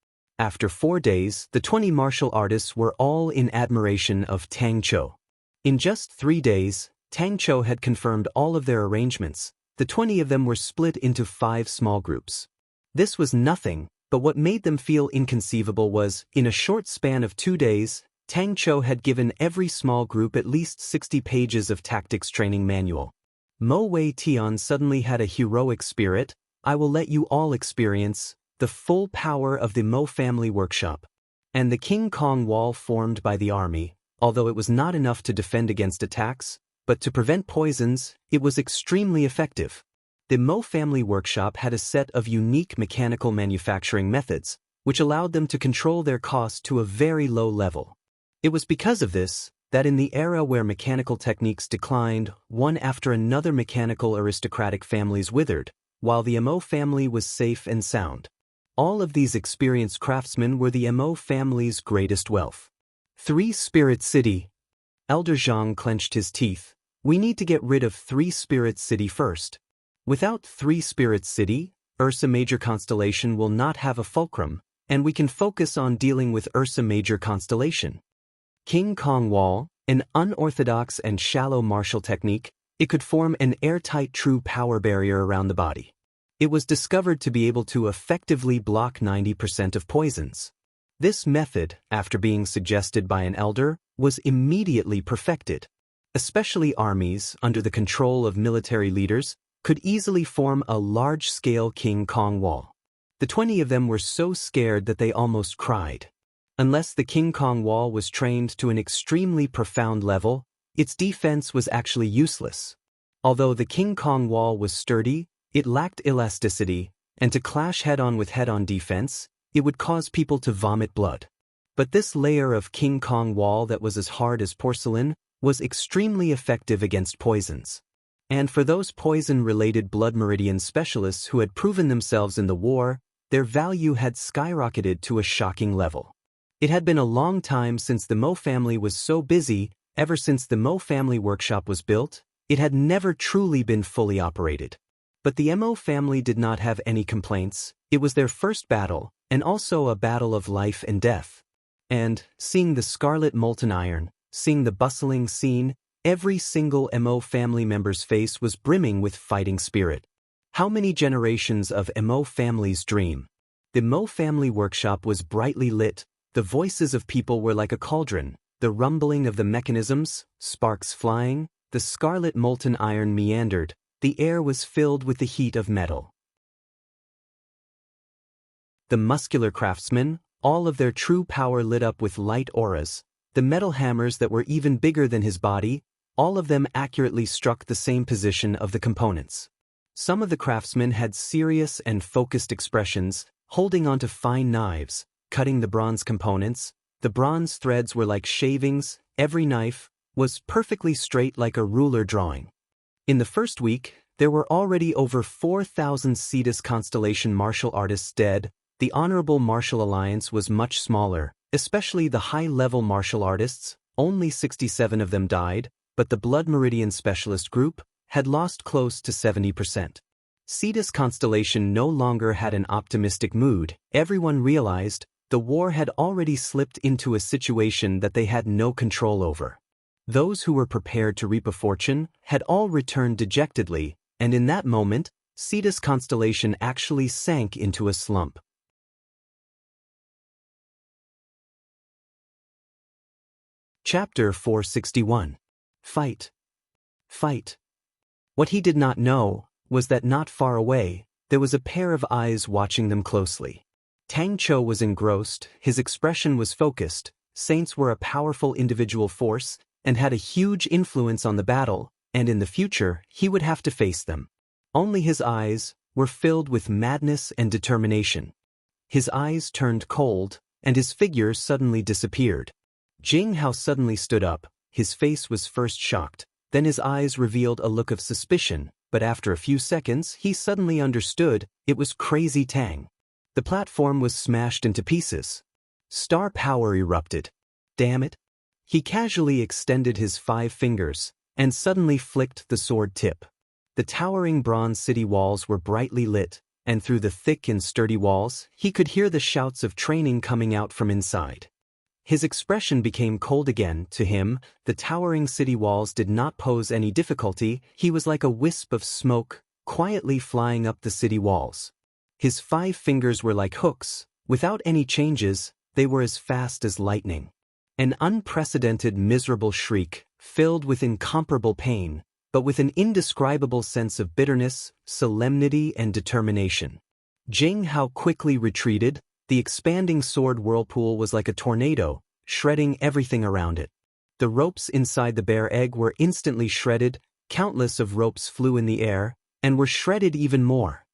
After 4 days, the 20 martial artists were all in admiration of Tang Chou. In just 3 days, Tang Chou had confirmed all of their arrangements. The 20 of them were split into 5 small groups. This was nothing, but what made them feel inconceivable was, in a short span of 2 days, Tang Chou had given every small group at least 60 pages of tactics training manual. Mo Wei Tian suddenly had a heroic spirit. I will let you all experience the full power of the Mo family workshop. And the King Kong Wall formed by the army, although it was not enough to defend against attacks, but to prevent poisons, it was extremely effective. The Mo family workshop had a set of unique mechanical manufacturing methods, which allowed them to control their costs to a very low level. It was because of this that in the era where mechanical techniques declined, one after another mechanical aristocratic families withered, while the Mo family was safe and sound. All of these experienced craftsmen were the Mo family's greatest wealth. 3 Spirit City. Elder Zhang clenched his teeth. We need to get rid of 3 Spirit City first. Without 3 Spirit City, Ursa Major Constellation will not have a fulcrum, and we can focus on dealing with Ursa Major Constellation. King Kong Wall, an unorthodox and shallow martial technique, it could form an airtight true power barrier around the body. It was discovered to be able to effectively block 90% of poisons. This method, after being suggested by an elder, was immediately perfected. Especially armies, under the control of military leaders, could easily form a large-scale King Kong Wall. The 20 of them were so scared that they almost cried. Unless the King Kong Wall was trained to an extremely profound level, its defense was actually useless. Although the King Kong Wall was sturdy, it lacked elasticity, and to clash head-on with head-on defense, it would cause people to vomit blood. But this layer of King Kong Wall that was as hard as porcelain was extremely effective against poisons. And for those poison-related Blood Meridian specialists who had proven themselves in the war, their value had skyrocketed to a shocking level. It had been a long time since the Mo family was so busy. Ever since the Mo family workshop was built, it had never truly been fully operated. But the Mo family did not have any complaints. It was their first battle, and also a battle of life and death. And, seeing the scarlet molten iron, seeing the bustling scene, every single Mo family member's face was brimming with fighting spirit. How many generations of Mo families dream? The Mo family workshop was brightly lit. The voices of people were like a cauldron, the rumbling of the mechanisms, sparks flying, the scarlet molten iron meandered, the air was filled with the heat of metal. The muscular craftsmen, all of their true power lit up with light auras, the metal hammers that were even bigger than his body, all of them accurately struck the same position of the components. Some of the craftsmen had serious and focused expressions, holding onto fine knives, cutting the bronze components. The bronze threads were like shavings. Every knife was perfectly straight like a ruler drawing. In the first week, there were already over 4,000 Cetus Constellation martial artists dead. The Honorable Martial Alliance was much smaller, especially the high-level martial artists. Only 67 of them died, but the Blood Meridian Specialist Group had lost close to 70%. Cetus constellation no longer had an optimistic mood. Everyone realized the war had already slipped into a situation that they had no control over. Those who were prepared to reap a fortune had all returned dejectedly, and in that moment, Cetus constellation actually sank into a slump. Chapter 461. Fight. Fight. What he did not know was that not far away, there was a pair of eyes watching them closely. Tang Chou was engrossed, his expression was focused. Saints were a powerful individual force and had a huge influence on the battle, and in the future, he would have to face them. Only his eyes were filled with madness and determination. His eyes turned cold, and his figure suddenly disappeared. Jing Hao suddenly stood up. His face was first shocked, then his eyes revealed a look of suspicion, but after a few seconds he suddenly understood it was Crazy Tang. The platform was smashed into pieces. Star power erupted. Damn it. He casually extended his 5 fingers, and suddenly flicked the sword tip. The towering bronze city walls were brightly lit, and through the thick and sturdy walls, he could hear the shouts of training coming out from inside. His expression became cold again. To him, the towering city walls did not pose any difficulty. He was like a wisp of smoke, quietly flying up the city walls. His 5 fingers were like hooks. Without any changes, they were as fast as lightning. An unprecedented miserable shriek, filled with incomparable pain, but with an indescribable sense of bitterness, solemnity, and determination. Jing Hao quickly retreated. The expanding sword whirlpool was like a tornado, shredding everything around it. The ropes inside the bear egg were instantly shredded. Countless of ropes flew in the air, and were shredded even more.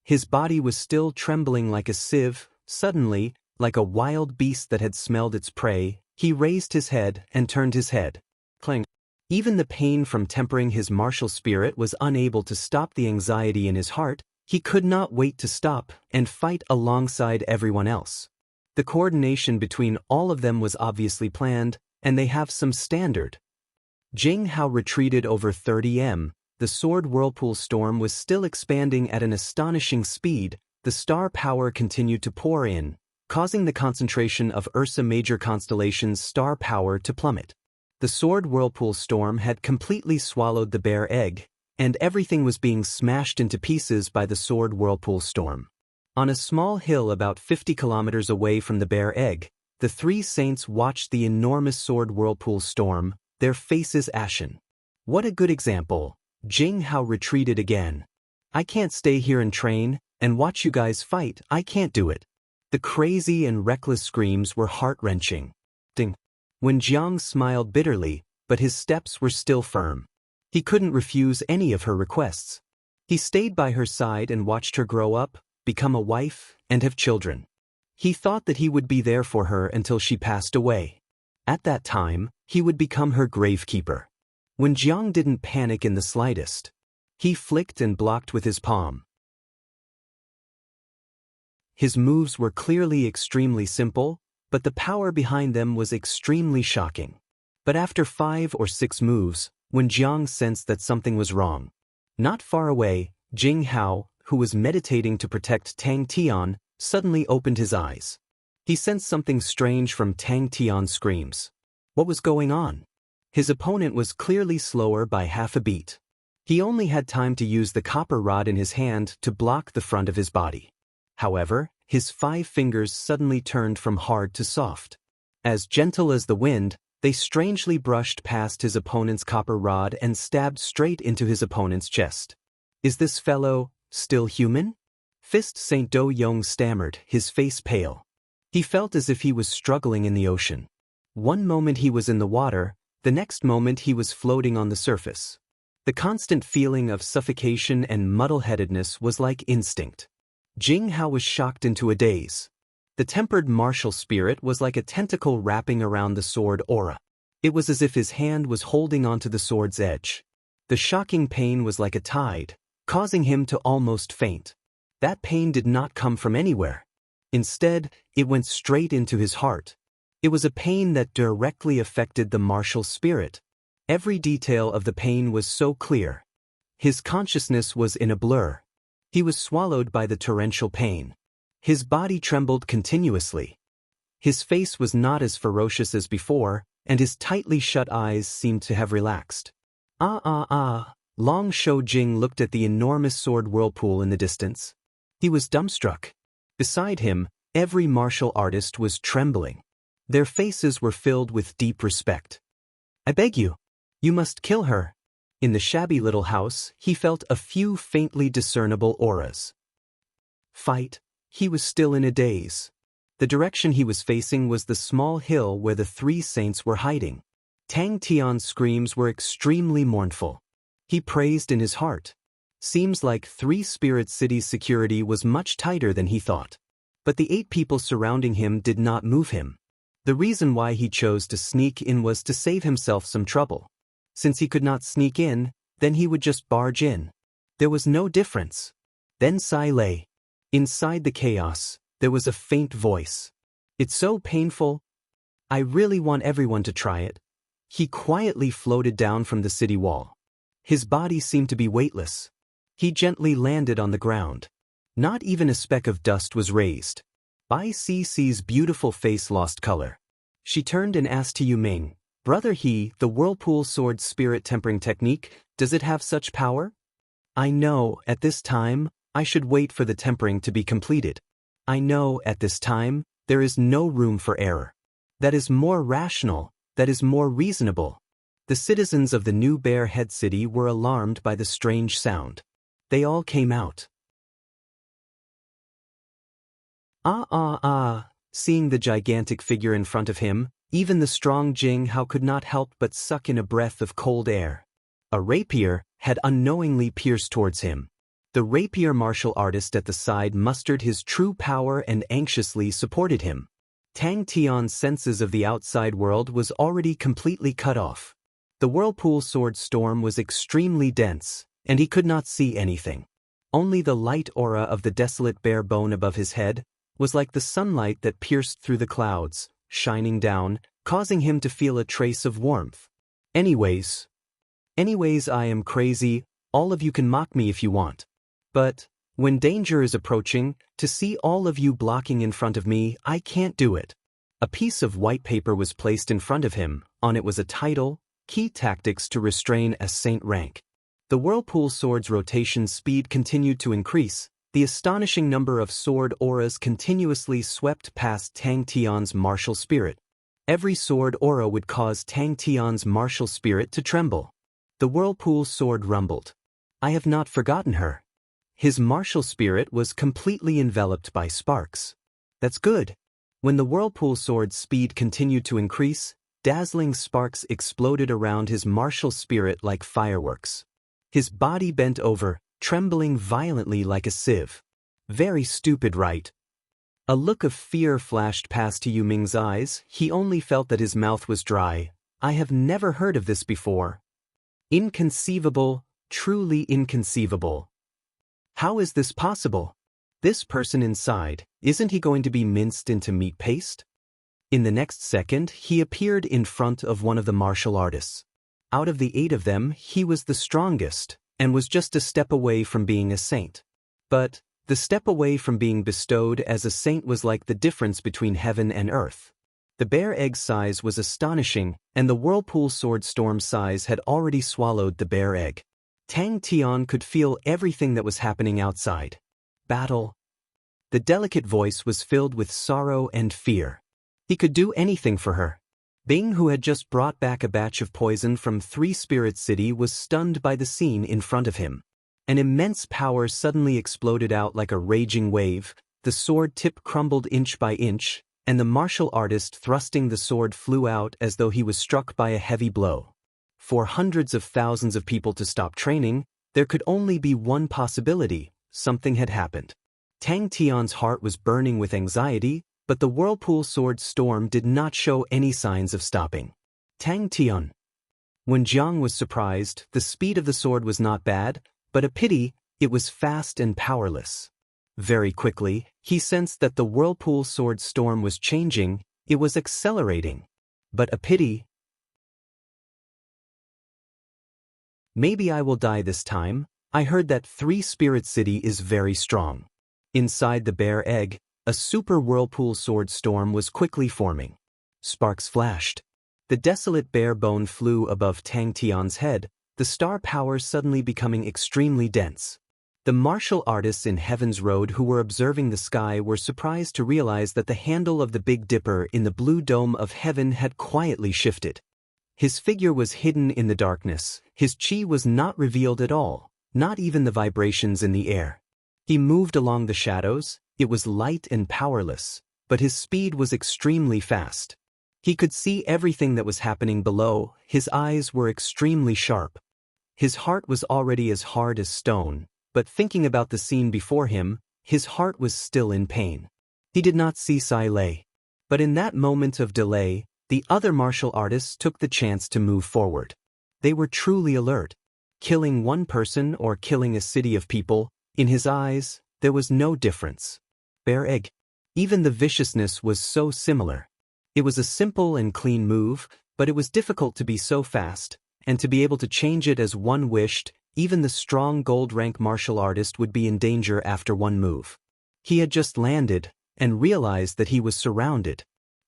His body was still trembling like a sieve. Suddenly, like a wild beast that had smelled its prey, he raised his head and turned his head. Clang. Even the pain from tempering his martial spirit was unable to stop the anxiety in his heart. He could not wait to stop and fight alongside everyone else. The coordination between all of them was obviously planned, and they have some standard. Jing Hao retreated over 30 m. The sword whirlpool storm was still expanding at an astonishing speed. The star power continued to pour in, causing the concentration of Ursa Major constellation's star power to plummet. The sword whirlpool storm had completely swallowed the bear egg, and everything was being smashed into pieces by the sword whirlpool storm. On a small hill about 50 kilometers away from the bear egg, the 3 saints watched the enormous sword whirlpool storm, their faces ashen. What a good example. Jing Hao retreated again. I can't stay here and train, and watch you guys fight. I can't do it. The crazy and reckless screams were heart-wrenching. Ding. When Jiang smiled bitterly, but his steps were still firm. He couldn't refuse any of her requests. He stayed by her side and watched her grow up, become a wife, and have children. He thought that he would be there for her until she passed away. At that time, he would become her gravekeeper. When Jiang didn't panic in the slightest, he flicked and blocked with his palm. His moves were clearly extremely simple, but the power behind them was extremely shocking. But after 5 or 6 moves, when Jiang sensed that something was wrong, not far away, Jing Hao, who was meditating to protect Tang Tian, suddenly opened his eyes. He sensed something strange from Tang Tian's screams. What was going on? His opponent was clearly slower by half a beat. He only had time to use the copper rod in his hand to block the front of his body. However, his 5 fingers suddenly turned from hard to soft. As gentle as the wind, they strangely brushed past his opponent's copper rod and stabbed straight into his opponent's chest. Is this fellow still human? Fist Saint Do Yong stammered, his face pale. He felt as if he was struggling in the ocean. One moment he was in the water, the next moment he was floating on the surface. The constant feeling of suffocation and muddle-headedness was like instinct. Jing Hao was shocked into a daze. The tempered martial spirit was like a tentacle wrapping around the sword aura. It was as if his hand was holding onto the sword's edge. The shocking pain was like a tide, causing him to almost faint. That pain did not come from anywhere. Instead, it went straight into his heart. It was a pain that directly affected the martial spirit. Every detail of the pain was so clear. His consciousness was in a blur. He was swallowed by the torrential pain. His body trembled continuously. His face was not as ferocious as before, and his tightly shut eyes seemed to have relaxed. Long Shou Jing looked at the enormous sword whirlpool in the distance. He was dumbstruck. Beside him, every martial artist was trembling. Their faces were filled with deep respect. "I beg you. You must kill her." In the shabby little house, he felt a few faintly discernible auras. Fight. He was still in a daze. The direction he was facing was the small hill where the three saints were hiding. Tang Tian's screams were extremely mournful. He praised in his heart. Seems like Three Spirit City's security was much tighter than he thought. But the 8 people surrounding him did not move him. The reason why he chose to sneak in was to save himself some trouble. Since he could not sneak in, then he would just barge in. There was no difference. Then Sai lay. Inside the chaos, there was a faint voice. "It's so painful. I really want everyone to try it." He quietly floated down from the city wall. His body seemed to be weightless. He gently landed on the ground. Not even a speck of dust was raised. Bai Cici's beautiful face lost color. She turned and asked to Yuming, "Brother He, the whirlpool sword spirit tempering technique, does it have such power?" "I know, at this time, I should wait for the tempering to be completed. I know, at this time, there is no room for error. That is more rational, that is more reasonable." The citizens of the new Bear Head City were alarmed by the strange sound. They all came out. Seeing the gigantic figure in front of him, even the strong Jing Hao could not help but suck in a breath of cold air. A rapier had unknowingly pierced towards him. The rapier martial artist at the side mustered his true power and anxiously supported him. Tang Tian's senses of the outside world was already completely cut off. The whirlpool sword storm was extremely dense, and he could not see anything. Only the light aura of the desolate bare bone above his head was like the sunlight that pierced through the clouds, shining down, causing him to feel a trace of warmth. Anyways, I am crazy, all of you can mock me if you want. But, when danger is approaching, to see all of you blocking in front of me, I can't do it." A piece of white paper was placed in front of him. On it was a title, "Key Tactics to Restrain a Saint Rank." The whirlpool sword's rotation speed continued to increase. The astonishing number of sword auras continuously swept past Tang Tian's martial spirit. Every sword aura would cause Tang Tian's martial spirit to tremble. The whirlpool sword rumbled. "I have not forgotten her." His martial spirit was completely enveloped by sparks. That's good. When the whirlpool sword's speed continued to increase, dazzling sparks exploded around his martial spirit like fireworks. His body bent over, trembling violently like a sieve. Very stupid, right? A look of fear flashed past Yuming's eyes. He only felt that his mouth was dry. "I have never heard of this before. Inconceivable, truly inconceivable. How is this possible? This person inside, isn't he going to be minced into meat paste?" In the next second, he appeared in front of one of the martial artists. Out of the 8 of them, he was the strongest, and was just a step away from being a saint. But the step away from being bestowed as a saint was like the difference between heaven and earth. The bear egg size was astonishing, and the whirlpool sword storm size had already swallowed the bear egg. Tang Tian could feel everything that was happening outside. Battle. The delicate voice was filled with sorrow and fear. He could do anything for her. Bing, who had just brought back a batch of poison from Three Spirit City, was stunned by the scene in front of him. An immense power suddenly exploded out like a raging wave. The sword tip crumbled inch by inch, and the martial artist thrusting the sword flew out as though he was struck by a heavy blow. For hundreds of thousands of people to stop training, there could only be one possibility: something had happened. Tang Tian's heart was burning with anxiety, but the whirlpool sword storm did not show any signs of stopping. Tang Tian. When Jiang was surprised, the speed of the sword was not bad, but a pity, it was fast and powerless. Very quickly, he sensed that the whirlpool sword storm was changing, it was accelerating. But a pity. Maybe I will die this time, I heard that 3-Spirit City is very strong. Inside the bear egg, a super whirlpool sword storm was quickly forming. Sparks flashed. The desolate bear bone flew above Tang Tian's head, the star power suddenly becoming extremely dense. The martial artists in Heaven's Road who were observing the sky were surprised to realize that the handle of the Big Dipper in the blue dome of heaven had quietly shifted. His figure was hidden in the darkness, his chi was not revealed at all, not even the vibrations in the air. He moved along the shadows, it was light and powerless, but his speed was extremely fast. He could see everything that was happening below, his eyes were extremely sharp. His heart was already as hard as stone, but thinking about the scene before him, his heart was still in pain. He did not see Sai Lei. But in that moment of delay, the other martial artists took the chance to move forward. They were truly alert. Killing one person or killing a city of people, in his eyes, there was no difference. Bear egg. Even the viciousness was so similar. It was a simple and clean move, but it was difficult to be so fast, and to be able to change it as one wished. Even the strong gold-rank martial artist would be in danger after one move. He had just landed, and realized that he was surrounded.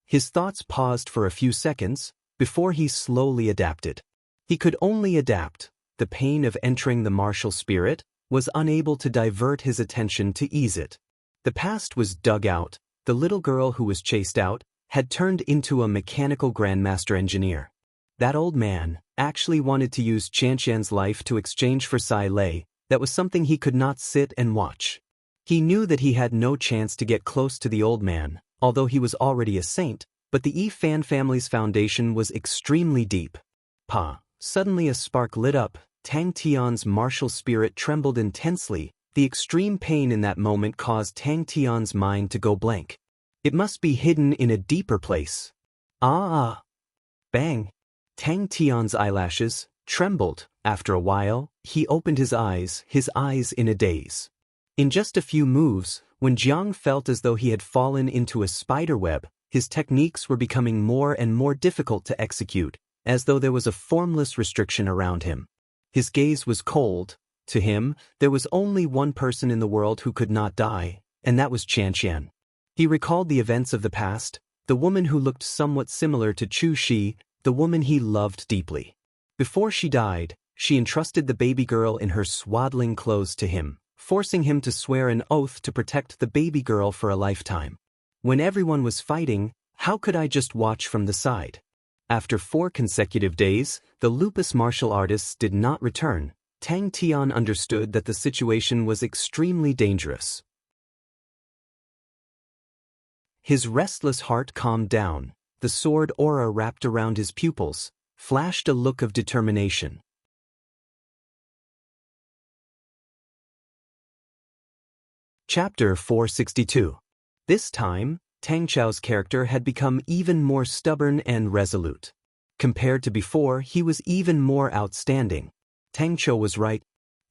His thoughts paused for a few seconds, before he slowly adapted. He could only adapt. The pain of entering the martial spirit was unable to divert his attention to ease it. The past was dug out. The little girl who was chased out had turned into a mechanical grandmaster engineer. That old man actually wanted to use Xianxian's life to exchange for Sai Lei. That was something he could not sit and watch. He knew that he had no chance to get close to the old man, although he was already a saint, but the Yi Fan family's foundation was extremely deep. Suddenly a spark lit up, Tang Tian's martial spirit trembled intensely. The extreme pain in that moment caused Tang Tian's mind to go blank. It must be hidden in a deeper place. Bang! Tang Tian's eyelashes trembled. After a while, he opened his eyes in a daze. In just a few moves, when Jiang felt as though he had fallen into a spider web, his techniques were becoming more and more difficult to execute, as though there was a formless restriction around him. His gaze was cold. To him, there was only one person in the world who could not die, and that was Xianxian. He recalled the events of the past, the woman who looked somewhat similar to Chu Shi, the woman he loved deeply. Before she died, she entrusted the baby girl in her swaddling clothes to him, forcing him to swear an oath to protect the baby girl for a lifetime. When everyone was fighting, how could I just watch from the side? After 4 consecutive days, the lupus martial artists did not return. Tang Tian understood that the situation was extremely dangerous. His restless heart calmed down. The sword aura wrapped around his pupils flashed a look of determination. Chapter 462. This time, Tang Chao's character had become even more stubborn and resolute. Compared to before, he was even more outstanding. Tang Chao was right.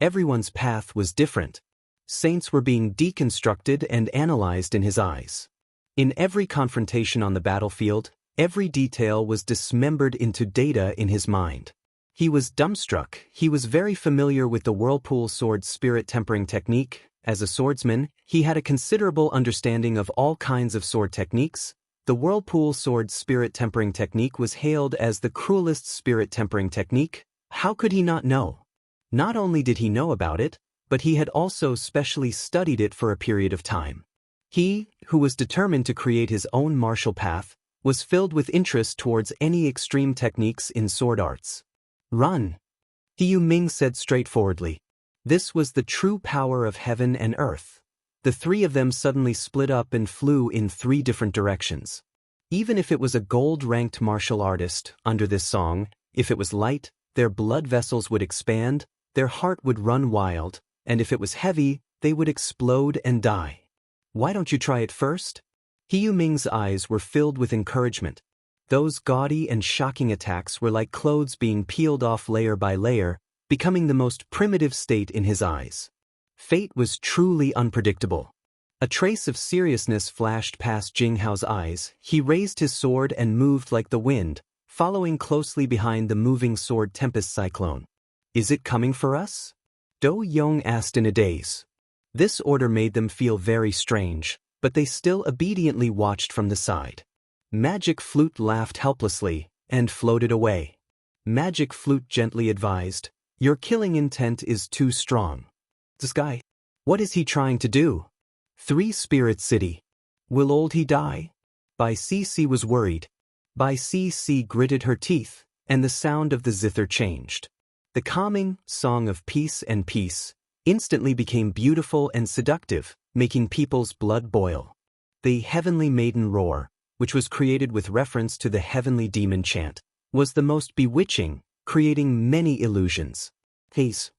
Everyone's path was different. Saints were being deconstructed and analyzed in his eyes. In every confrontation on the battlefield, every detail was dismembered into data in his mind. He was dumbstruck. He was very familiar with the whirlpool sword spirit tempering technique. As a swordsman, he had a considerable understanding of all kinds of sword techniques. The whirlpool sword spirit tempering technique was hailed as the cruelest spirit tempering technique. How could he not know? Not only did he know about it, but he had also specially studied it for a period of time. He, who was determined to create his own martial path, was filled with interest towards any extreme techniques in sword arts. Run! Yu Ming said straightforwardly. This was the true power of heaven and earth. The 3 of them suddenly split up and flew in 3 different directions. Even if it was a gold-ranked martial artist, under this song, if it was light, their blood vessels would expand, their heart would run wild, and if it was heavy, they would explode and die. Why don't you try it first? Yu Ming's eyes were filled with encouragement. Those gaudy and shocking attacks were like clothes being peeled off layer by layer, becoming the most primitive state in his eyes. Fate was truly unpredictable. A trace of seriousness flashed past Jing Hao's eyes. He raised his sword and moved like the wind, following closely behind the moving sword tempest cyclone. Is it coming for us? Do Yong asked in a daze. This order made them feel very strange, but they still obediently watched from the side. Magic Flute laughed helplessly and floated away. Magic Flute gently advised, "Your killing intent is too strong." This guy, what is he trying to do? Three Spirit City. Will old he die? Bai Cc was worried. Bai Cc gritted her teeth, and the sound of the zither changed. The calming song of peace and peace instantly became beautiful and seductive, making people's blood boil. The heavenly maiden roar, which was created with reference to the heavenly demon chant, was the most bewitching, creating many illusions. Haze.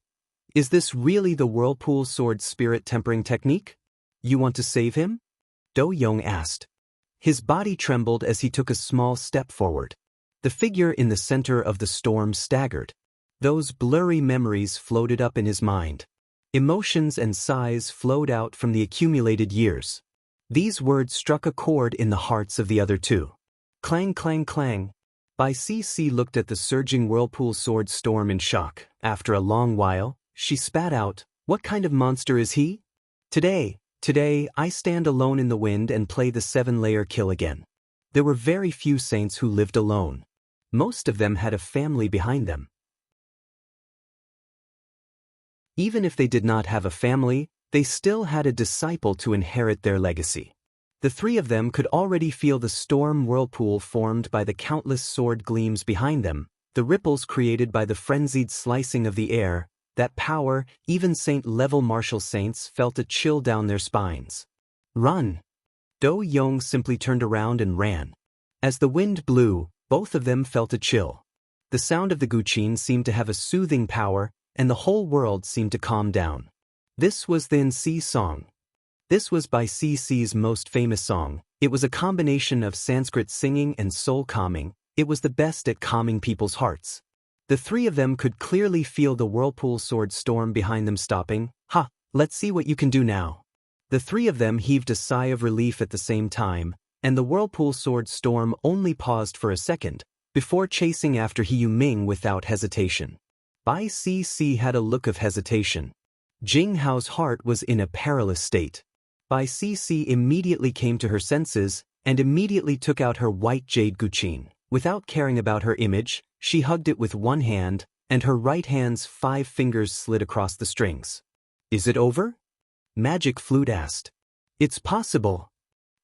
Is this really the whirlpool sword spirit tempering technique? You want to save him? Do Yong asked. His body trembled as he took a small step forward. The figure in the center of the storm staggered. Those blurry memories floated up in his mind. Emotions and sighs flowed out from the accumulated years. These words struck a chord in the hearts of the other two. Clang, clang, clang. Bai Cc looked at the surging whirlpool sword storm in shock. After a long while, she spat out, "What kind of monster is he? Today I stand alone in the wind and play the 7-layer kill again." There were very few saints who lived alone. Most of them had a family behind them. Even if they did not have a family, they still had a disciple to inherit their legacy. The three of them could already feel the storm whirlpool formed by the countless sword gleams behind them, the ripples created by the frenzied slicing of the air, that power. Even saint-level martial saints felt a chill down their spines. Run! Do Yong simply turned around and ran. As the wind blew, both of them felt a chill. The sound of the guqin seemed to have a soothing power, and the whole world seemed to calm down. This was the Nsi song. This was Bai Cc's most famous song. It was a combination of Sanskrit singing and soul calming. It was the best at calming people's hearts. The three of them could clearly feel the whirlpool sword storm behind them stopping. "Ha, let's see what you can do now." The three of them heaved a sigh of relief at the same time, and the whirlpool sword storm only paused for a second, before chasing after He Yuming without hesitation. Bai Cc had a look of hesitation. Jing Hao's heart was in a perilous state. Bai Cc immediately came to her senses, and immediately took out her white jade guqin. Without caring about her image, she hugged it with one hand, and her right hand's 5 fingers slid across the strings. "Is it over?" Magic Flute asked. "It's possible,"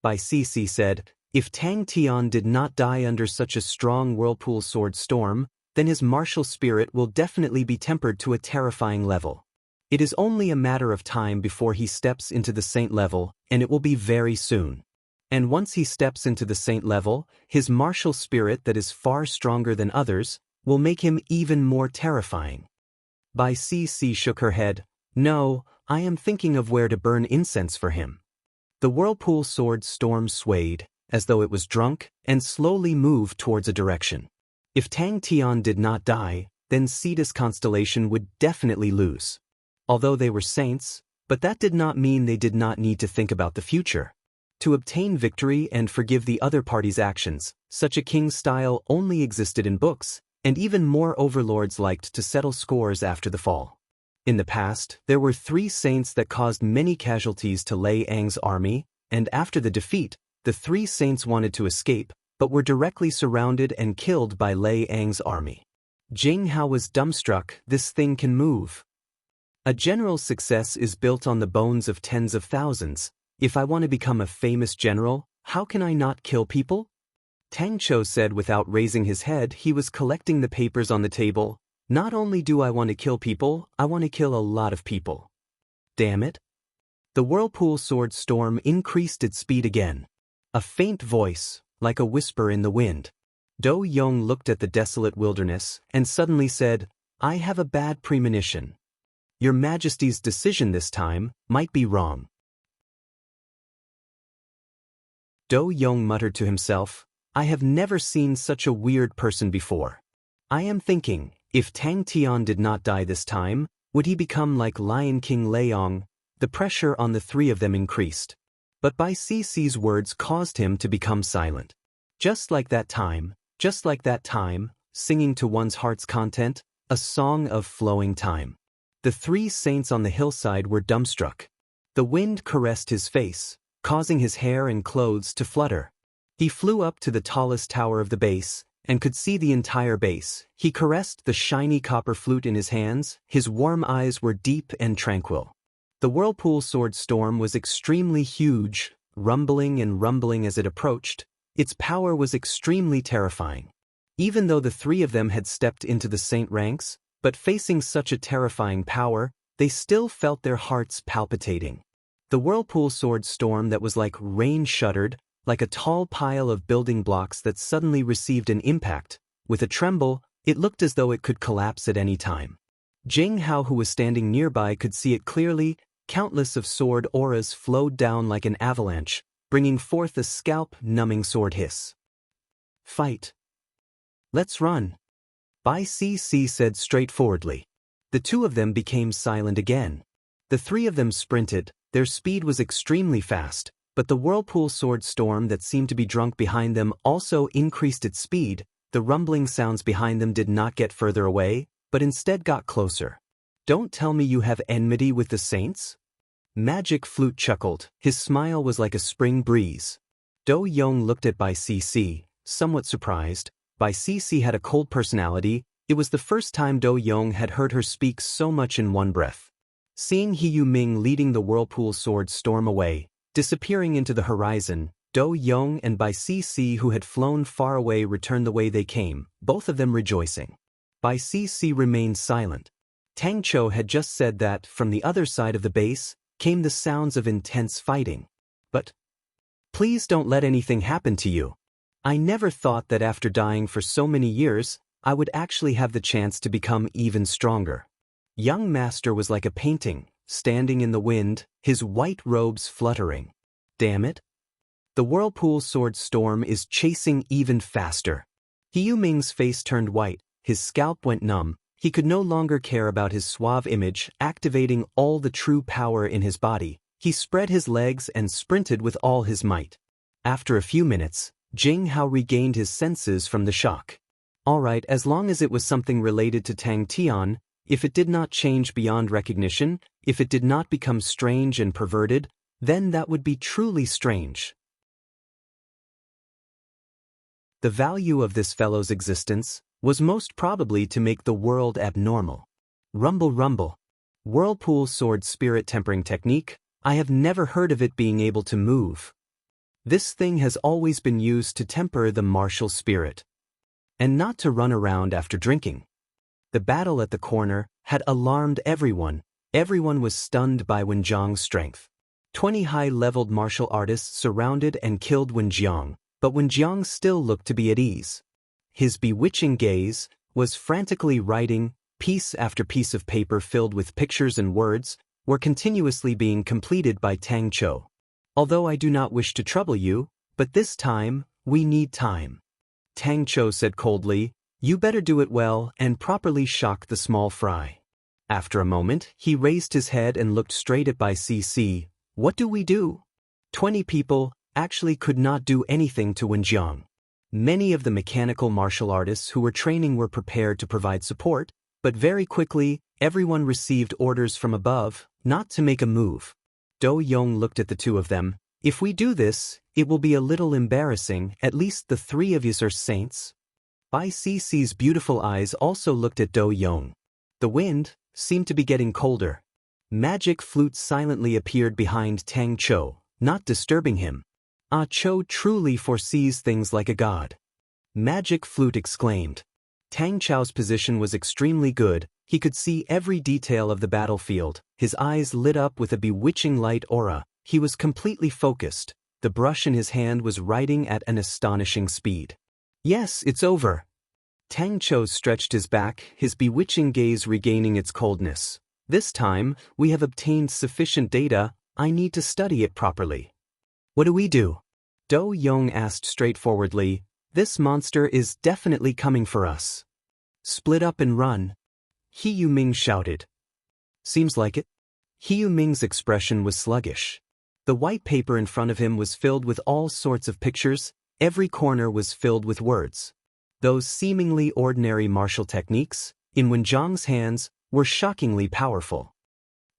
Bai Cc said. "If Tang Tian did not die under such a strong whirlpool sword storm, then his martial spirit will definitely be tempered to a terrifying level. It is only a matter of time before he steps into the saint level, and it will be very soon. And once he steps into the saint level, his martial spirit that is far stronger than others will make him even more terrifying." Bai Cc shook her head. "No, I am thinking of where to burn incense for him." The whirlpool sword storm swayed, as though it was drunk, and slowly moved towards a direction. If Tang Tian did not die, then Cetus constellation would definitely lose. Although they were saints, but that did not mean they did not need to think about the future. To obtain victory and forgive the other party's actions, such a king's style only existed in books, and even more overlords liked to settle scores after the fall. In the past, there were 3 saints that caused many casualties to Lei Ang's army, and after the defeat, the 3 saints wanted to escape, but were directly surrounded and killed by Lei Ang's army. Jing Hao was dumbstruck. This thing can move. A general's success is built on the bones of tens of thousands. If I want to become a famous general, how can I not kill people? Tang Cho said without raising his head. He was collecting the papers on the table. Not only do I want to kill people, I want to kill a lot of people. Damn it. The whirlpool sword storm increased its speed again. A faint voice, like a whisper in the wind. Do Yong looked at the desolate wilderness and suddenly said, "I have a bad premonition. Your Majesty's decision this time might be wrong." Do Yong muttered to himself, "I have never seen such a weird person before. I am thinking, if Tang Tian did not die this time, would he become like Lion King Leong?" The pressure on the 3 of them increased. But Bai Cc's words caused him to become silent. Just like that time, singing to one's heart's content, a song of flowing time. The three saints on the hillside were dumbstruck. The wind caressed his face, causing his hair and clothes to flutter. He flew up to the tallest tower of the base, and could see the entire base. He caressed the shiny copper flute in his hands, his warm eyes were deep and tranquil. The whirlpool sword storm was extremely huge, rumbling and rumbling as it approached. Its power was extremely terrifying. Even though the three of them had stepped into the saint ranks, but facing such a terrifying power, they still felt their hearts palpitating. The whirlpool sword storm that was like rain shuddered, like a tall pile of building blocks that suddenly received an impact. With a tremble, it looked as though it could collapse at any time. Jing Hao, who was standing nearby, could see it clearly. Countless of sword auras flowed down like an avalanche, bringing forth a scalp-numbing sword hiss. Fight. Let's run. Bai Cc said straightforwardly. The two of them became silent again. The three of them sprinted. Their speed was extremely fast, but the whirlpool sword storm that seemed to be drunk behind them also increased its speed. The rumbling sounds behind them did not get further away, but instead got closer. Don't tell me you have enmity with the saints? Magic Flute chuckled. His smile was like a spring breeze. Do Yong looked at Bai Cc, somewhat surprised. Bai Cc had a cold personality. It was the first time Do Yong had heard her speak so much in one breath. Seeing He Yu-ming leading the whirlpool sword storm away, disappearing into the horizon, Do Yong and Bai Cc, who had flown far away, returned the way they came, both of them rejoicing. Bai Cc remained silent. Tang Chou had just said that, from the other side of the base, came the sounds of intense fighting. But, please don't let anything happen to you. I never thought that after dying for so many years, I would actually have the chance to become even stronger. Young Master was like a painting, standing in the wind, his white robes fluttering. Damn it. The whirlpool sword storm is chasing even faster. He Yu-ming's face turned white, his scalp went numb. He could no longer care about his suave image, activating all the true power in his body. He spread his legs and sprinted with all his might. After a few minutes, Jing Hao regained his senses from the shock. All right, as long as it was something related to Tang Tian, if it did not change beyond recognition, if it did not become strange and perverted, then that would be truly strange. The value of this fellow's existence was most probably to make the world abnormal. Rumble rumble. Whirlpool sword spirit tempering technique, I have never heard of it being able to move. This thing has always been used to temper the martial spirit. And not to run around after drinking. The battle at the corner had alarmed everyone. Everyone was stunned by Wenjiang's strength. 20 high-leveled martial artists surrounded and killed Wenjiang, but Wenjiang still looked to be at ease. His bewitching gaze was frantically writing. Piece after piece of paper filled with pictures and words were continuously being completed by Tang Chou. Although I do not wish to trouble you, but this time, we need time. Tang Chou said coldly, you better do it well and properly shock the small fry. After a moment, he raised his head and looked straight at Bai Cc. What do we do? 20 people actually could not do anything to Wenjiang. Many of the mechanical martial artists who were training were prepared to provide support, but very quickly, everyone received orders from above, not to make a move. Do Yong looked at the two of them. If we do this, it will be a little embarrassing. At least the three of yous are saints. Bai Cc's beautiful eyes also looked at Do Yong. The wind seemed to be getting colder. Magic Flute silently appeared behind Tang Chou, not disturbing him. Ah Chou truly foresees things like a god. Magic Flute exclaimed. Tang Chou's position was extremely good. He could see every detail of the battlefield. His eyes lit up with a bewitching light aura. He was completely focused. The brush in his hand was writing at an astonishing speed. Yes, it's over. Tang Chou stretched his back, his bewitching gaze regaining its coldness. This time, we have obtained sufficient data. I need to study it properly. What do we do? Do Yong asked straightforwardly. This monster is definitely coming for us. Split up and run. He Yu-ming shouted. Seems like it. He Yu-ming's expression was sluggish. The white paper in front of him was filled with all sorts of pictures. Every corner was filled with words. Those seemingly ordinary martial techniques, in Wenjiang's hands, were shockingly powerful.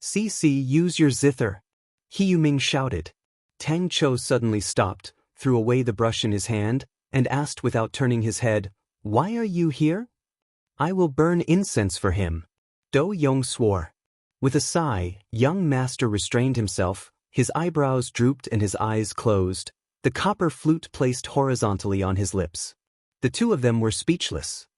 "CC, use your zither," He Yuming shouted. Tang Chou suddenly stopped, threw away the brush in his hand, and asked without turning his head, "Why are you here?" "I will burn incense for him," Do Yong swore. With a sigh, young master restrained himself, his eyebrows drooped and his eyes closed, the copper flute placed horizontally on his lips. The two of them were speechless.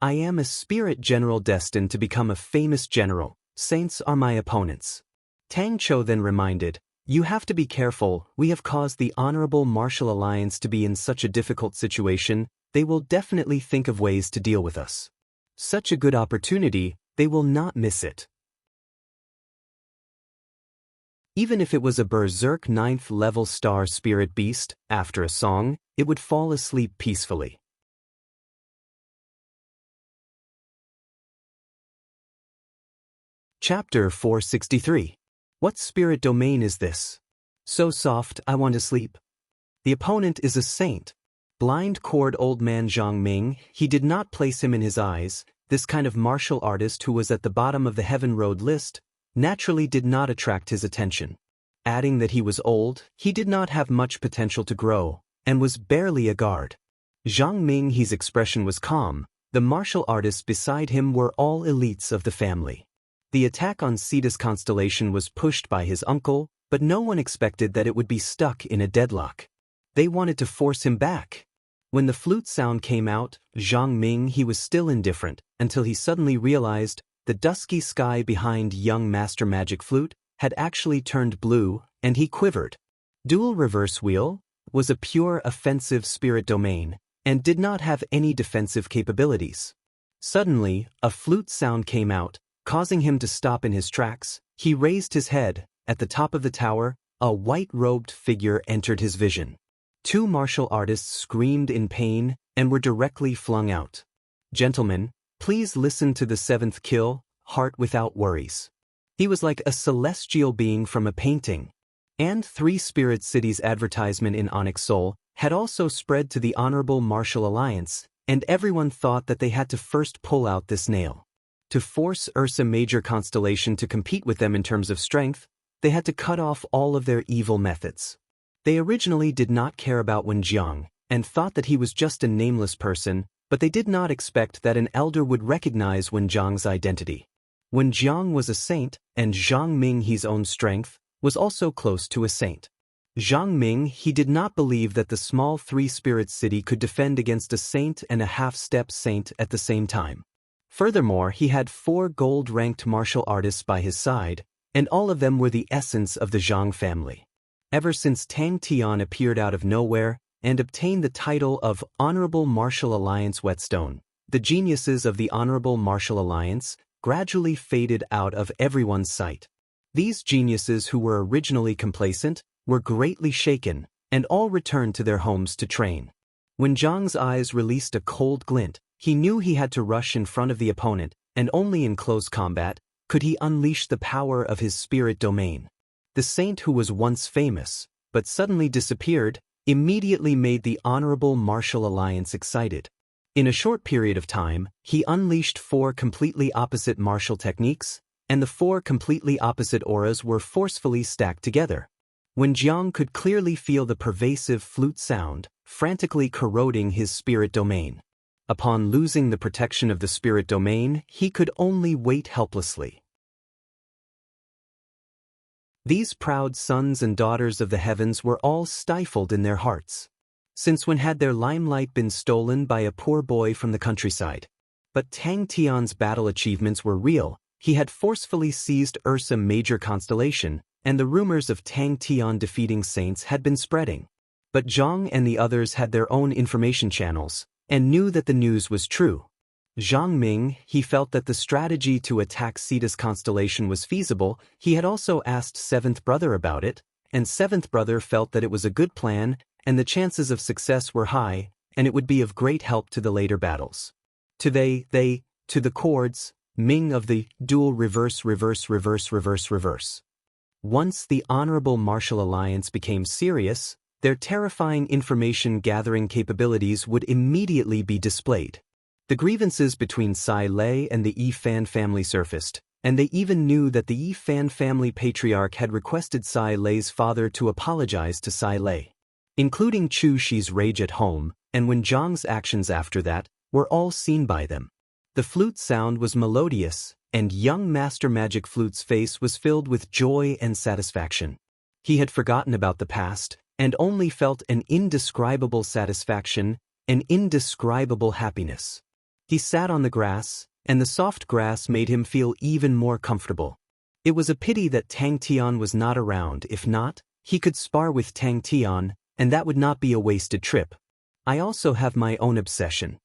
"I am a spirit general destined to become a famous general. Saints are my opponents." Tang Chou then reminded, "You have to be careful, we have caused the Honorable Martial Alliance to be in such a difficult situation, they will definitely think of ways to deal with us. Such a good opportunity, they will not miss it." Even if it was a berserk 9th level star spirit beast, after a song, it would fall asleep peacefully. Chapter 463. What spirit domain is this? So soft, I want to sleep. The opponent is a saint. Blind cord old man Zhang Ming, he did not place him in his eyes. This kind of martial artist who was at the bottom of the Heaven Road list, naturally did not attract his attention. Adding that he was old, he did not have much potential to grow, and was barely a guard. Zhang Ming, his expression was calm. The martial artists beside him were all elites of the family. The attack on Cetus Constellation was pushed by his uncle, but no one expected that it would be stuck in a deadlock. They wanted to force him back. When the flute sound came out, Zhang Ming, he was still indifferent, until he suddenly realized the dusky sky behind young Master Magic Flute had actually turned blue, and he quivered. Dual Reverse Wheel was a pure offensive spirit domain, and did not have any defensive capabilities. Suddenly, a flute sound came out, causing him to stop in his tracks. He raised his head. At the top of the tower, a white-robed figure entered his vision. Two martial artists screamed in pain and were directly flung out. "Gentlemen, please listen to the 7th kill, Heart Without Worries." He was like a celestial being from a painting. And 3 Spirit Cities advertisement in Onyx Soul had also spread to the Honorable Martial Alliance, and everyone thought that they had to first pull out this nail. To force Ursa Major Constellation to compete with them in terms of strength, they had to cut off all of their evil methods. They originally did not care about Wen Jiang, and thought that he was just a nameless person, but they did not expect that an elder would recognize Wen Jiang's identity. Wen Jiang was a saint, and Zhang Ming, his own strength, was also close to a saint. Zhang Ming, he did not believe that the small 3-spirit city could defend against a saint and a half-step saint at the same time. Furthermore, he had 4 gold-ranked martial artists by his side, and all of them were the essence of the Zhang family. Ever since Tang Tian appeared out of nowhere and obtained the title of Honorable Martial Alliance Whetstone, the geniuses of the Honorable Martial Alliance gradually faded out of everyone's sight. These geniuses, who were originally complacent, were greatly shaken, and all returned to their homes to train. When Zhang's eyes released a cold glint, he knew he had to rush in front of the opponent, and only in close combat could he unleash the power of his spirit domain. The saint who was once famous, but suddenly disappeared, immediately made the Honorable Martial Alliance excited. In a short period of time, he unleashed 4 completely opposite martial techniques, and the 4 completely opposite auras were forcefully stacked together. When Jiang could clearly feel the pervasive flute sound, frantically corroding his spirit domain. Upon losing the protection of the spirit domain, he could only wait helplessly. These proud sons and daughters of the heavens were all stifled in their hearts. Since when had their limelight been stolen by a poor boy from the countryside? But Tang Tian's battle achievements were real. He had forcefully seized Ursa Major Constellation, and the rumors of Tang Tian defeating saints had been spreading. But Zhang and the others had their own information channels, and knew that the news was true. Zhang Ming, he felt that the strategy to attack Cetus Constellation was feasible. He had also asked 7th Brother about it, and 7th Brother felt that it was a good plan, and the chances of success were high, and it would be of great help to the later battles. To the chords, Ming of the dual reverse. Once the Honorable Martial Alliance became serious, their terrifying information-gathering capabilities would immediately be displayed. The grievances between Sai Lei and the Yi Fan family surfaced, and they even knew that the Yi Fan family patriarch had requested Sai Lei's father to apologize to Sai Lei, including Chu Shi's rage at home, and when Zhang's actions after that were all seen by them. The flute sound was melodious, and young Master Magic Flute's face was filled with joy and satisfaction. He had forgotten about the past, and only felt an indescribable satisfaction, an indescribable happiness. He sat on the grass, and the soft grass made him feel even more comfortable. It was a pity that Tang Tian was not around. If not, he could spar with Tang Tian, and that would not be a wasted trip. I also have my own obsession.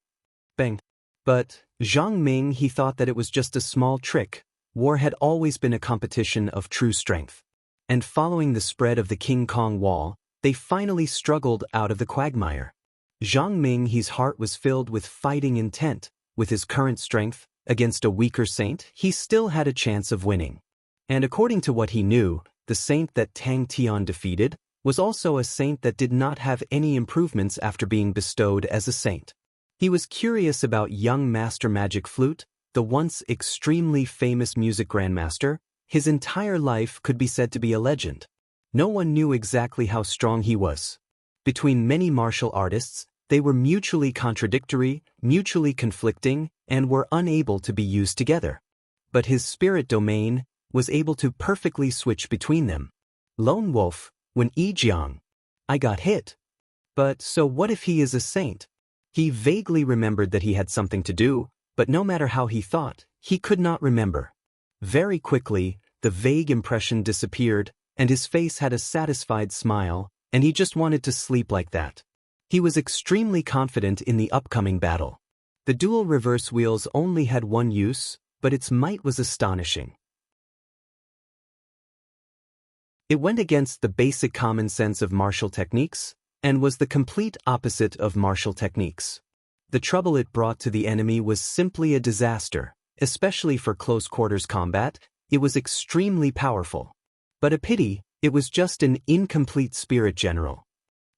Bang. But Zhang Ming, he thought that it was just a small trick. War had always been a competition of true strength. And following the spread of the King Kong Wall, they finally struggled out of the quagmire. Zhang Ming, his heart was filled with fighting intent. With his current strength, against a weaker saint, he still had a chance of winning. And according to what he knew, the saint that Tang Tian defeated was also a saint that did not have any improvements after being bestowed as a saint. He was curious about young Master Magic Flute, the once extremely famous music grandmaster. His entire life could be said to be a legend. No one knew exactly how strong he was. Between many martial artists, they were mutually contradictory, mutually conflicting, and were unable to be used together. But his spirit domain was able to perfectly switch between them. Lone Wolf, when Yijiang, I got hit. But so what if he is a saint? He vaguely remembered that he had something to do, but no matter how he thought, he could not remember. Very quickly, the vague impression disappeared, and his face had a satisfied smile, and he just wanted to sleep like that. He was extremely confident in the upcoming battle. The dual reverse wheels only had one use, but its might was astonishing. It went against the basic common sense of martial techniques, and was the complete opposite of martial techniques. The trouble it brought to the enemy was simply a disaster, especially for close-quarters combat. It was extremely powerful. But a pity, it was just an incomplete spirit general.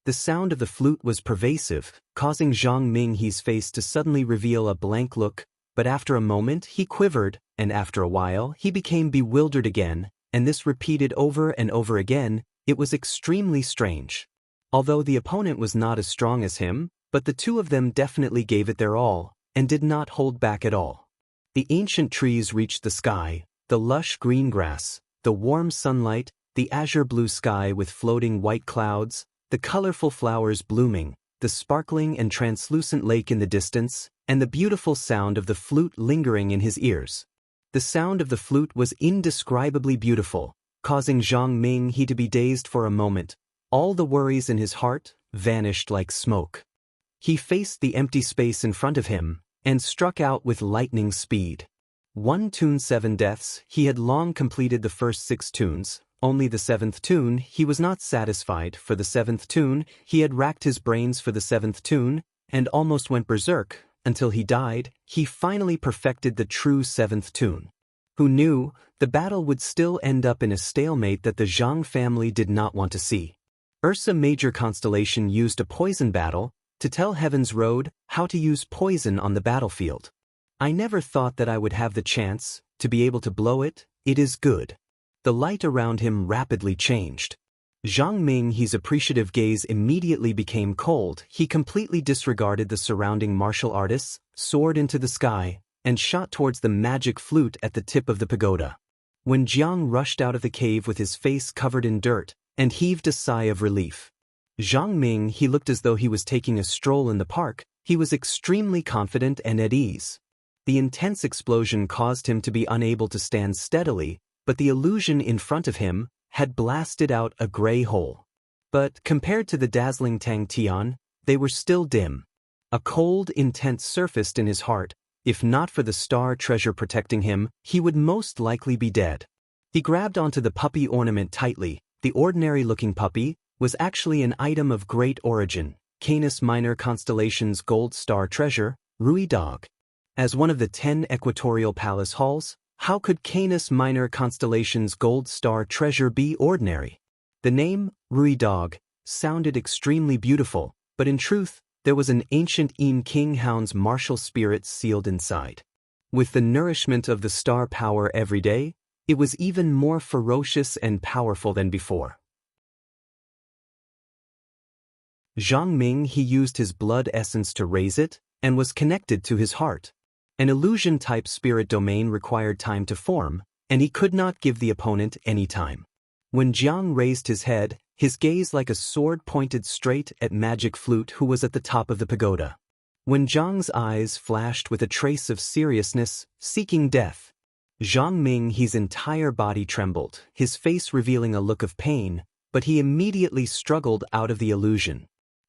The sound of the flute was pervasive, causing Zhang Ming's face to suddenly reveal a blank look, but after a moment he quivered, and after a while he became bewildered again, and this repeated over and over again. It was extremely strange. Although the opponent was not as strong as him, but the two of them definitely gave it their all, and did not hold back at all. The ancient trees reached the sky, the lush green grass, the warm sunlight, the azure blue sky with floating white clouds, the colorful flowers blooming, the sparkling and translucent lake in the distance, and the beautiful sound of the flute lingering in his ears. The sound of the flute was indescribably beautiful, causing Zhang Ming to be dazed for a moment. All the worries in his heart vanished like smoke. He faced the empty space in front of him, and struck out with lightning speed. 1 tune 7 deaths. He had long completed the first 6 tunes, only the 7th tune he was not satisfied. For the 7th tune, he had racked his brains for the 7th tune, and almost went berserk, until he died. He finally perfected the true 7th tune. Who knew, the battle would still end up in a stalemate that the Zhang family did not want to see. Ursa Major Constellation used a poison battle to tell Heaven's Road how to use poison on the battlefield. I never thought that I would have the chance to be able to blow it. It is good. The light around him rapidly changed. Zhang Ming's appreciative gaze immediately became cold. He completely disregarded the surrounding martial artists, soared into the sky, and shot towards the magic flute at the tip of the pagoda. When Jiang rushed out of the cave with his face covered in dirt, and heaved a sigh of relief. Zhang Ming, he looked as though he was taking a stroll in the park. He was extremely confident and at ease. The intense explosion caused him to be unable to stand steadily, but the illusion in front of him had blasted out a gray hole. But compared to the dazzling Tang Tian, they were still dim. A cold, intense surfaced in his heart. If not for the star treasure protecting him, he would most likely be dead. He grabbed onto the puppy ornament tightly. The ordinary-looking puppy was actually an item of great origin, Canis Minor Constellation's gold star treasure, Rui Dog. As one of the 10 equatorial palace halls, how could Canis Minor Constellation's gold star treasure be ordinary? The name, Rui Dog, sounded extremely beautiful, but in truth, there was an ancient King Hound's martial spirit sealed inside. With the nourishment of the star power every day, it was even more ferocious and powerful than before. Zhang Ming, he used his blood essence to raise it, and was connected to his heart. An illusion-type spirit domain required time to form, and he could not give the opponent any time. When Jiang raised his head, his gaze like a sword pointed straight at Magic Flute, who was at the top of the pagoda. When Jiang's eyes flashed with a trace of seriousness, seeking death, Zhang Ming, his entire body trembled, his face revealing a look of pain, but he immediately struggled out of the illusion.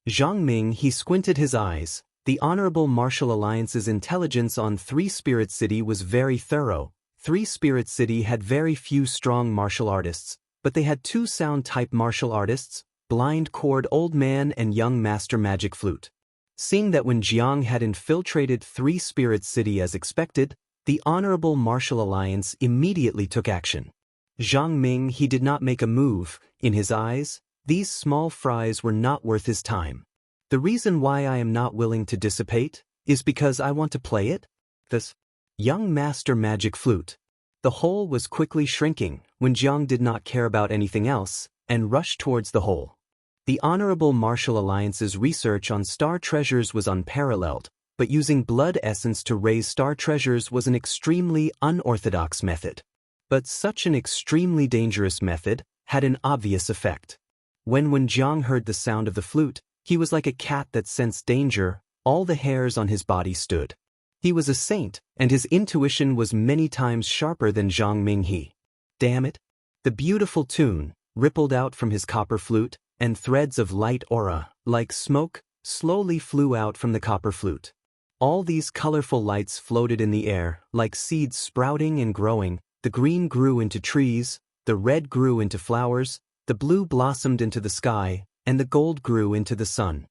Zhang Ming, he squinted his eyes. The Honorable Martial Alliance's intelligence on Three Spirit City was very thorough. Three Spirit City had very few strong martial artists, but they had two sound-type martial artists, Blind Cord Old Man and Young Master Magic Flute. Seeing that when Jiang had infiltrated Three Spirit City as expected, the Honorable Martial Alliance immediately took action. Zhang Ming, he did not make a move. In his eyes, these small fries were not worth his time. The reason why I am not willing to dissipate is because I want to play it. This Young Master Magic Flute. The hole was quickly shrinking when Jiang did not care about anything else and rushed towards the hole. The Honorable Martial Alliance's research on star treasures was unparalleled, but using blood essence to raise star treasures was an extremely unorthodox method. But such an extremely dangerous method had an obvious effect. When Jiang heard the sound of the flute, he was like a cat that sensed danger. All the hairs on his body stood. He was a saint, and his intuition was many times sharper than Zhang Ming. Damn it! The beautiful tune rippled out from his copper flute, and threads of light aura, like smoke, slowly flew out from the copper flute. All these colorful lights floated in the air, like seeds sprouting and growing. The green grew into trees, the red grew into flowers, the blue blossomed into the sky, and the gold grew into the sun.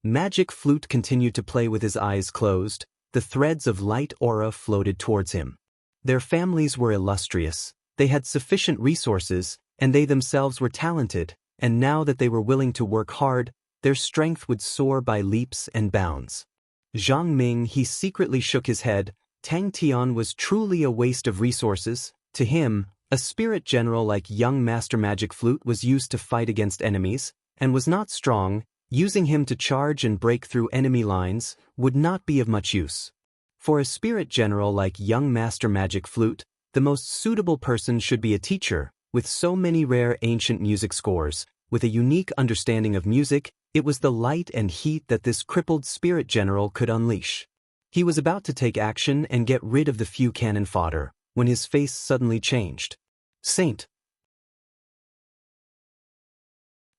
Magic Flute continued to play with his eyes closed. The threads of light aura floated towards him. Their families were illustrious, they had sufficient resources, and they themselves were talented, and now that they were willing to work hard, their strength would soar by leaps and bounds. Zhang Ming, he secretly shook his head. Tang Tian was truly a waste of resources. To him, a spirit general like Young Master Magic Flute was used to fight against enemies, and was not strong. Using him to charge and break through enemy lines would not be of much use. For a spirit general like Young Master Magic Flute, the most suitable person should be a teacher, with so many rare ancient music scores, with a unique understanding of music. It was the light and heat that this crippled spirit general could unleash. He was about to take action and get rid of the few cannon fodder, when his face suddenly changed. Saint!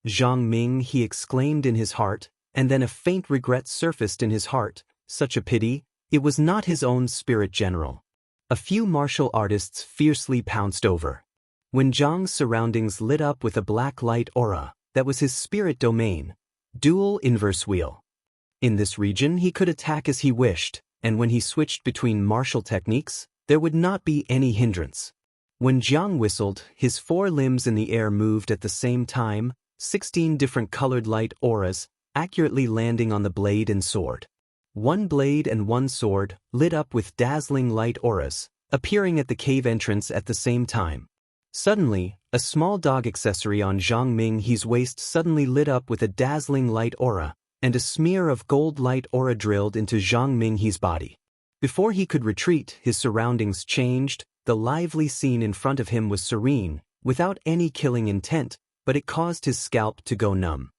Zhang Ming, he exclaimed in his heart, and then a faint regret surfaced in his heart. Such a pity, it was not his own spirit general. A few martial artists fiercely pounced over. When Zhang's surroundings lit up with a black light aura, that was his spirit domain. Dual inverse wheel. In this region he could attack as he wished, and when he switched between martial techniques, there would not be any hindrance. When Jiang whistled, his four limbs in the air moved at the same time, 16 different colored light auras, accurately landing on the blade and sword. One blade and one sword, lit up with dazzling light auras, appearing at the cave entrance at the same time. Suddenly, a small dog accessory on Zhang Ming's waist suddenly lit up with a dazzling light aura, and a smear of gold light aura drilled into Zhang Ming's body. Before he could retreat, his surroundings changed. The lively scene in front of him was serene, without any killing intent, but it caused his scalp to go numb.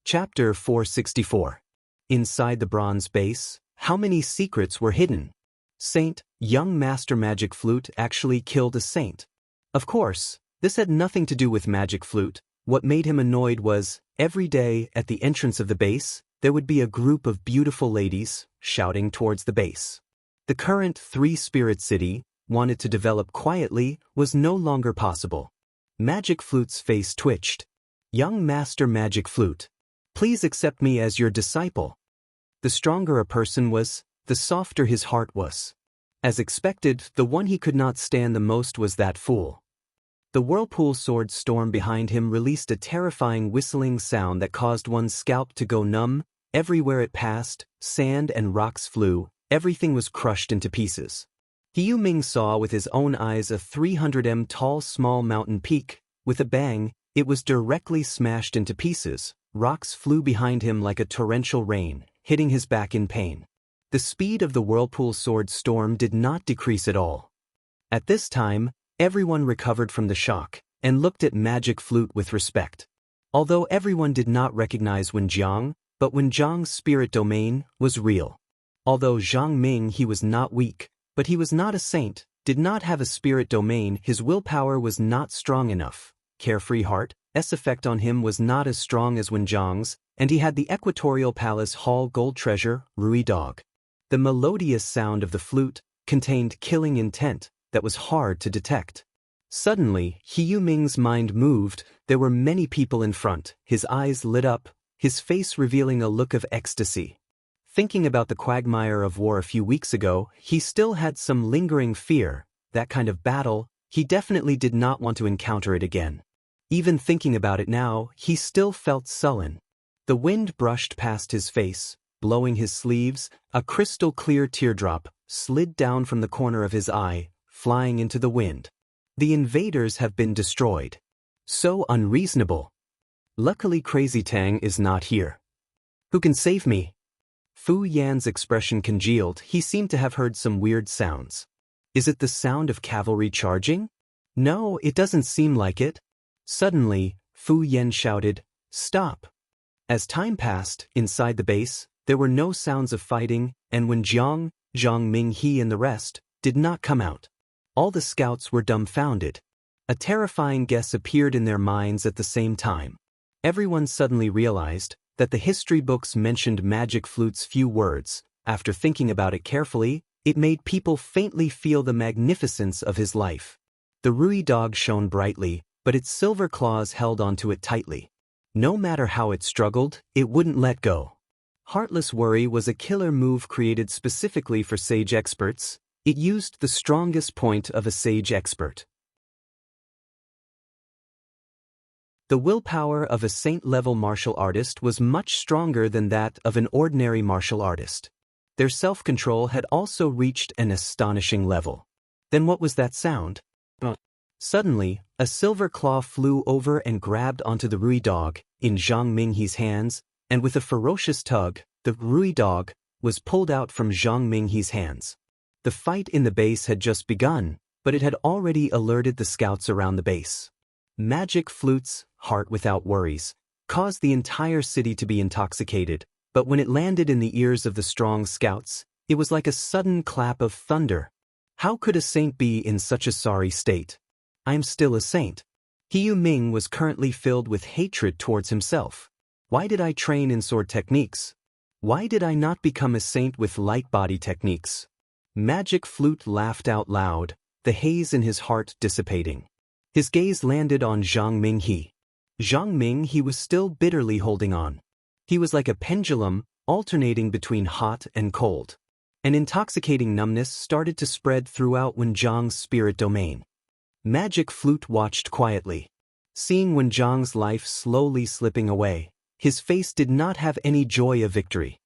Chapter 464. Inside the bronze base, how many secrets were hidden? Saint, Young Master Magic Flute actually killed a saint. Of course, this had nothing to do with Magic Flute. What made him annoyed was, every day, at the entrance of the base, there would be a group of beautiful ladies, shouting towards the base. The current Three Spirit City, wanted to develop quietly, was no longer possible. Magic Flute's face twitched. Young Master Magic Flute, please accept me as your disciple. The stronger a person was, the softer his heart was. As expected, the one he could not stand the most was that fool. The whirlpool sword storm behind him released a terrifying whistling sound that caused one's scalp to go numb. Everywhere it passed, sand and rocks flew, everything was crushed into pieces. Yu Ming saw with his own eyes a 300 m tall small mountain peak. With a bang, it was directly smashed into pieces. Rocks flew behind him like a torrential rain, hitting his back in pain. The speed of the whirlpool sword storm did not decrease at all. At this time, everyone recovered from the shock and looked at Magic Flute with respect. Although everyone did not recognize Wen Jiang, but Wen Jiang's spirit domain was real. Although Zhang Ming he was not weak, but he was not a saint, did not have a spirit domain, his willpower was not strong enough. Carefree Heart's effect on him was not as strong as Wen Jiang's, and he had the Equatorial Palace Hall gold treasure, Rui Dog. The melodious sound of the flute contained killing intent that was hard to detect. Suddenly, Yu Ming's mind moved. There were many people in front. His eyes lit up, his face revealing a look of ecstasy. Thinking about the quagmire of war a few weeks ago, he still had some lingering fear. That kind of battle, he definitely did not want to encounter it again. Even thinking about it now, he still felt sullen. The wind brushed past his face, blowing his sleeves. A crystal-clear teardrop slid down from the corner of his eye, flying into the wind. The invaders have been destroyed. So unreasonable. Luckily Crazy Tang is not here. Who can save me? Fu Yan's expression congealed. He seemed to have heard some weird sounds. Is it the sound of cavalry charging? No, it doesn't seem like it. Suddenly, Fu Yan shouted, "Stop!" As time passed, inside the base, there were no sounds of fighting, and when Zhang Ming he and the rest did not come out. All the scouts were dumbfounded. A terrifying guess appeared in their minds at the same time. Everyone suddenly realized that the history books mentioned Magic Flute's few words. After thinking about it carefully, it made people faintly feel the magnificence of his life. The Rui Dog shone brightly, but its silver claws held onto it tightly. No matter how it struggled, it wouldn't let go. Heartless Worry was a killer move created specifically for sage experts. It used the strongest point of a sage expert. The willpower of a saint-level martial artist was much stronger than that of an ordinary martial artist. Their self-control had also reached an astonishing level. Then what was that sound? Suddenly, a silver claw flew over and grabbed onto the Rui Dog in Zhang Minghe's hands, and with a ferocious tug, the Rui Dog was pulled out from Zhang Minghe's hands. The fight in the base had just begun, but it had already alerted the scouts around the base. Magic Flute's Heart Without Worries caused the entire city to be intoxicated, but when it landed in the ears of the strong scouts, it was like a sudden clap of thunder. How could a saint be in such a sorry state? I am still a saint. Yu Ming was currently filled with hatred towards himself. Why did I train in sword techniques? Why did I not become a saint with light body techniques? Magic Flute laughed out loud, the haze in his heart dissipating. His gaze landed on Zhang Minghe. Zhang Minghe was still bitterly holding on. He was like a pendulum, alternating between hot and cold. An intoxicating numbness started to spread throughout Wen Jiang's spirit domain. Magic Flute watched quietly. Seeing Wen Jiang's life slowly slipping away, his face did not have any joy of victory.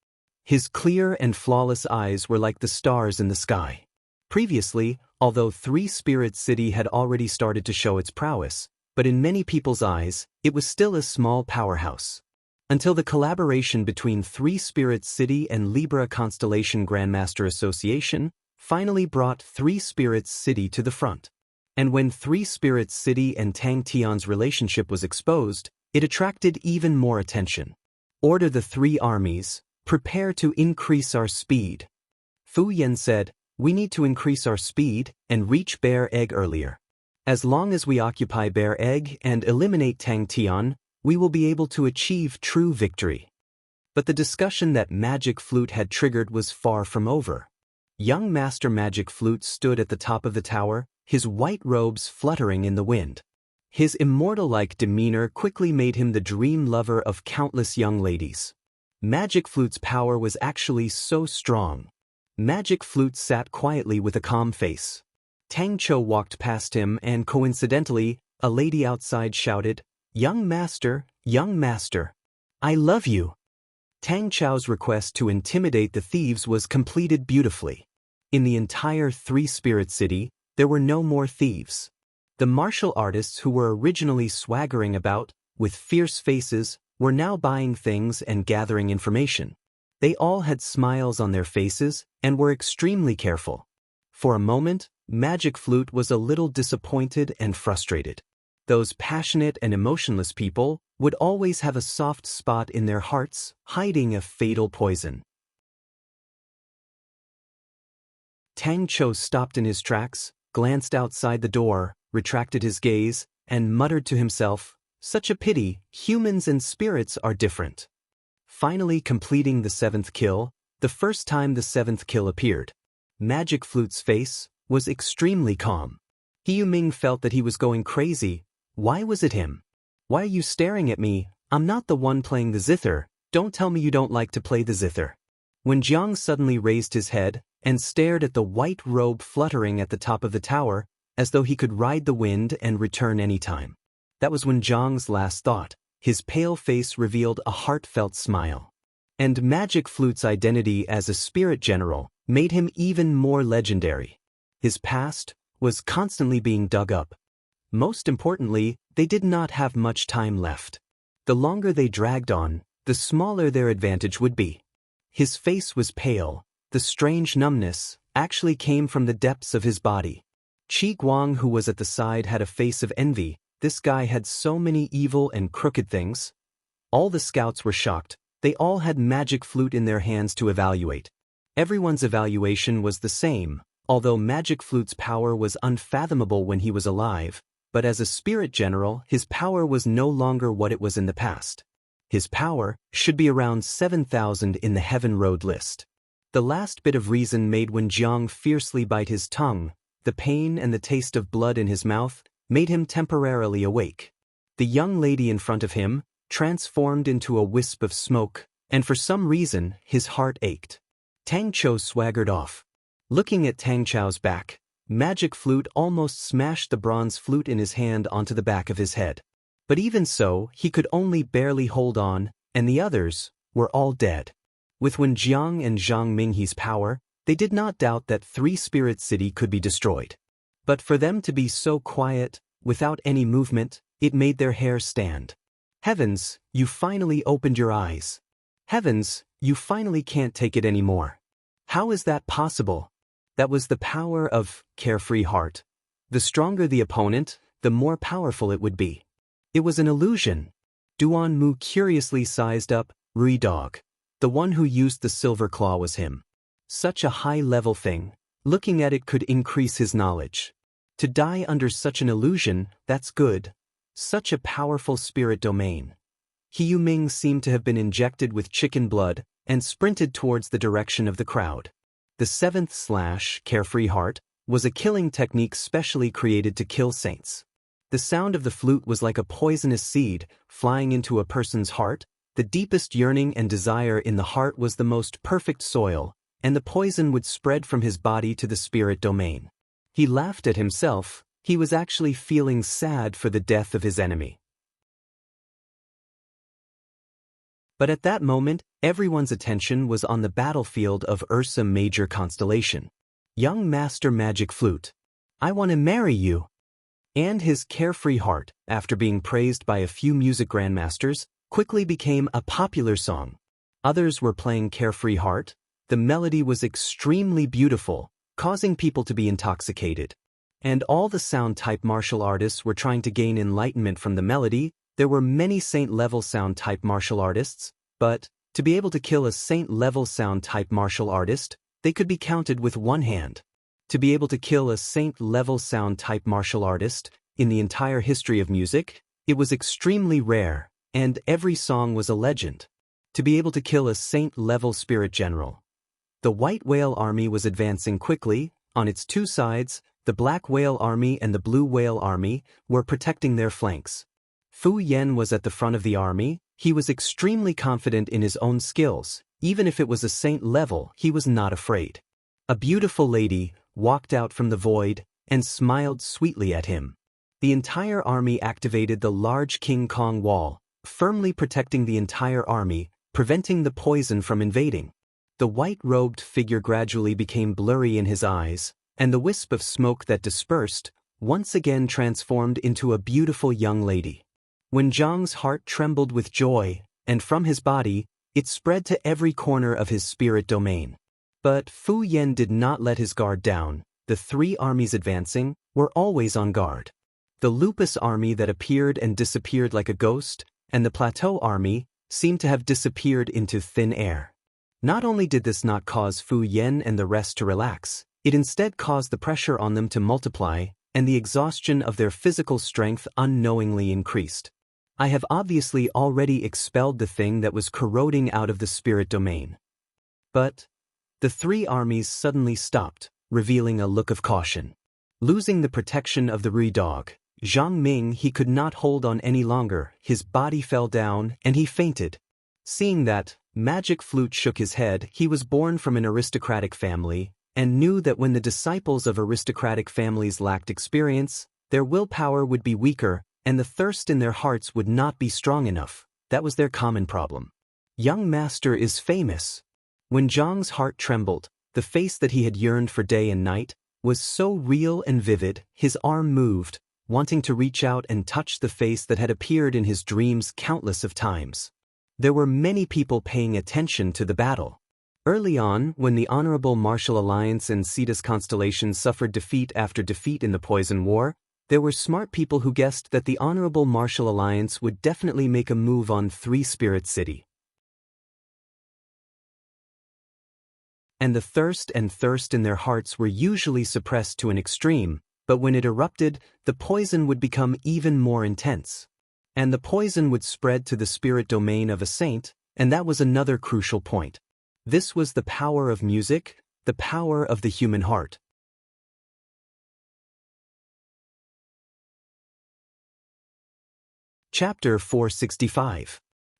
His clear and flawless eyes were like the stars in the sky. Previously, although Three Spirits City had already started to show its prowess, but in many people's eyes, it was still a small powerhouse. Until the collaboration between Three Spirits City and Libra Constellation Grandmaster Association finally brought Three Spirits City to the front. And when Three Spirits City and Tang Tian's relationship was exposed, it attracted even more attention. Order the three armies. Prepare to increase our speed. Fu Yan said, we need to increase our speed and reach Bear Egg earlier. As long as we occupy Bear Egg and eliminate Tang Tian, we will be able to achieve true victory. But the discussion that Magic Flute had triggered was far from over. Young Master Magic Flute stood at the top of the tower, his white robes fluttering in the wind. His immortal-like demeanor quickly made him the dream lover of countless young ladies. Magic Flute's power was actually so strong. Magic Flute sat quietly with a calm face. Tang Cho walked past him and coincidentally, a lady outside shouted, young master, I love you." Tang Chao's request to intimidate the thieves was completed beautifully. In the entire three-spirit city, there were no more thieves. The martial artists who were originally swaggering about, with fierce faces, were now buying things and gathering information. They all had smiles on their faces and were extremely careful. For a moment, Magic Flute was a little disappointed and frustrated. Those passionate and emotionless people would always have a soft spot in their hearts, hiding a fatal poison. Tang Cho stopped in his tracks, glanced outside the door, retracted his gaze, and muttered to himself, "Such a pity, humans and spirits are different." Finally completing the 7th kill, the first time the 7th kill appeared, Magic Flute's face was extremely calm. He Yuming felt that he was going crazy. Why was it him? "Why are you staring at me? I'm not the one playing the zither. Don't tell me you don't like to play the zither." When Jiang suddenly raised his head and stared at the white robe fluttering at the top of the tower, as though he could ride the wind and return any time. That was when Jiang's last thought. His pale face revealed a heartfelt smile. And Magic Flute's identity as a spirit general made him even more legendary. His past was constantly being dug up. Most importantly, they did not have much time left. The longer they dragged on, the smaller their advantage would be. His face was pale. The strange numbness actually came from the depths of his body. Qi Guang, who was at the side, had a face of envy. This guy had so many evil and crooked things. All the scouts were shocked. They all had Magic Flute in their hands to evaluate. Everyone's evaluation was the same, although Magic Flute's power was unfathomable when he was alive, but as a spirit general, his power was no longer what it was in the past. His power should be around 7,000 in the Heaven Road list. The last bit of reason made when Jiang fiercely bite his tongue. The pain and the taste of blood in his mouth made him temporarily awake. The young lady in front of him transformed into a wisp of smoke, and for some reason, his heart ached. Tang Cho swaggered off. Looking at Tang Chao's back, Magic Flute almost smashed the bronze flute in his hand onto the back of his head. But even so, he could only barely hold on, and the others were all dead. With Wen Jiang and Zhang Minghe's power, they did not doubt that Three-Spirit City could be destroyed. But for them to be so quiet, without any movement, it made their hair stand. Heavens, you finally opened your eyes. Heavens, you finally can't take it anymore. How is that possible? That was the power of Carefree Heart. The stronger the opponent, the more powerful it would be. It was an illusion. Duan Mu curiously sized up Rui Dog. The one who used the silver claw was him. Such a high-level thing. Looking at it could increase his knowledge. To die under such an illusion, that's good. Such a powerful spirit domain. He Yuming seemed to have been injected with chicken blood and sprinted towards the direction of the crowd. The 7th / Carefree Heart was a killing technique specially created to kill saints. The sound of the flute was like a poisonous seed flying into a person's heart. The deepest yearning and desire in the heart was the most perfect soil, and the poison would spread from his body to the spirit domain. He laughed at himself. He was actually feeling sad for the death of his enemy. But at that moment, everyone's attention was on the battlefield of Ursa Major Constellation. Young Master Magic Flute, I want to marry you. And his Carefree Heart, after being praised by a few music grandmasters, quickly became a popular song. Others were playing Carefree Heart. The melody was extremely beautiful, causing people to be intoxicated. And all the sound-type martial artists were trying to gain enlightenment from the melody. There were many saint-level sound-type martial artists, but to be able to kill a saint-level sound-type martial artist, they could be counted with one hand. To be able to kill a saint-level sound-type martial artist, in the entire history of music, it was extremely rare, and every song was a legend. To be able to kill a saint-level spirit general. The White Whale Army was advancing quickly. On its two sides, the Black Whale Army and the Blue Whale Army were protecting their flanks. Fu Yen was at the front of the army. He was extremely confident in his own skills. Even if it was a saint level, he was not afraid. A beautiful lady walked out from the void and smiled sweetly at him. The entire army activated the large King Kong wall, firmly protecting the entire army, preventing the poison from invading. The white-robed figure gradually became blurry in his eyes, and the wisp of smoke that dispersed once again transformed into a beautiful young lady. When Zhang's heart trembled with joy, and from his body, it spread to every corner of his spirit domain. But Fu Yan did not let his guard down. The three armies advancing were always on guard. The Lupus army that appeared and disappeared like a ghost, and the Plateau army seemed to have disappeared into thin air. Not only did this not cause Fu Yan and the rest to relax, it instead caused the pressure on them to multiply, and the exhaustion of their physical strength unknowingly increased. I have obviously already expelled the thing that was corroding out of the spirit domain. But the three armies suddenly stopped, revealing a look of caution. Losing the protection of the Dog, Zhang Ming he could not hold on any longer, his body fell down, and he fainted. Seeing that, Magic Flute shook his head. He was born from an aristocratic family, and knew that when the disciples of aristocratic families lacked experience, their willpower would be weaker, and the thirst in their hearts would not be strong enough. That was their common problem. Young master is famous. When Zhang's heart trembled, the face that he had yearned for day and night was so real and vivid, his arm moved, wanting to reach out and touch the face that had appeared in his dreams countless of times. There were many people paying attention to the battle. Early on, when the Honorable Martial Alliance and Cetus Constellation suffered defeat after defeat in the Poison War, there were smart people who guessed that the Honorable Martial Alliance would definitely make a move on Three Spirit City. And the thirst in their hearts were usually suppressed to an extreme, but when it erupted, the poison would become even more intense. And the poison would spread to the spirit domain of a saint, and that was another crucial point. This was the power of music, the power of the human heart. Chapter 465.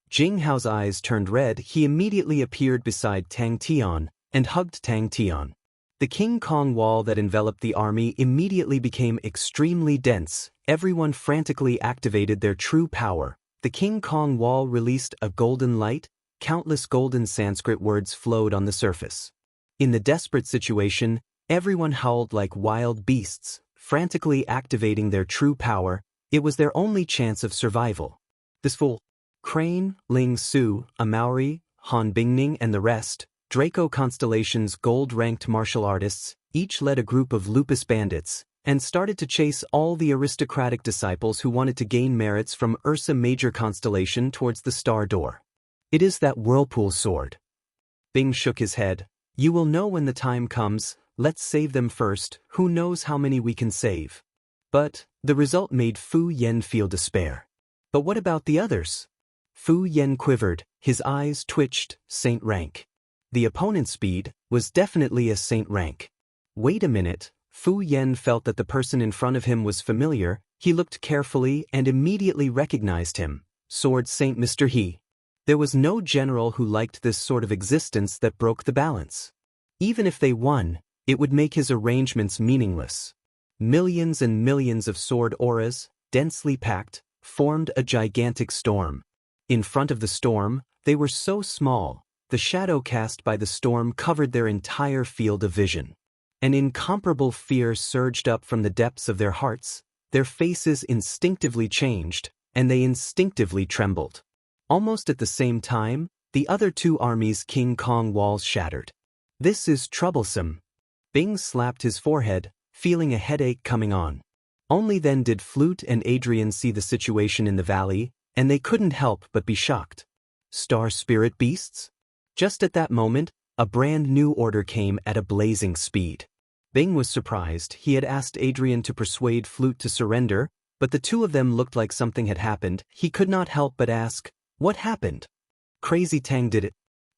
Jing Hao's eyes turned red. He immediately appeared beside Tang Tian and hugged Tang Tian. The King Kong wall that enveloped the army immediately became extremely dense. Everyone frantically activated their true power. The King Kong wall released a golden light. Countless golden Sanskrit words flowed on the surface. In the desperate situation, everyone howled like wild beasts, frantically activating their true power. It was their only chance of survival. This fool, Crane, Ling Su, Amauri, Han Bingning and the rest, Draco Constellation's gold-ranked martial artists, each led a group of lupus bandits, and started to chase all the aristocratic disciples who wanted to gain merits from Ursa Major Constellation towards the Star Door. It is that whirlpool sword. Bing shook his head. You will know when the time comes. Let's save them first. Who knows how many we can save? But the result made Fu Yan feel despair. But what about the others? Fu Yan quivered, his eyes twitched. Saint rank. The opponent's speed was definitely a saint rank. Wait a minute. Fu Yan felt that the person in front of him was familiar. He looked carefully and immediately recognized him. Sword Saint Mr. He. There was no general who liked this sort of existence that broke the balance. Even if they won, it would make his arrangements meaningless. Millions and millions of sword auras, densely packed, formed a gigantic storm. In front of the storm, they were so small, the shadow cast by the storm covered their entire field of vision. An incomparable fear surged up from the depths of their hearts, their faces instinctively changed, and they instinctively trembled. Almost at the same time, the other two armies' King Kong walls shattered. This is troublesome. Bing slapped his forehead, feeling a headache coming on. Only then did Flute and Adrian see the situation in the valley, and they couldn't help but be shocked. Star spirit beasts? Just at that moment, a brand new order came at a blazing speed. Bing was surprised. He had asked Adrian to persuade Flute to surrender, but the two of them looked like something had happened. He could not help but ask, what happened? Crazy Tang did it.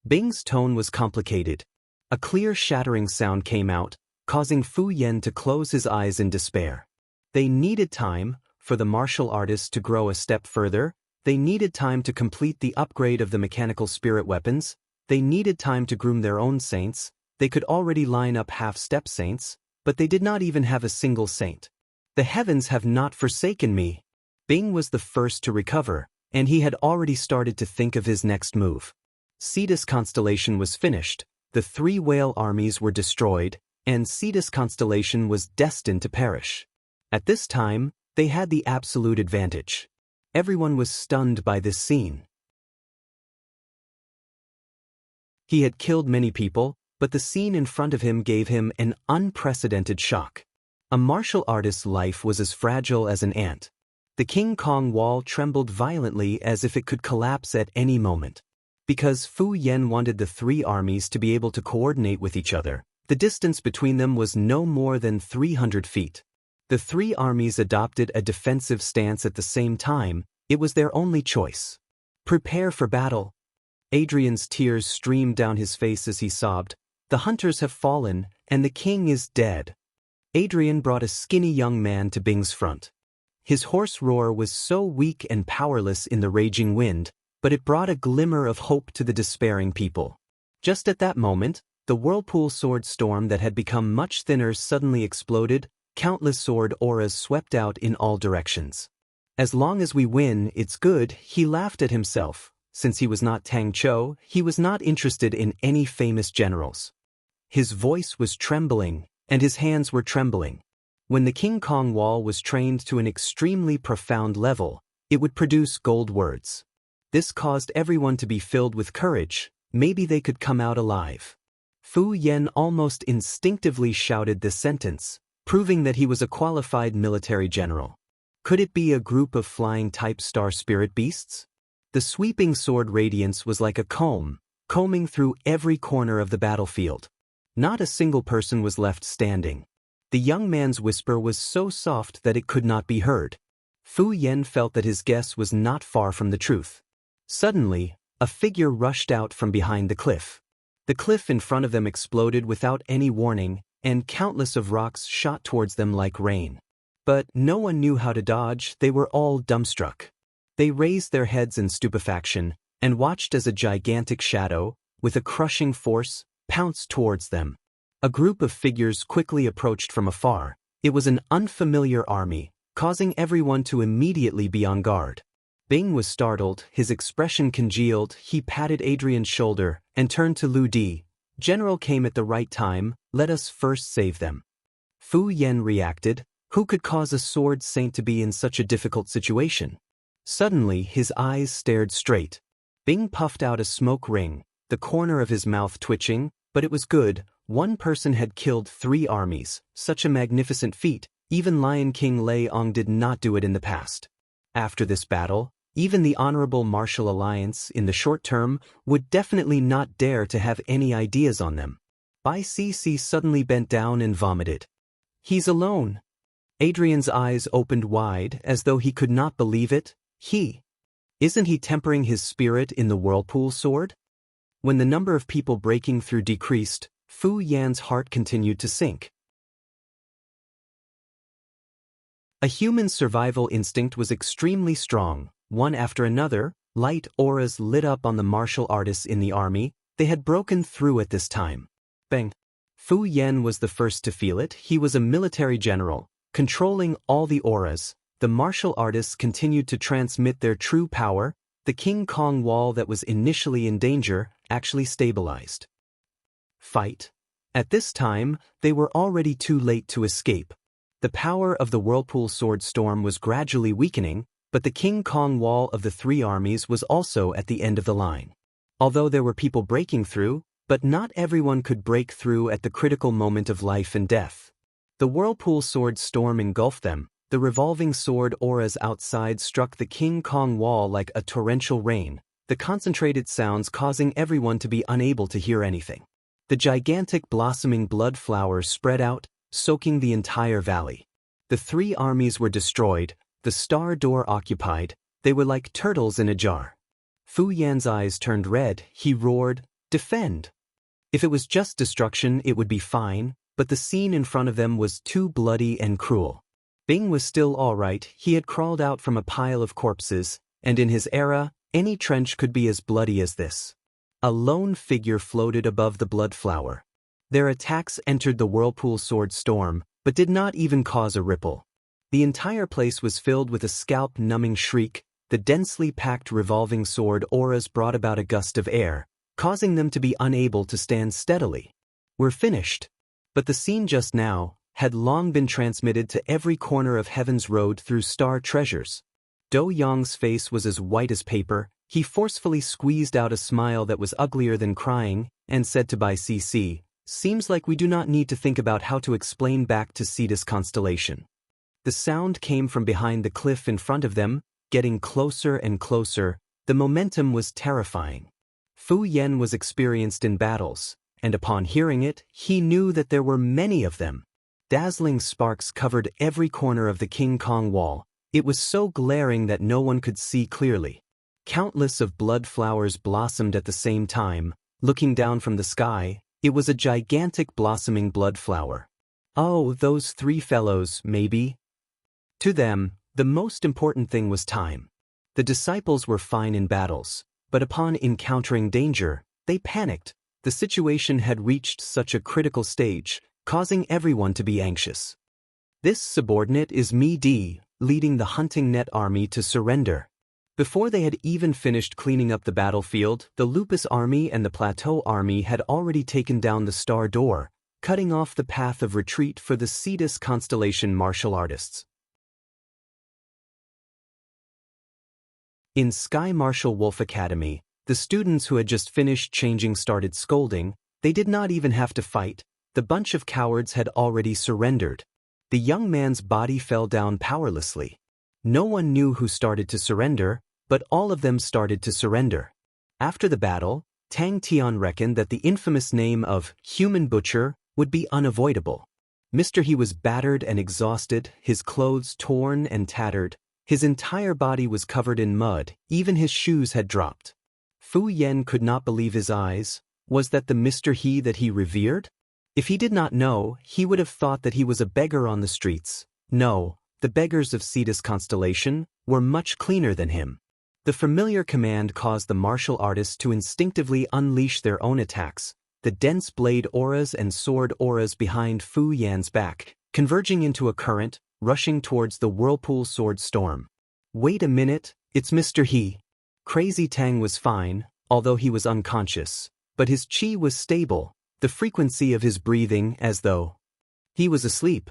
Bing's tone was complicated. A clear shattering sound came out, causing Fu Yan to close his eyes in despair. They needed time for the martial artists to grow a step further. They needed time to complete the upgrade of the mechanical spirit weapons. They needed time to groom their own saints. They could already line up half-step saints, but they did not even have a single saint. The heavens have not forsaken me. Bing was the first to recover, and he had already started to think of his next move. Cetus constellation was finished, the 3 whale armies were destroyed, and Cetus constellation was destined to perish. At this time, they had the absolute advantage. Everyone was stunned by this scene. He had killed many people, but the scene in front of him gave him an unprecedented shock. A martial artist's life was as fragile as an ant. The King Kong wall trembled violently as if it could collapse at any moment. Because Fu Yan wanted the 3 armies to be able to coordinate with each other, the distance between them was no more than 300 feet. The 3 armies adopted a defensive stance at the same time. It was their only choice. Prepare for battle. Adrian's tears streamed down his face as he sobbed. The hunters have fallen, and the king is dead. Adrian brought a skinny young man to Bing's front. His hoarse roar was so weak and powerless in the raging wind, but it brought a glimmer of hope to the despairing people. Just at that moment, the whirlpool sword storm that had become much thinner suddenly exploded. Countless sword auras swept out in all directions. As long as we win, it's good, he laughed at himself. Since he was not Tang Chou, he was not interested in any famous generals. His voice was trembling, and his hands were trembling. When the King Kong wall was trained to an extremely profound level, it would produce gold words. This caused everyone to be filled with courage. Maybe they could come out alive. Fu Yan almost instinctively shouted this sentence, proving that he was a qualified military general. Could it be a group of flying-type star spirit beasts? The sweeping sword radiance was like a comb, combing through every corner of the battlefield. Not a single person was left standing. The young man's whisper was so soft that it could not be heard. Fu Yan felt that his guess was not far from the truth. Suddenly, a figure rushed out from behind the cliff. The cliff in front of them exploded without any warning, and countless of rocks shot towards them like rain. But no one knew how to dodge. They were all dumbstruck. They raised their heads in stupefaction and watched as a gigantic shadow, with a crushing force, pounced towards them. A group of figures quickly approached from afar. It was an unfamiliar army, causing everyone to immediately be on guard. Bing was startled, his expression congealed. He patted Adrian's shoulder and turned to Lu Di. General came at the right time, let us first save them. Fu Yan reacted. Who could cause a sword saint to be in such a difficult situation? Suddenly, his eyes stared straight. Bing puffed out a smoke ring, the corner of his mouth twitching, but it was good. One person had killed 3 armies, such a magnificent feat. Even Lion King Lei Ong did not do it in the past. After this battle, even the Honorable Martial Alliance, in the short term, would definitely not dare to have any ideas on them. Bai Cixi suddenly bent down and vomited. He's alone. Adrian's eyes opened wide as though he could not believe it. Isn't he tempering his spirit in the whirlpool sword? When the number of people breaking through decreased, Fu Yan's heart continued to sink. A human's survival instinct was extremely strong. One after another, light auras lit up on the martial artists in the army. They had broken through at this time. Bang! Fu Yan was the first to feel it. He was a military general, controlling all the auras. The martial artists continued to transmit their true power. The King Kong wall that was initially in danger actually stabilized. Fight. At this time, they were already too late to escape. The power of the whirlpool sword storm was gradually weakening, but the King Kong wall of the 3 armies was also at the end of the line. Although there were people breaking through, but not everyone could break through at the critical moment of life and death. The whirlpool sword storm engulfed them. The revolving sword auras outside struck the King Kong wall like a torrential rain, the concentrated sounds causing everyone to be unable to hear anything. The gigantic blossoming blood flowers spread out, soaking the entire valley. The 3 armies were destroyed, the star door occupied. They were like turtles in a jar. Fu Yan's eyes turned red. He roared, "Defend!" If it was just destruction, it would be fine, but the scene in front of them was too bloody and cruel. Bing was still all right. He had crawled out from a pile of corpses, and in his era, any trench could be as bloody as this. A lone figure floated above the blood flower. Their attacks entered the whirlpool sword storm, but did not even cause a ripple. The entire place was filled with a scalp-numbing shriek. The densely packed revolving sword auras brought about a gust of air, causing them to be unable to stand steadily. We're finished. But the scene just now had long been transmitted to every corner of Heaven's Road through star treasures. Do Yong's face was as white as paper. He forcefully squeezed out a smile that was uglier than crying, and said to Bai Cc, "Seems like we do not need to think about how to explain back to Cetus constellation." The sound came from behind the cliff in front of them, getting closer and closer. The momentum was terrifying. Fu Yen was experienced in battles, and upon hearing it, he knew that there were many of them. Dazzling sparks covered every corner of the King Kong wall. It was so glaring that no one could see clearly. Countless of blood flowers blossomed at the same time. Looking down from the sky, it was a gigantic blossoming blood flower. Oh, those three fellows, maybe? To them, the most important thing was time. The disciples were fine in battles, but upon encountering danger, they panicked. The situation had reached such a critical stage, causing everyone to be anxious. This subordinate is Mi Di, leading the hunting net army to surrender. Before they had even finished cleaning up the battlefield, the Lupus army and the Plateau army had already taken down the Star Door, cutting off the path of retreat for the Cetus constellation martial artists. In Sky Martial Wolf Academy, the students who had just finished changing started scolding. They did not even have to fight. The bunch of cowards had already surrendered. The young man's body fell down powerlessly. No one knew who started to surrender, but all of them started to surrender. After the battle, Tang Tian reckoned that the infamous name of Human Butcher would be unavoidable. Mr. He was battered and exhausted, his clothes torn and tattered. His entire body was covered in mud, even his shoes had dropped. Fu Yen could not believe his eyes. Was that the Mr. He that he revered? If he did not know, he would have thought that he was a beggar on the streets. No. The beggars of Cetus constellation were much cleaner than him. The familiar command caused the martial artists to instinctively unleash their own attacks, the dense blade auras and sword auras behind Fu Yan's back, converging into a current, rushing towards the whirlpool sword storm. Wait a minute, it's Mr. He. Crazy Tang was fine, although he was unconscious, but his chi was stable, the frequency of his breathing as though he was asleep.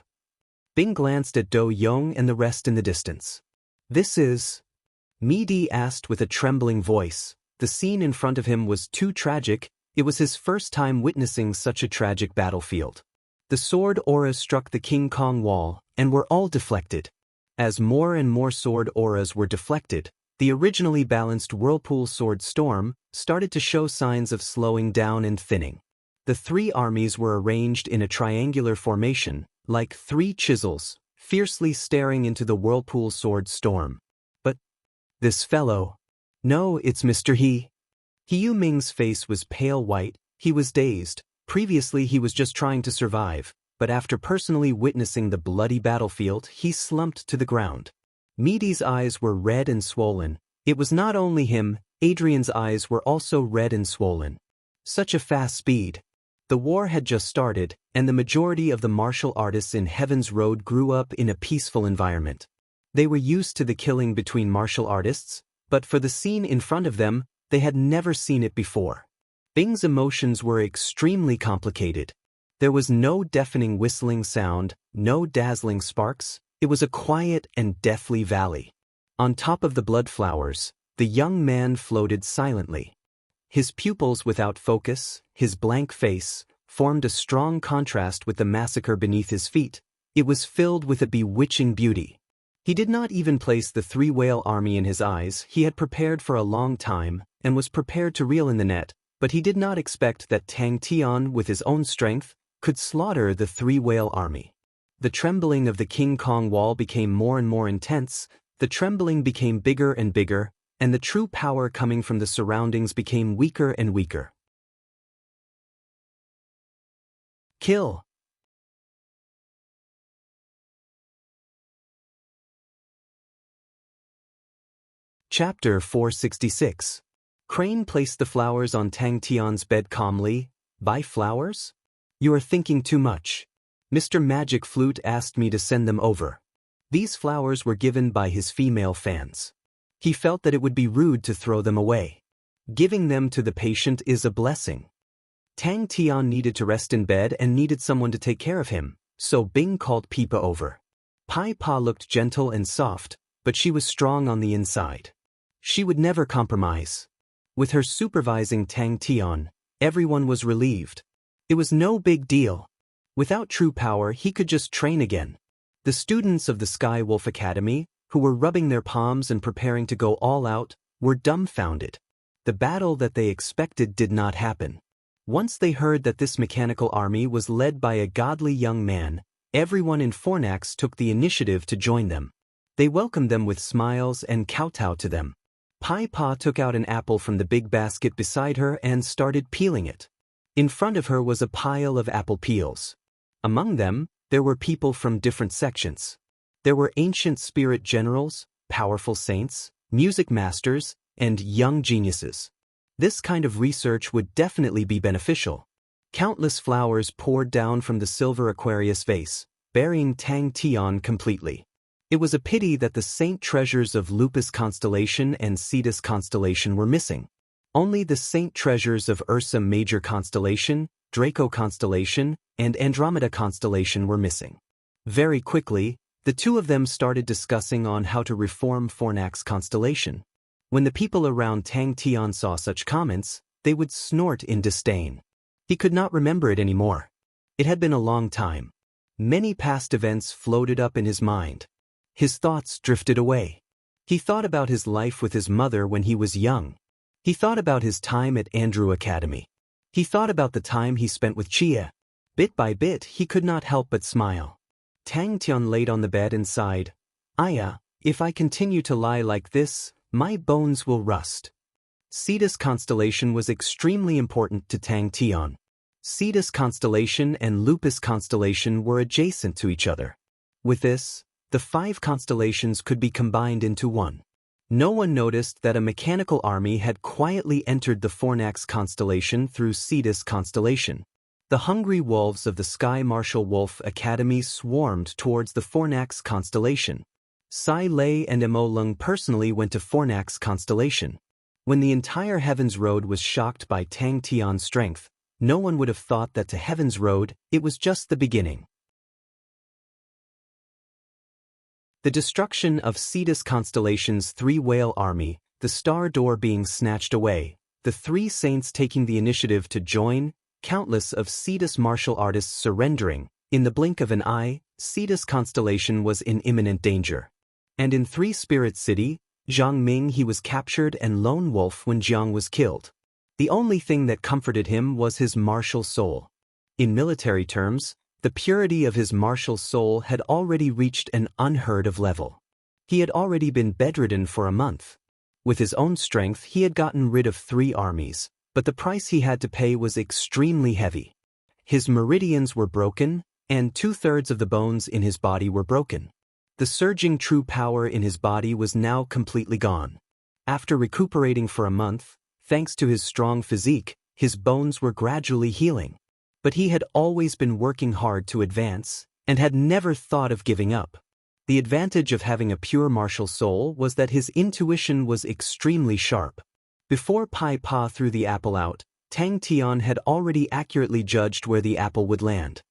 Bing glanced at Do Yong and the rest in the distance. "This is?" Mi Di asked with a trembling voice. The scene in front of him was too tragic. It was his first time witnessing such a tragic battlefield. The sword auras struck the King Kong wall, and were all deflected. As more and more sword auras were deflected, the originally balanced whirlpool sword storm started to show signs of slowing down and thinning. The three armies were arranged in a triangular formation, like three chisels, fiercely staring into the whirlpool sword storm. But this fellow. No, it's Mr. He. Yu Ming's face was pale white. He was dazed. Previously he was just trying to survive, but after personally witnessing the bloody battlefield, he slumped to the ground. Mi Di's eyes were red and swollen. It was not only him, Adrian's eyes were also red and swollen. Such a fast speed. The war had just started, and the majority of the martial artists in Heaven's Road grew up in a peaceful environment. They were used to the killing between martial artists, but for the scene in front of them, they had never seen it before. Bing's emotions were extremely complicated. There was no deafening whistling sound, no dazzling sparks. It was a quiet and deathly valley. On top of the blood flowers, the young man floated silently. His pupils without focus, his blank face, formed a strong contrast with the massacre beneath his feet. It was filled with a bewitching beauty. He did not even place the three-whale army in his eyes. He had prepared for a long time, and was prepared to reel in the net, but he did not expect that Tang Tian, with his own strength, could slaughter the three-whale army. The trembling of the King Kong wall became more and more intense, the trembling became bigger and bigger, and the true power coming from the surroundings became weaker and weaker. Kill. Chapter 466. Crane placed the flowers on Tang Tian's bed calmly. Buy flowers? You are thinking too much. Mr. Magic Flute asked me to send them over. These flowers were given by his female fans. He felt that it would be rude to throw them away. Giving them to the patient is a blessing. Tang Tian needed to rest in bed and needed someone to take care of him, so Bing called Pipa over. Pai Pa looked gentle and soft, but she was strong on the inside. She would never compromise. With her supervising Tang Tian, everyone was relieved. It was no big deal. Without true power, he could just train again. The students of the Sky Wolf Academy, who were rubbing their palms and preparing to go all out, were dumbfounded. The battle that they expected did not happen. Once they heard that this mechanical army was led by a godly young man, everyone in Fornax took the initiative to join them. They welcomed them with smiles and kowtowed to them. Pai Pa took out an apple from the big basket beside her and started peeling it. In front of her was a pile of apple peels. Among them, there were people from different sections. There were ancient spirit generals, powerful saints, music masters, and young geniuses. This kind of research would definitely be beneficial. Countless flowers poured down from the silver Aquarius vase, burying Tang Tian completely. It was a pity that the saint treasures of Lupus constellation and Cetus constellation were missing. Only the saint treasures of Ursa Major constellation, Draco constellation, and Andromeda constellation were missing. Very quickly, the two of them started discussing on how to reform Fornax constellation. When the people around Tang Tian saw such comments, they would snort in disdain. He could not remember it anymore. It had been a long time. Many past events floated up in his mind. His thoughts drifted away. He thought about his life with his mother when he was young. He thought about his time at Andrew Academy. He thought about the time he spent with Chia. Bit by bit, he could not help but smile. Tang Tian laid on the bed and sighed. Aya, if I continue to lie like this, my bones will rust. Cetus constellation was extremely important to Tang Tian. Cetus constellation and Lupus constellation were adjacent to each other. With this, the 5 constellations could be combined into one. No one noticed that a mechanical army had quietly entered the Fornax constellation through Cetus constellation. The hungry wolves of the Sky Martial Wolf Academy swarmed towards the Fornax constellation. Sai Lei and Mo Lung personally went to Fornax constellation. When the entire Heaven's Road was shocked by Tang Tian's strength, no one would have thought that to Heaven's Road, it was just the beginning. The destruction of Cetus constellation's 3 whale army, the star door being snatched away, the 3 saints taking the initiative to join, countless of Cetus martial artists surrendering, in the blink of an eye, Cetus constellation was in imminent danger. And in 3 Spirit City, Zhang Ming he was captured and lone wolf when Jiang was killed. The only thing that comforted him was his martial soul. In military terms, the purity of his martial soul had already reached an unheard of level. He had already been bedridden for a month. With his own strength he had gotten rid of 3 armies, but the price he had to pay was extremely heavy. His meridians were broken, and 2/3 of the bones in his body were broken. The surging true power in his body was now completely gone. After recuperating for a month, thanks to his strong physique, his bones were gradually healing. But he had always been working hard to advance, and had never thought of giving up. The advantage of having a pure martial soul was that his intuition was extremely sharp. Before Pai Pa threw the apple out, Tang Tian had already accurately judged where the apple would land.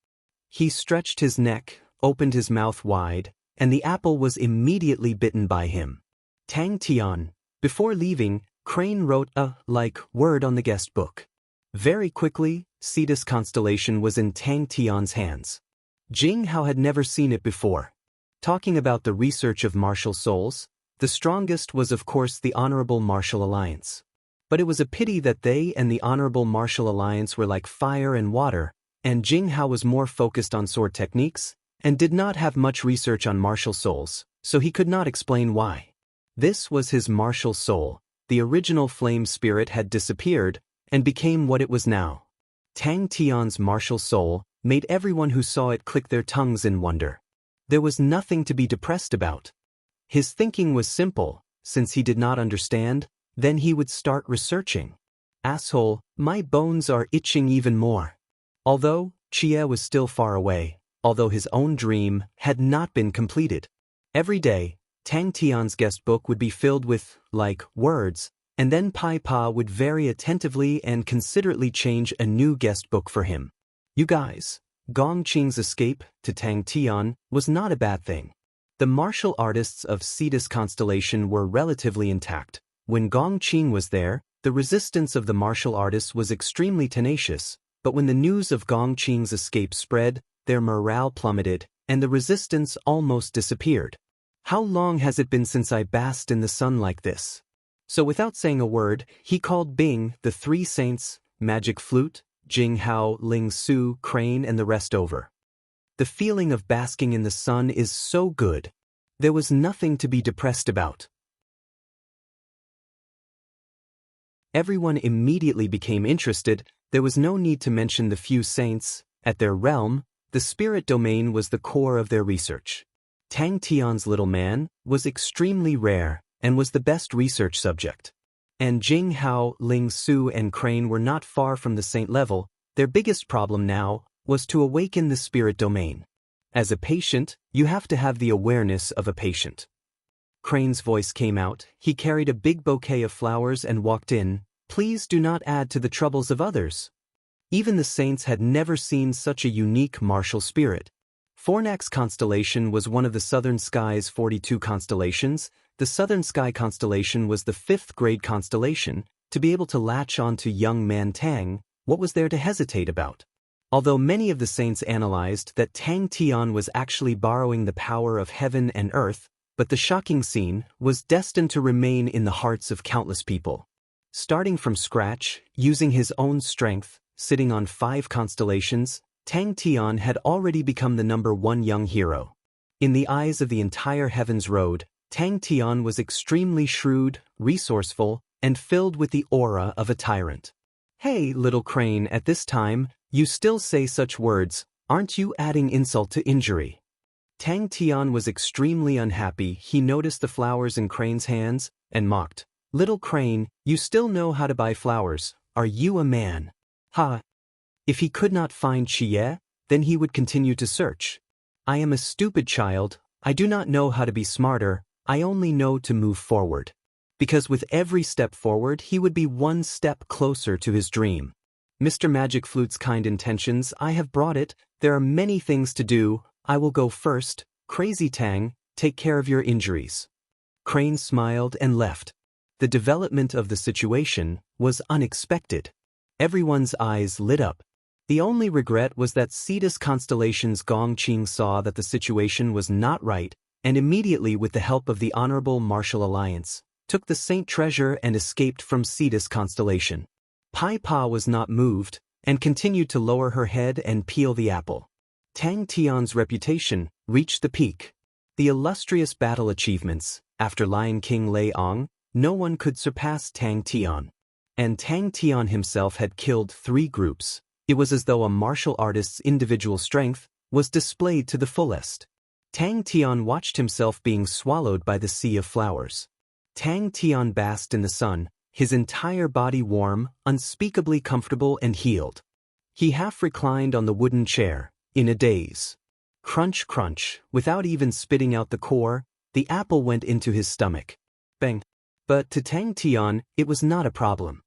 He stretched his neck, opened his mouth wide, and the apple was immediately bitten by him. Tang Tian, before leaving, Crane wrote a word on the guest book. Very quickly, Cetus constellation was in Tang Tian's hands. Jing Hao had never seen it before. Talking about the research of martial souls, the strongest was of course the Honorable Martial Alliance. But it was a pity that they and the Honorable Martial Alliance were like fire and water, and Jing Hao was more focused on sword techniques, and did not have much research on martial souls, so he could not explain why. This was his martial soul. The original flame spirit had disappeared, and became what it was now. Tang Tian's martial soul made everyone who saw it click their tongues in wonder. There was nothing to be depressed about. His thinking was simple: since he did not understand, then he would start researching. Asshole, my bones are itching even more. Although Chia was still far away, although his own dream had not been completed. Every day, Tang Tian's guest book would be filled with, like, words, and then Pai Pa would very attentively and considerately change a new guest book for him. You guys, Gong Qing's escape to Tang Tian was not a bad thing. The martial artists of Cetus constellation were relatively intact. When Gong Qing was there, the resistance of the martial artists was extremely tenacious, but when the news of Gong Qing's escape spread, their morale plummeted, and the resistance almost disappeared. How long has it been since I basked in the sun like this? So without saying a word, he called Bing, the three saints, Magic Flute, Jing Hao, Ling Su, Crane and the rest over. The feeling of basking in the sun is so good. There was nothing to be depressed about. Everyone immediately became interested. There was no need to mention the few saints. At their realm, the spirit domain was the core of their research. Tang Tian's little man was extremely rare and was the best research subject. And Jing Hao, Ling Su and Crane were not far from the saint level. Their biggest problem now was to awaken the spirit domain. As a patient, you have to have the awareness of a patient. Crane's voice came out. He carried a big bouquet of flowers and walked in. Please do not add to the troubles of others. Even the saints had never seen such a unique martial spirit. Fornax constellation was one of the Southern Sky's 42 constellations. The Southern Sky constellation was the 5th grade constellation. To be able to latch on to young man Tang, what was there to hesitate about? Although many of the saints analyzed that Tang Tian was actually borrowing the power of heaven and earth, but the shocking scene was destined to remain in the hearts of countless people. Starting from scratch, using his own strength, sitting on 5 constellations, Tang Tian had already become the #1 young hero. In the eyes of the entire Heaven's Road, Tang Tian was extremely shrewd, resourceful, and filled with the aura of a tyrant. Hey, little Crane, at this time, you still say such words, aren't you adding insult to injury? Tang Tian was extremely unhappy. He noticed the flowers in Crane's hands and mocked. Little Crane, you still know how to buy flowers. Are you a man? Ha! If he could not find Xie, then he would continue to search. I am a stupid child. I do not know how to be smarter. I only know to move forward. Because with every step forward, he would be one step closer to his dream. Mr. Magic Flute's kind intentions, I have brought it. There are many things to do. I will go first. Crazy Tang, take care of your injuries. Crane smiled and left. The development of the situation was unexpected. Everyone's eyes lit up. The only regret was that Cetus constellation's Gong Qing saw that the situation was not right, and immediately with the help of the Honorable Martial Alliance, took the Saint Treasure and escaped from Cetus constellation. Pai Pa was not moved, and continued to lower her head and peel the apple. Tang Tian's reputation reached the peak. The illustrious battle achievements, after Lion King Lei Ong, no one could surpass Tang Tian. And Tang Tian himself had killed 3 groups. It was as though a martial artist's individual strength was displayed to the fullest. Tang Tian watched himself being swallowed by the sea of flowers. Tang Tian basked in the sun, his entire body warm, unspeakably comfortable and healed. He half reclined on the wooden chair, in a daze. Crunch, crunch, without even spitting out the core, the apple went into his stomach. Bang! But to Tang Tian, it was not a problem.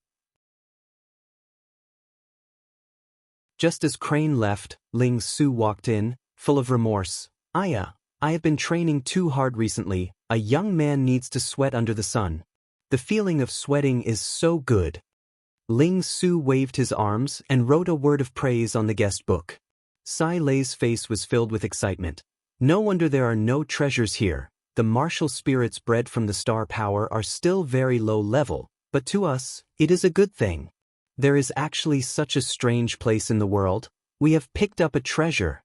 Just as Crane left, Ling Su walked in, full of remorse. I have been training too hard recently. A young man needs to sweat under the sun. The feeling of sweating is so good. Ling Su waved his arms and wrote a word of praise on the guest book. Sai Lei's face was filled with excitement. No wonder there are no treasures here. The martial spirits bred from the star power are still very low level, but to us, it is a good thing. There is actually such a strange place in the world. We have picked up a treasure.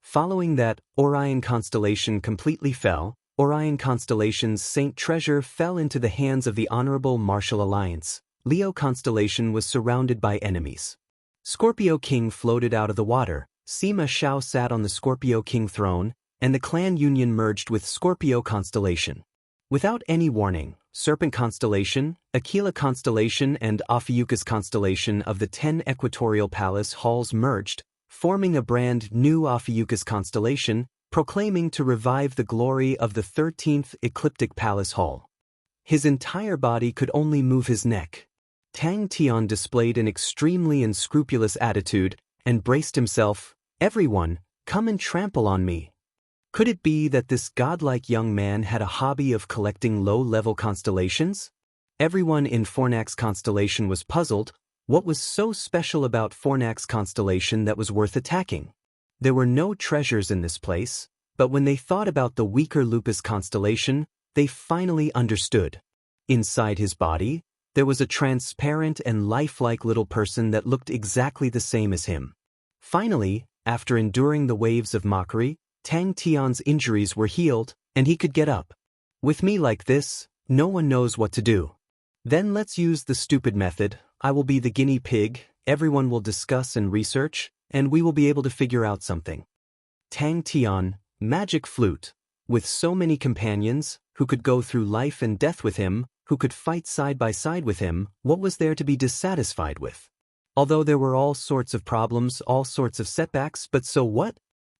Following that, Orion constellation completely fell. Orion constellation's Saint Treasure fell into the hands of the Honorable Martial Alliance. Leo constellation was surrounded by enemies. Scorpio King floated out of the water. Sima Shao sat on the Scorpio King throne, and the clan union merged with Scorpio constellation. Without any warning, Serpent constellation, Aquila constellation and Ophiuchus constellation of the 10 equatorial palace halls merged, forming a brand new Ophiuchus constellation, proclaiming to revive the glory of the 13th Ecliptic Palace Hall. His entire body could only move his neck. Tang Tian displayed an extremely unscrupulous attitude and braced himself. "Everyone, come and trample on me." Could it be that this godlike young man had a hobby of collecting low-level constellations? Everyone in Fornax's constellation was puzzled. What was so special about Fornax's constellation that was worth attacking? There were no treasures in this place, but when they thought about the weaker Lupus constellation, they finally understood. Inside his body, there was a transparent and lifelike little person that looked exactly the same as him. Finally, after enduring the waves of mockery, Tang Tian's injuries were healed, and he could get up. With me like this, no one knows what to do. Then let's use the stupid method. I will be the guinea pig, everyone will discuss and research, and we will be able to figure out something. Tang Tian, magic flute. With so many companions, who could go through life and death with him, who could fight side by side with him, what was there to be dissatisfied with? Although there were all sorts of problems, all sorts of setbacks, but so what?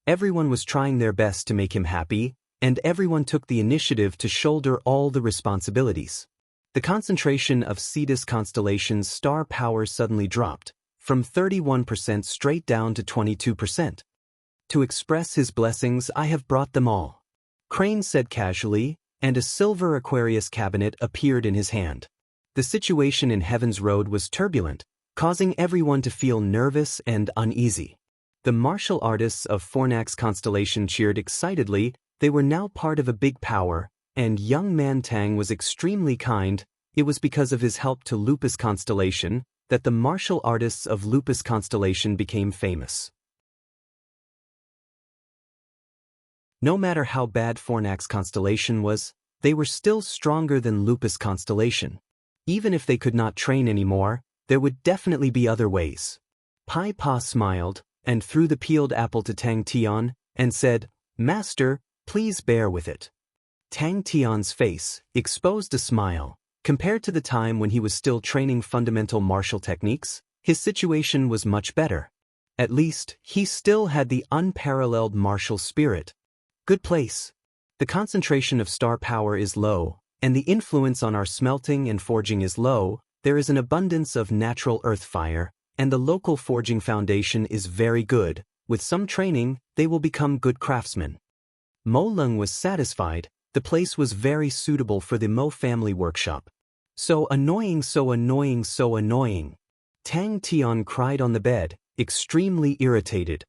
Everyone was trying their best to make him happy, and everyone took the initiative to shoulder all the responsibilities. The concentration of Cetus constellation's star power suddenly dropped, from 31% straight down to 22%. To express his blessings, I have brought them all, Crane said casually, and a silver Aquarius cabinet appeared in his hand. The situation in Heaven's Road was turbulent, causing everyone to feel nervous and uneasy. The martial artists of Fornax's constellation cheered excitedly. They were now part of a big power, and young man Tang was extremely kind. It was because of his help to Lupus constellation that the martial artists of Lupus constellation became famous. No matter how bad Fornax's constellation was, they were still stronger than Lupus constellation. Even if they could not train anymore, there would definitely be other ways. Pai Pa smiled, and threw the peeled apple to Tang Tian, and said, "Master, please bear with it." Tang Tian's face exposed a smile. Compared to the time when he was still training fundamental martial techniques, his situation was much better. At least, he still had the unparalleled martial spirit. Good place. The concentration of star power is low, and the influence on our smelting and forging is low. There is an abundance of natural earth fire, and the local forging foundation is very good. With some training, they will become good craftsmen. Mo Lung was satisfied. The place was very suitable for the Mo family workshop. So annoying, so annoying, so annoying. Tang Tian cried on the bed, extremely irritated.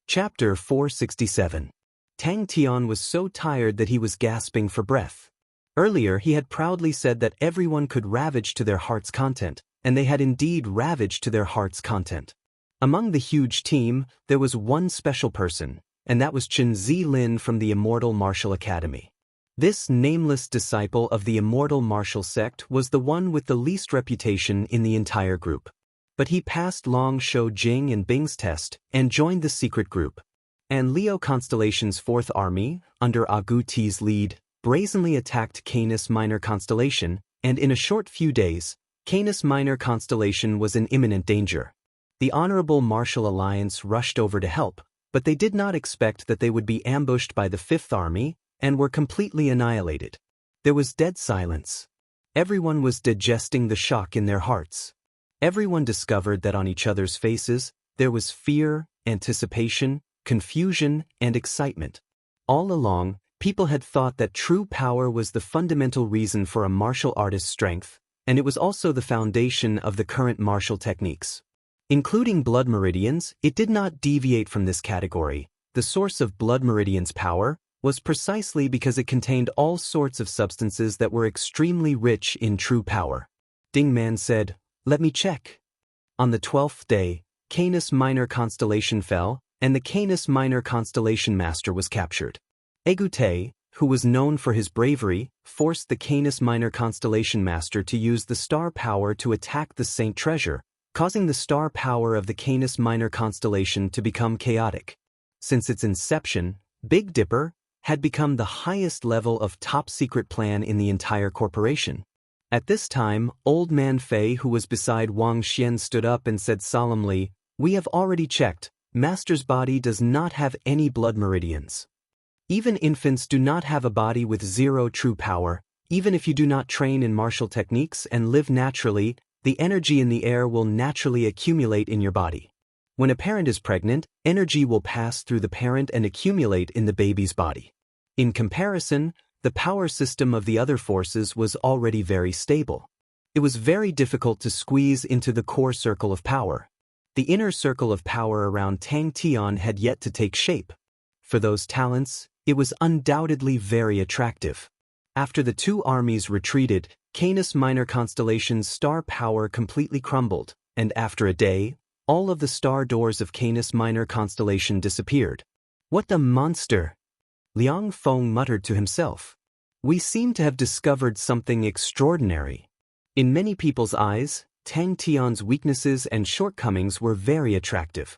Chapter 467. Tang Tian was so tired that he was gasping for breath. Earlier he had proudly said that everyone could ravage to their heart's content, and they had indeed ravaged to their heart's content. Among the huge team, there was one special person, and that was Chen Zilin from the Immortal Martial Academy. This nameless disciple of the Immortal Martial Sect was the one with the least reputation in the entire group. But he passed Long Shou Jing and Bing's test and joined the secret group. And Leo Constellation's 4th Army, under Agu Ti's lead, brazenly attacked Canis Minor Constellation, and in a short few days, Canis Minor Constellation was in imminent danger. The Honorable Martial Alliance rushed over to help, but they did not expect that they would be ambushed by the 5th Army, and were completely annihilated. There was dead silence. Everyone was digesting the shock in their hearts. Everyone discovered that on each other's faces, there was fear, anticipation, confusion, and excitement. All along, people had thought that true power was the fundamental reason for a martial artist's strength, and it was also the foundation of the current martial techniques. Including blood meridians, it did not deviate from this category. The source of blood meridians' power was precisely because it contained all sorts of substances that were extremely rich in true power. Ding Man said, "Let me check." On the 12th day, Canis Minor Constellation fell, and the Canis Minor Constellation Master was captured. Egute, who was known for his bravery, forced the Canis Minor Constellation Master to use the star power to attack the Saint Treasure, causing the star power of the Canis Minor Constellation to become chaotic. Since its inception, Big Dipper had become the highest level of top-secret plan in the entire corporation. At this time, Old Man Fei, who was beside Wang Xian, stood up and said solemnly, "We have already checked. Master's body does not have any blood meridians. Even infants do not have a body with zero true power. Even if you do not train in martial techniques and live naturally, the energy in the air will naturally accumulate in your body. When a parent is pregnant, energy will pass through the parent and accumulate in the baby's body. In comparison, the power system of the other forces was already very stable. It was very difficult to squeeze into the core circle of power. The inner circle of power around Tang Tian had yet to take shape. For those talents, it was undoubtedly very attractive. After the two armies retreated, Canis Minor constellation's star power completely crumbled, and after a day, all of the star doors of Canis Minor constellation disappeared. What the monster! Liang Feng muttered to himself. We seem to have discovered something extraordinary. In many people's eyes, Tang Tian's weaknesses and shortcomings were very attractive.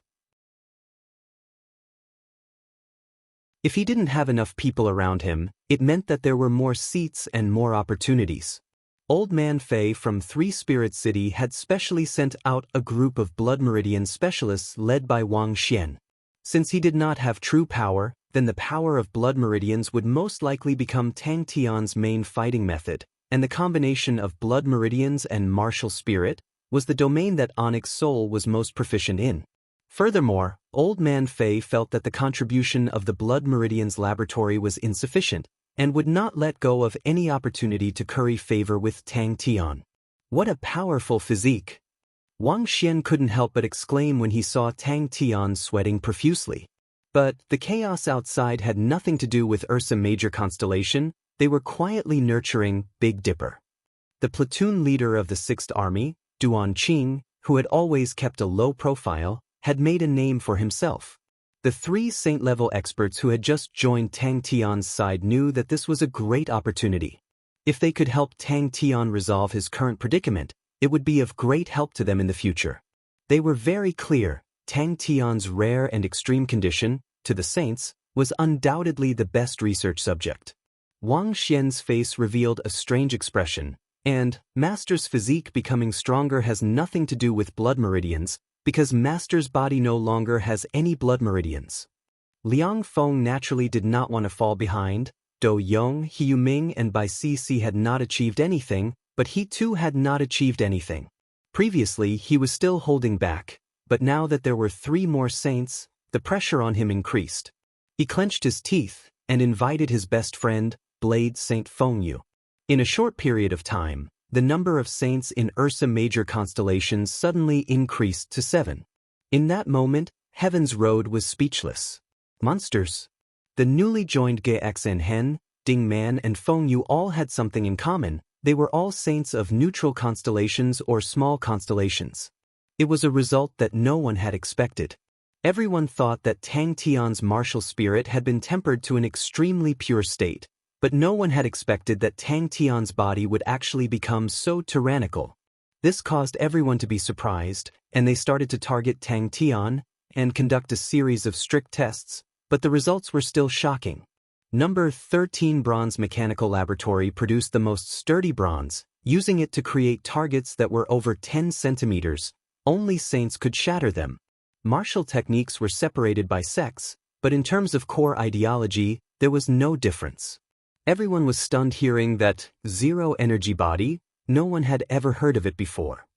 If he didn't have enough people around him, it meant that there were more seats and more opportunities. Old Man Fei from Three Spirit City had specially sent out a group of blood meridian specialists led by Wang Xian. Since he did not have true power, then the power of blood meridians would most likely become Tang Tian's main fighting method, and the combination of blood meridians and martial spirit was the domain that Onyx Soul was most proficient in. Furthermore, Old Man Fei felt that the contribution of the Blood Meridians laboratory was insufficient, and would not let go of any opportunity to curry favor with Tang Tian. What a powerful physique! Wang Xian couldn't help but exclaim when he saw Tang Tian sweating profusely. But the chaos outside had nothing to do with Ursa Major constellation. They were quietly nurturing Big Dipper. The platoon leader of the 6th Army, Duan Qing, who had always kept a low profile, had made a name for himself. The 3 saint-level experts who had just joined Tang Tian's side knew that this was a great opportunity. If they could help Tang Tian resolve his current predicament, it would be of great help to them in the future. They were very clear. Tang Tian's rare and extreme condition, to the saints, was undoubtedly the best research subject. Wang Xian's face revealed a strange expression, and Master's physique becoming stronger has nothing to do with blood meridians, because Master's body no longer has any blood meridians. Liang Feng naturally did not want to fall behind. Do Yong, He Yuming, and Bai Cixi had not achieved anything, but he too had not achieved anything. Previously, he was still holding back, but now that there were 3 more saints, the pressure on him increased. He clenched his teeth and invited his best friend, Blade Saint Fengyu. In a short period of time, the number of saints in Ursa Major constellations suddenly increased to 7. In that moment, Heaven's Road was speechless. Monsters! The newly joined Ge Xen, Ding Man, and Feng Yu all had something in common. They were all saints of neutral constellations or small constellations. It was a result that no one had expected. Everyone thought that Tang Tian's martial spirit had been tempered to an extremely pure state, but no one had expected that Tang Tian's body would actually become so tyrannical. This caused everyone to be surprised, and they started to target Tang Tian and conduct a series of strict tests, but the results were still shocking. Number 13 Bronze Mechanical Laboratory produced the most sturdy bronze, using it to create targets that were over 10 centimeters. Only saints could shatter them. Martial techniques were separated by sex, but in terms of core ideology, there was no difference. Everyone was stunned hearing that zero-energy body. No one had ever heard of it before.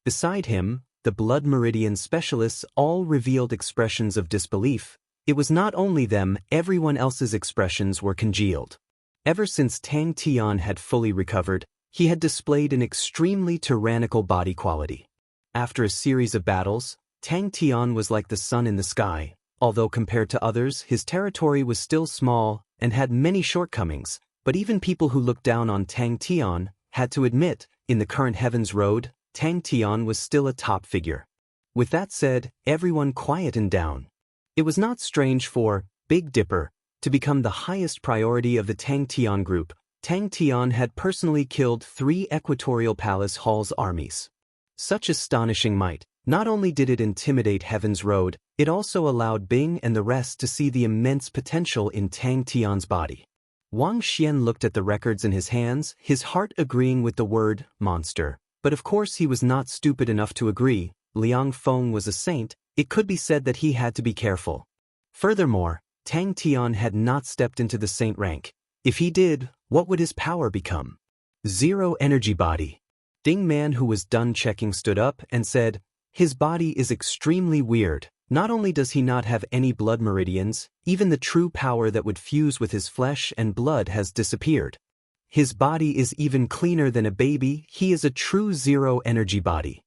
Beside him, the blood meridian specialists all revealed expressions of disbelief. It was not only them, everyone else's expressions were congealed. Ever since Tang Tian had fully recovered, he had displayed an extremely tyrannical body quality. After a series of battles, Tang Tian was like the sun in the sky. Although compared to others, his territory was still small and had many shortcomings, but even people who looked down on Tang Tian had to admit, in the current Heaven's Road, Tang Tian was still a top figure. With that said, everyone quietened down. It was not strange for Big Dipper to become the highest priority of the Tang Tian group. Tang Tian had personally killed 3 Equatorial Palace Hall's armies. Such astonishing might. Not only did it intimidate Heaven's Road, it also allowed Bing and the rest to see the immense potential in Tang Tian's body. Wang Xian looked at the records in his hands, his heart agreeing with the word monster. But of course he was not stupid enough to agree. Liang Feng was a saint, it could be said that he had to be careful. Furthermore, Tang Tian had not stepped into the saint rank. If he did, what would his power become? Zero energy body. Ding Man, who was done checking, stood up and said, "His body is extremely weird. Not only does he not have any blood meridians, even the true power that would fuse with his flesh and blood has disappeared. His body is even cleaner than a baby. He is a true zero energy body."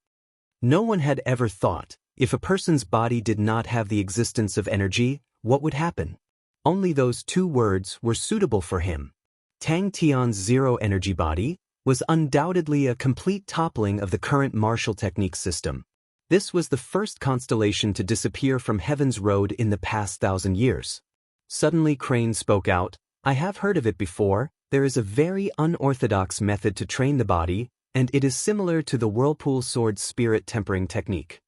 No one had ever thought, if a person's body did not have the existence of energy, what would happen? Only those two words were suitable for him. Tang Tian's zero energy body was undoubtedly a complete toppling of the current martial technique system. This was the first constellation to disappear from Heaven's Road in the past 1,000 years. Suddenly Crane spoke out, "I have heard of it before. There is a very unorthodox method to train the body, and it is similar to the Whirlpool Sword spirit tempering technique."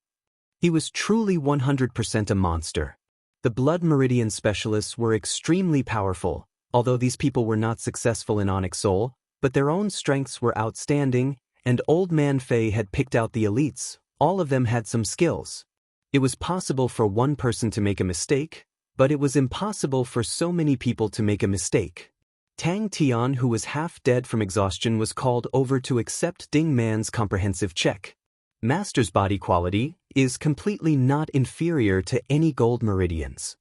He was truly 100% a monster. The blood meridian specialists were extremely powerful, although these people were not successful in Onyx Soul, but their own strengths were outstanding, and Old Man Fei had picked out the elites. All of them had some skills. It was possible for one person to make a mistake, but it was impossible for so many people to make a mistake. Tang Tian, who was half dead from exhaustion, was called over to accept Ding Man's comprehensive check. Master's body quality is completely not inferior to any gold meridians.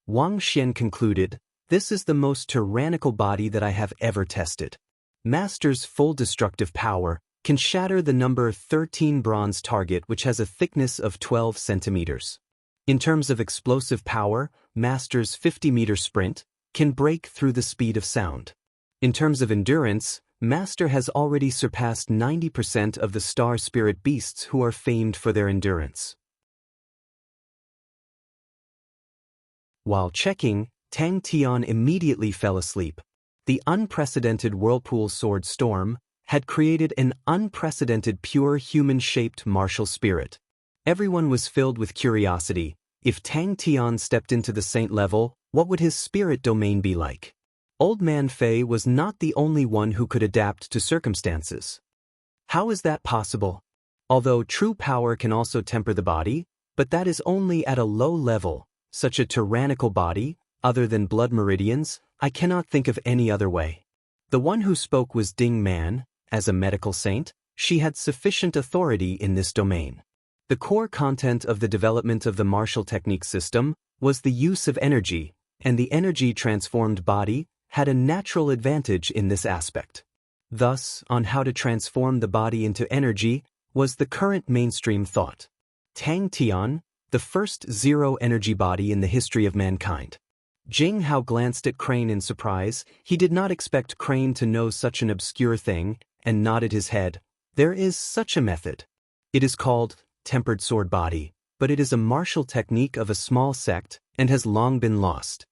Wang Xian concluded, "This is the most tyrannical body that I have ever tested. Master's full destructive power can shatter the number 13 bronze target, which has a thickness of 12 centimeters. In terms of explosive power, Master's 50-meter sprint can break through the speed of sound. In terms of endurance, Master has already surpassed 90% of the star spirit beasts who are famed for their endurance." While checking, Tang Tian immediately fell asleep. The unprecedented Whirlpool Sword storm had created an unprecedented pure human-shaped martial spirit. Everyone was filled with curiosity. If Tang Tian stepped into the saint level, what would his spirit domain be like? Old Man Fei was not the only one who could adapt to circumstances. How is that possible? Although true power can also temper the body, but that is only at a low level. Such a tyrannical body, other than blood meridians, I cannot think of any other way. The one who spoke was Ding Man. As a medical saint, she had sufficient authority in this domain. The core content of the development of the martial technique system was the use of energy, and the energy-transformed body had a natural advantage in this aspect. Thus, on how to transform the body into energy was the current mainstream thought. Tang Tian, the first zero-energy body in the history of mankind. Jing Hao glanced at Crane in surprise. He did not expect Crane to know such an obscure thing, and nodded his head. "There is such a method. It is called tempered sword body, but it is a martial technique of a small sect and has long been lost.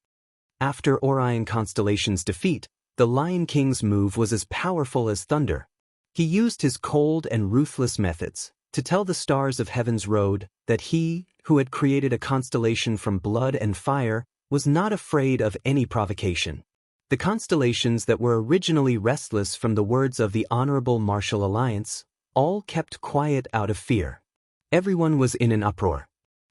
After Orion Constellation's defeat, the Lion King's move was as powerful as thunder. He used his cold and ruthless methods to tell the stars of Heaven's Road that he, who had created a constellation from blood and fire, was not afraid of any provocation. The constellations that were originally restless from the words of the Honorable Martial Alliance all kept quiet out of fear. Everyone was in an uproar.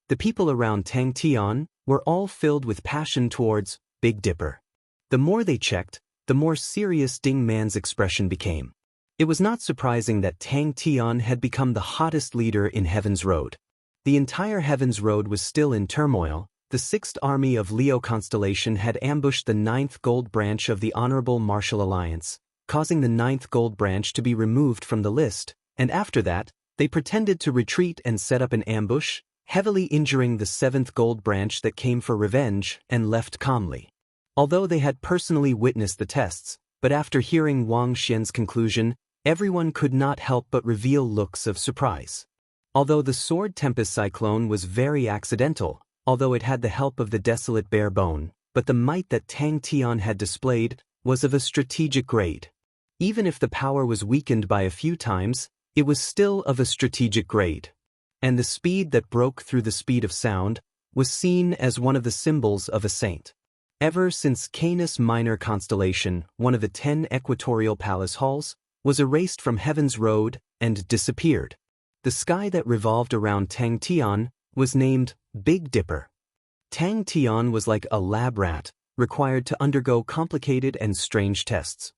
The people around Tang Tian were all filled with passion towards Big Dipper. The more they checked, the more serious Ding Man's expression became. It was not surprising that Tang Tian had become the hottest leader in Heaven's Road. The entire Heaven's Road was still in turmoil. The 6th Army of Leo Constellation had ambushed the 9th Gold Branch of the Honorable Martial Alliance, causing the 9th Gold Branch to be removed from the list, and after that, they pretended to retreat and set up an ambush, heavily injuring the 7th Gold Branch that came for revenge and left calmly. Although they had personally witnessed the tests, but after hearing Wang Xian's conclusion, everyone could not help but reveal looks of surprise. Although the Sword Tempest Cyclone was very accidental, although it had the help of the desolate bare bone, but the might that Tang Tian had displayed was of a strategic grade. Even if the power was weakened by a few times, it was still of a strategic grade. And the speed that broke through the speed of sound was seen as one of the symbols of a saint. Ever since Canis Minor constellation, one of the 10 equatorial palace halls, was erased from heaven's road and disappeared. The sky that revolved around Tang Tian was named Big Dipper. Tang Tian was like a lab rat, required to undergo complicated and strange tests.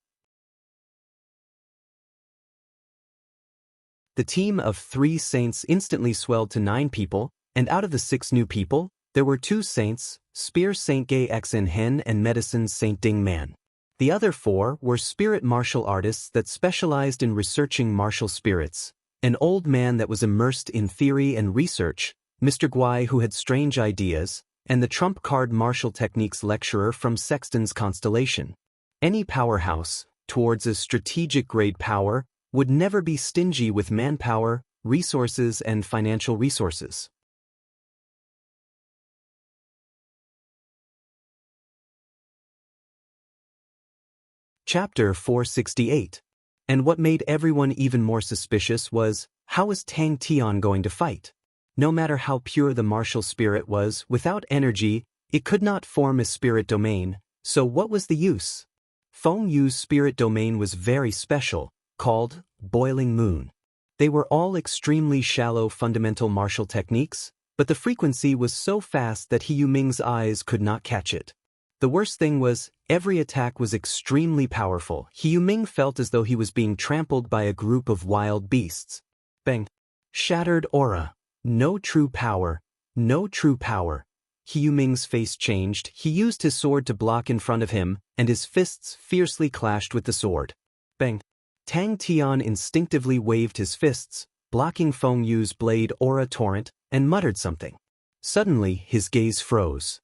The team of 3 saints instantly swelled to 9 people, and out of the 6 new people, there were 2 saints, Spear Saint Gay Xen Hen and Medicine Saint Ding Man. The other 4 were spirit martial artists that specialized in researching martial spirits, an old man that was immersed in theory and research, Mr. Guai who had strange ideas, and the trump card martial techniques lecturer from Sexton's constellation. Any powerhouse, towards a strategic grade power, would never be stingy with manpower, resources, and financial resources. Chapter 468. And what made everyone even more suspicious was, how was Tang Tian going to fight? No matter how pure the martial spirit was, without energy, it could not form a spirit domain, so what was the use? Feng Yu's spirit domain was very special, called Boiling Moon. They were all extremely shallow fundamental martial techniques, but the frequency was so fast that He Yuming's eyes could not catch it. The worst thing was, every attack was extremely powerful. He Yuming felt as though he was being trampled by a group of wild beasts. Bang! Shattered aura. No true power. No true power. He Yuming's face changed. He used his sword to block in front of him, and his fists fiercely clashed with the sword. Bang! Tang Tian instinctively waved his fists, blocking Feng Yu's blade aura torrent, and muttered something. Suddenly, his gaze froze.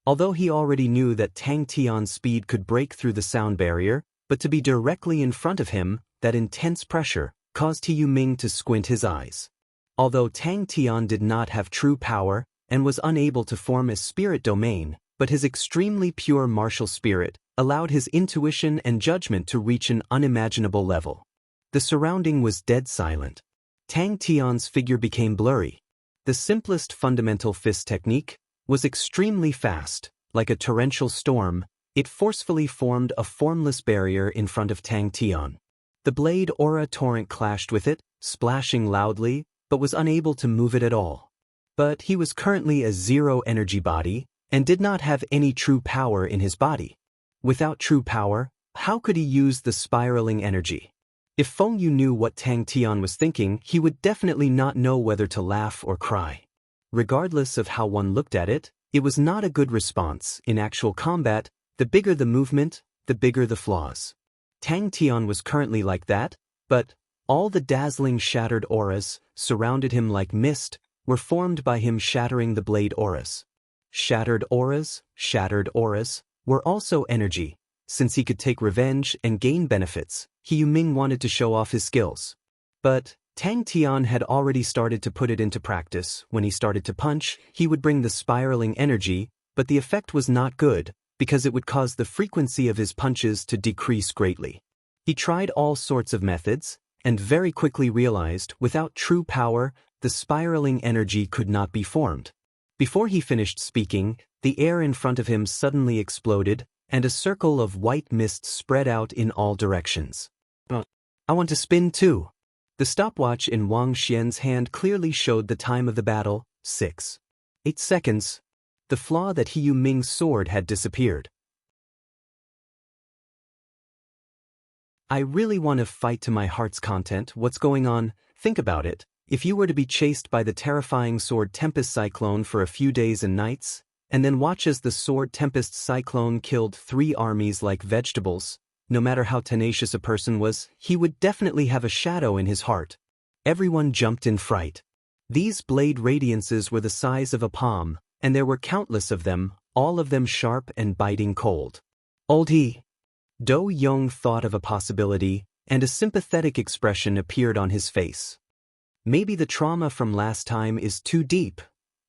Although he already knew that Tang Tian's speed could break through the sound barrier, but to be directly in front of him, that intense pressure, caused He Yuming to squint his eyes. Although Tang Tian did not have true power, and was unable to form a spirit domain, but his extremely pure martial spirit allowed his intuition and judgment to reach an unimaginable level. The surrounding was dead silent. Tang Tian's figure became blurry. The simplest fundamental fist technique was extremely fast, like a torrential storm. It forcefully formed a formless barrier in front of Tang Tian. The blade aura torrent clashed with it, splashing loudly, but was unable to move it at all. But he was currently a zero-energy body, and did not have any true power in his body. Without true power, how could he use the spiraling energy? If Feng Yu knew what Tang Tian was thinking, he would definitely not know whether to laugh or cry. Regardless of how one looked at it, it was not a good response. In actual combat, the bigger the movement, the bigger the flaws. Tang Tian was currently like that, but all the dazzling shattered auras, surrounded him like mist, were formed by him shattering the blade auras. Shattered auras, were also energy. Since he could take revenge and gain benefits, He Yuming wanted to show off his skills. But Tang Tian had already started to put it into practice. When he started to punch, he would bring the spiraling energy, but the effect was not good, because it would cause the frequency of his punches to decrease greatly. He tried all sorts of methods, and very quickly realized, without true power, the spiraling energy could not be formed. Before he finished speaking, the air in front of him suddenly exploded, and a circle of white mist spread out in all directions. I want to spin too. The stopwatch in Wang Xian's hand clearly showed the time of the battle, 8 seconds. The flaw that He Yuming's sword had disappeared. I really want to fight to my heart's content. What's going on? Think about it. If you were to be chased by the terrifying sword Tempest Cyclone for a few days and nights, and then watch as the sword Tempest Cyclone killed 3 armies like vegetables, no matter how tenacious a person was, he would definitely have a shadow in his heart. Everyone jumped in fright. These blade radiances were the size of a palm, and there were countless of them, all of them sharp and biting cold. Old he. Do Yong thought of a possibility, and a sympathetic expression appeared on his face. Maybe the trauma from last time is too deep.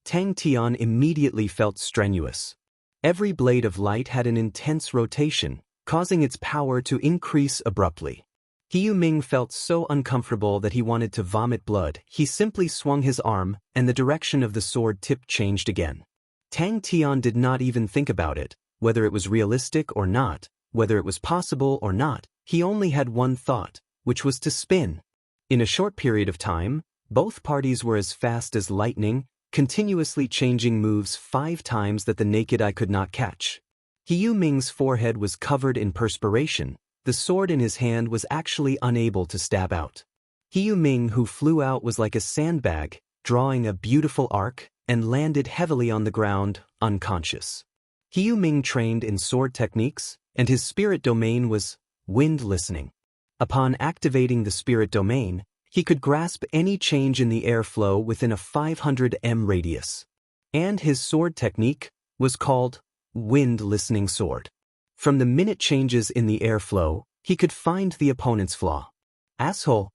Tang Tian immediately felt strenuous. Every blade of light had an intense rotation, causing its power to increase abruptly. He Yuming felt so uncomfortable that he wanted to vomit blood. He simply swung his arm, and the direction of the sword tip changed again. Tang Tian did not even think about it, Whether it was realistic or not, whether it was possible or not, he only had one thought, which was to spin. In a short period of time, both parties were as fast as lightning, continuously changing moves 5 times that the naked eye could not catch. He Yuming's forehead was covered in perspiration. The sword in his hand was actually unable to stab out. He Yuming who flew out was like a sandbag, drawing a beautiful arc, and landed heavily on the ground, unconscious. He Yuming trained in sword techniques, and his spirit domain was wind listening. Upon activating the spirit domain, he could grasp any change in the airflow within a 500 m radius. And his sword technique was called wind listening sword. From the minute changes in the airflow, he could find the opponent's flaw. Asshole!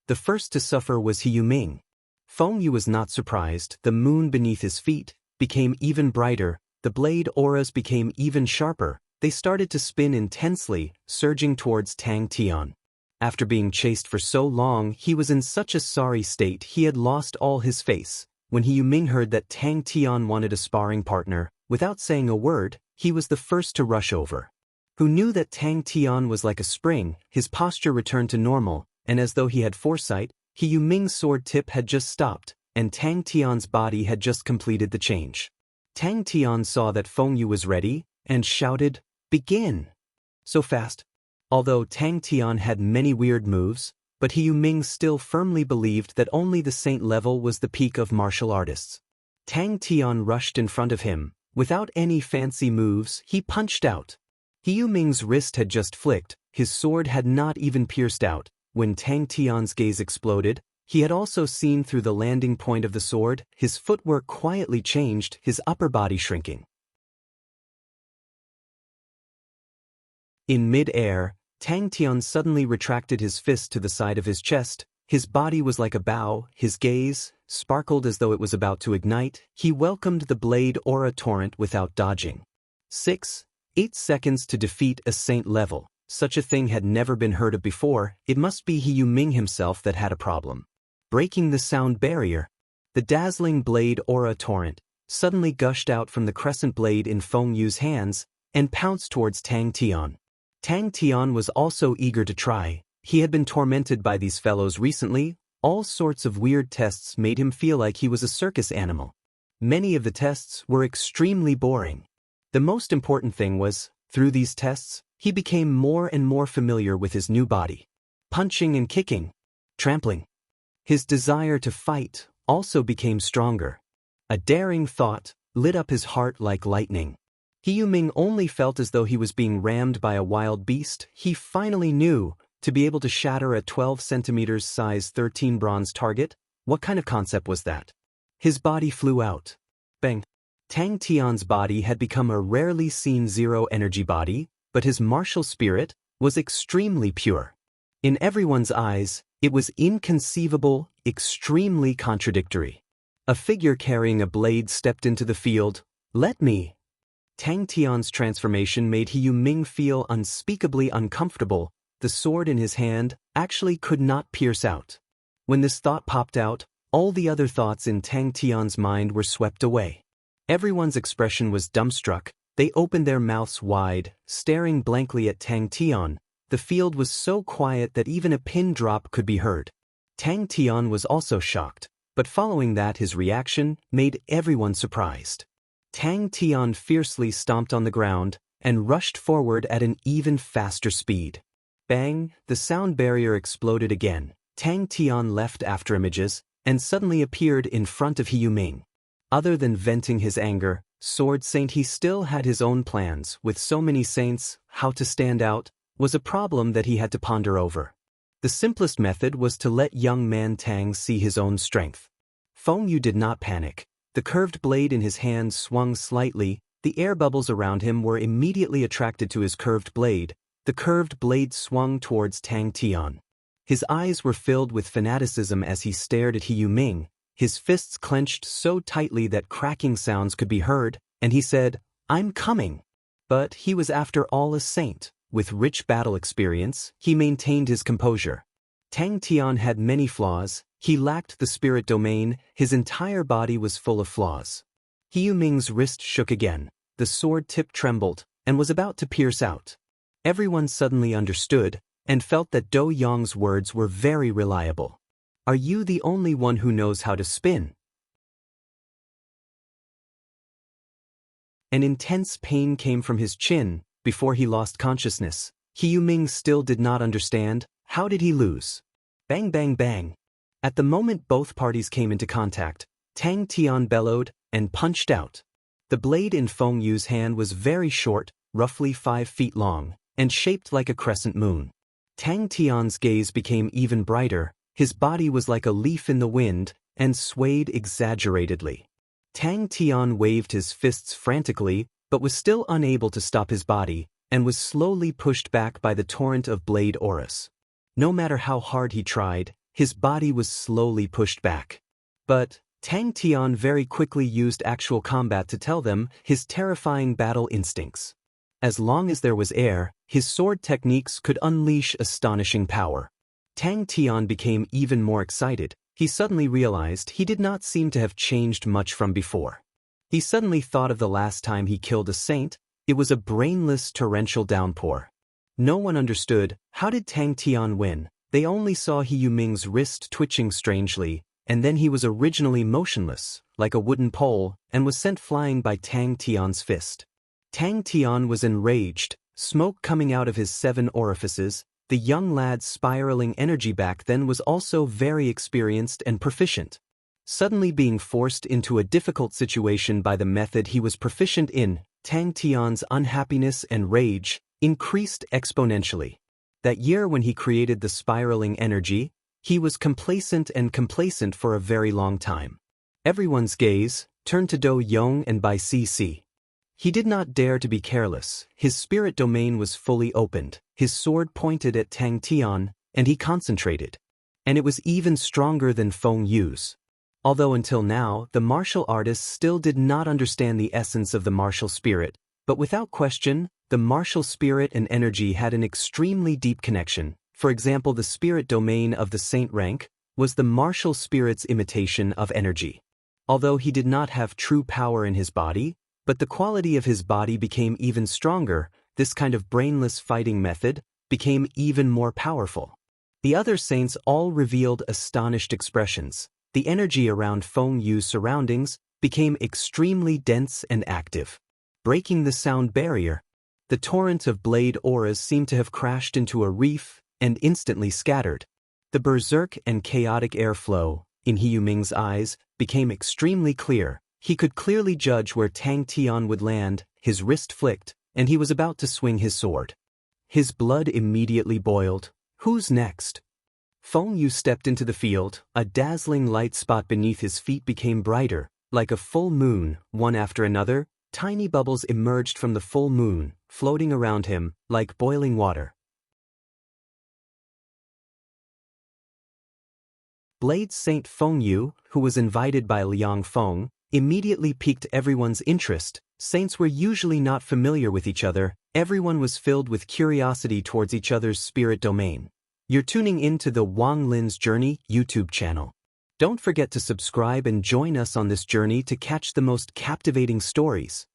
The first to suffer was He Yuming. Feng Yu was not surprised. The moon beneath his feet became even brighter, the blade auras became even sharper. They started to spin intensely, surging towards Tang Tian. After being chased for so long, he was in such a sorry state he had lost all his face. When He Yuming heard that Tang Tian wanted a sparring partner, without saying a word, he was the first to rush over. Who knew that Tang Tian was like a spring, his posture returned to normal, and as though he had foresight, He Yuming's sword tip had just stopped, and Tang Tian's body had just completed the change. Tang Tian saw that Feng Yu was ready, and shouted, "Begin!" So fast. Although Tang Tian had many weird moves, but He Yuming still firmly believed that only the saint level was the peak of martial artists. Tang Tian rushed in front of him. Without any fancy moves, he punched out. He Yuming's wrist had just flicked, his sword had not even pierced out. When Tang Tian's gaze exploded, he had also seen through the landing point of the sword, his footwork quietly changed, his upper body shrinking. In mid-air, Tang Tian suddenly retracted his fist to the side of his chest. His body was like a bow, his gaze sparkled as though it was about to ignite. He welcomed the blade aura torrent without dodging. 8 seconds to defeat a saint level. Such a thing had never been heard of before. It must be He Yuming himself that had a problem. Breaking the sound barrier, the dazzling blade aura torrent suddenly gushed out from the crescent blade in Feng Yu's hands and pounced towards Tang Tian. Tang Tian was also eager to try. He had been tormented by these fellows recently. All sorts of weird tests made him feel like he was a circus animal. Many of the tests were extremely boring. The most important thing was, through these tests, he became more and more familiar with his new body. Punching and kicking, trampling. His desire to fight also became stronger. A daring thought lit up his heart like lightning. He Yuming only felt as though he was being rammed by a wild beast. He finally knew, to be able to shatter a 12 centimeters size 13 bronze target. What kind of concept was that? His body flew out. Bang. Tang Tian's body had become a rarely seen zero-energy body, but his martial spirit was extremely pure. In everyone's eyes, it was inconceivable, extremely contradictory. A figure carrying a blade stepped into the field. "Let me." Tang Tian's transformation made He Yuming feel unspeakably uncomfortable. The sword in his hand actually could not pierce out. When this thought popped out, all the other thoughts in Tang Tian's mind were swept away. Everyone's expression was dumbstruck. They opened their mouths wide, staring blankly at Tang Tian. The field was so quiet that even a pin drop could be heard. Tang Tian was also shocked, but following that his reaction made everyone surprised. Tang Tian fiercely stomped on the ground and rushed forward at an even faster speed. Bang! The sound barrier exploded again. Tang Tian left after images and suddenly appeared in front of He Yuming. Other than venting his anger, Sword Saint he still had his own plans. With so many saints, how to stand out was a problem that he had to ponder over. The simplest method was to let young man Tang see his own strength. Feng Yu did not panic. The curved blade in his hand swung slightly. The air bubbles around him were immediately attracted to his curved blade. The curved blade swung towards Tang Tian. His eyes were filled with fanaticism as he stared at He Yuming. His fists clenched so tightly that cracking sounds could be heard, and he said, "I'm coming." But he was after all a saint. With rich battle experience, he maintained his composure. Tang Tian had many flaws. He lacked the spirit domain. His entire body was full of flaws. He Yuming's wrist shook again. The sword tip trembled, and was about to pierce out. Everyone suddenly understood and felt that Dou Yong's words were very reliable. Are you the only one who knows how to spin? An intense pain came from his chin before he lost consciousness. He Yuming still did not understand. How did he lose? Bang bang bang. At the moment both parties came into contact, Tang Tian bellowed and punched out. The blade in Feng Yu's hand was very short, roughly 5 feet long, and shaped like a crescent moon. Tang Tian's gaze became even brighter. His body was like a leaf in the wind and swayed exaggeratedly. Tang Tian waved his fists frantically, but was still unable to stop his body, and was slowly pushed back by the torrent of blade auras. No matter how hard he tried, his body was slowly pushed back. But Tang Tian very quickly used actual combat to tell them his terrifying battle instincts. As long as there was air, his sword techniques could unleash astonishing power. Tang Tian became even more excited. He suddenly realized he did not seem to have changed much from before. He suddenly thought of the last time he killed a saint. It was a brainless torrential downpour. No one understood, how did Tang Tian win? They only saw He Yuming's wrist twitching strangely, and then he was originally motionless, like a wooden pole, and was sent flying by Tang Tian's fist. Tang Tian was enraged, smoke coming out of his 7 orifices. The young lad's spiraling energy back then was also very experienced and proficient. Suddenly being forced into a difficult situation by the method he was proficient in, Tang Tian's unhappiness and rage increased exponentially. That year when he created the spiraling energy, he was complacent for a very long time. Everyone's gaze turned to Dou Yong and Bai Cc. He did not dare to be careless. His spirit domain was fully opened, his sword pointed at Tang Tian, and he concentrated. And it was even stronger than Feng Yu's. Although until now, the martial artists still did not understand the essence of the martial spirit, but without question, the martial spirit and energy had an extremely deep connection. For example, the spirit domain of the saint rank was the martial spirit's imitation of energy. Although he did not have true power in his body, but the quality of his body became even stronger, this kind of brainless fighting method became even more powerful. The other saints all revealed astonished expressions. The energy around Feng Yu's surroundings became extremely dense and active. Breaking the sound barrier, the torrent of blade auras seemed to have crashed into a reef and instantly scattered. The berserk and chaotic airflow, in He Yuming's eyes, became extremely clear. He could clearly judge where Tang Tian would land. His wrist flicked, and he was about to swing his sword. His blood immediately boiled. Who's next? Feng Yu stepped into the field. A dazzling light spot beneath his feet became brighter, like a full moon. One after another, tiny bubbles emerged from the full moon, floating around him, like boiling water. Blade Saint Feng Yu, who was invited by Liang Feng, immediately piqued everyone's interest. Saints were usually not familiar with each other. Everyone was filled with curiosity towards each other's spirit domain. You're tuning in to the Wang Lin's Journey YouTube channel. Don't forget to subscribe and join us on this journey to catch the most captivating stories.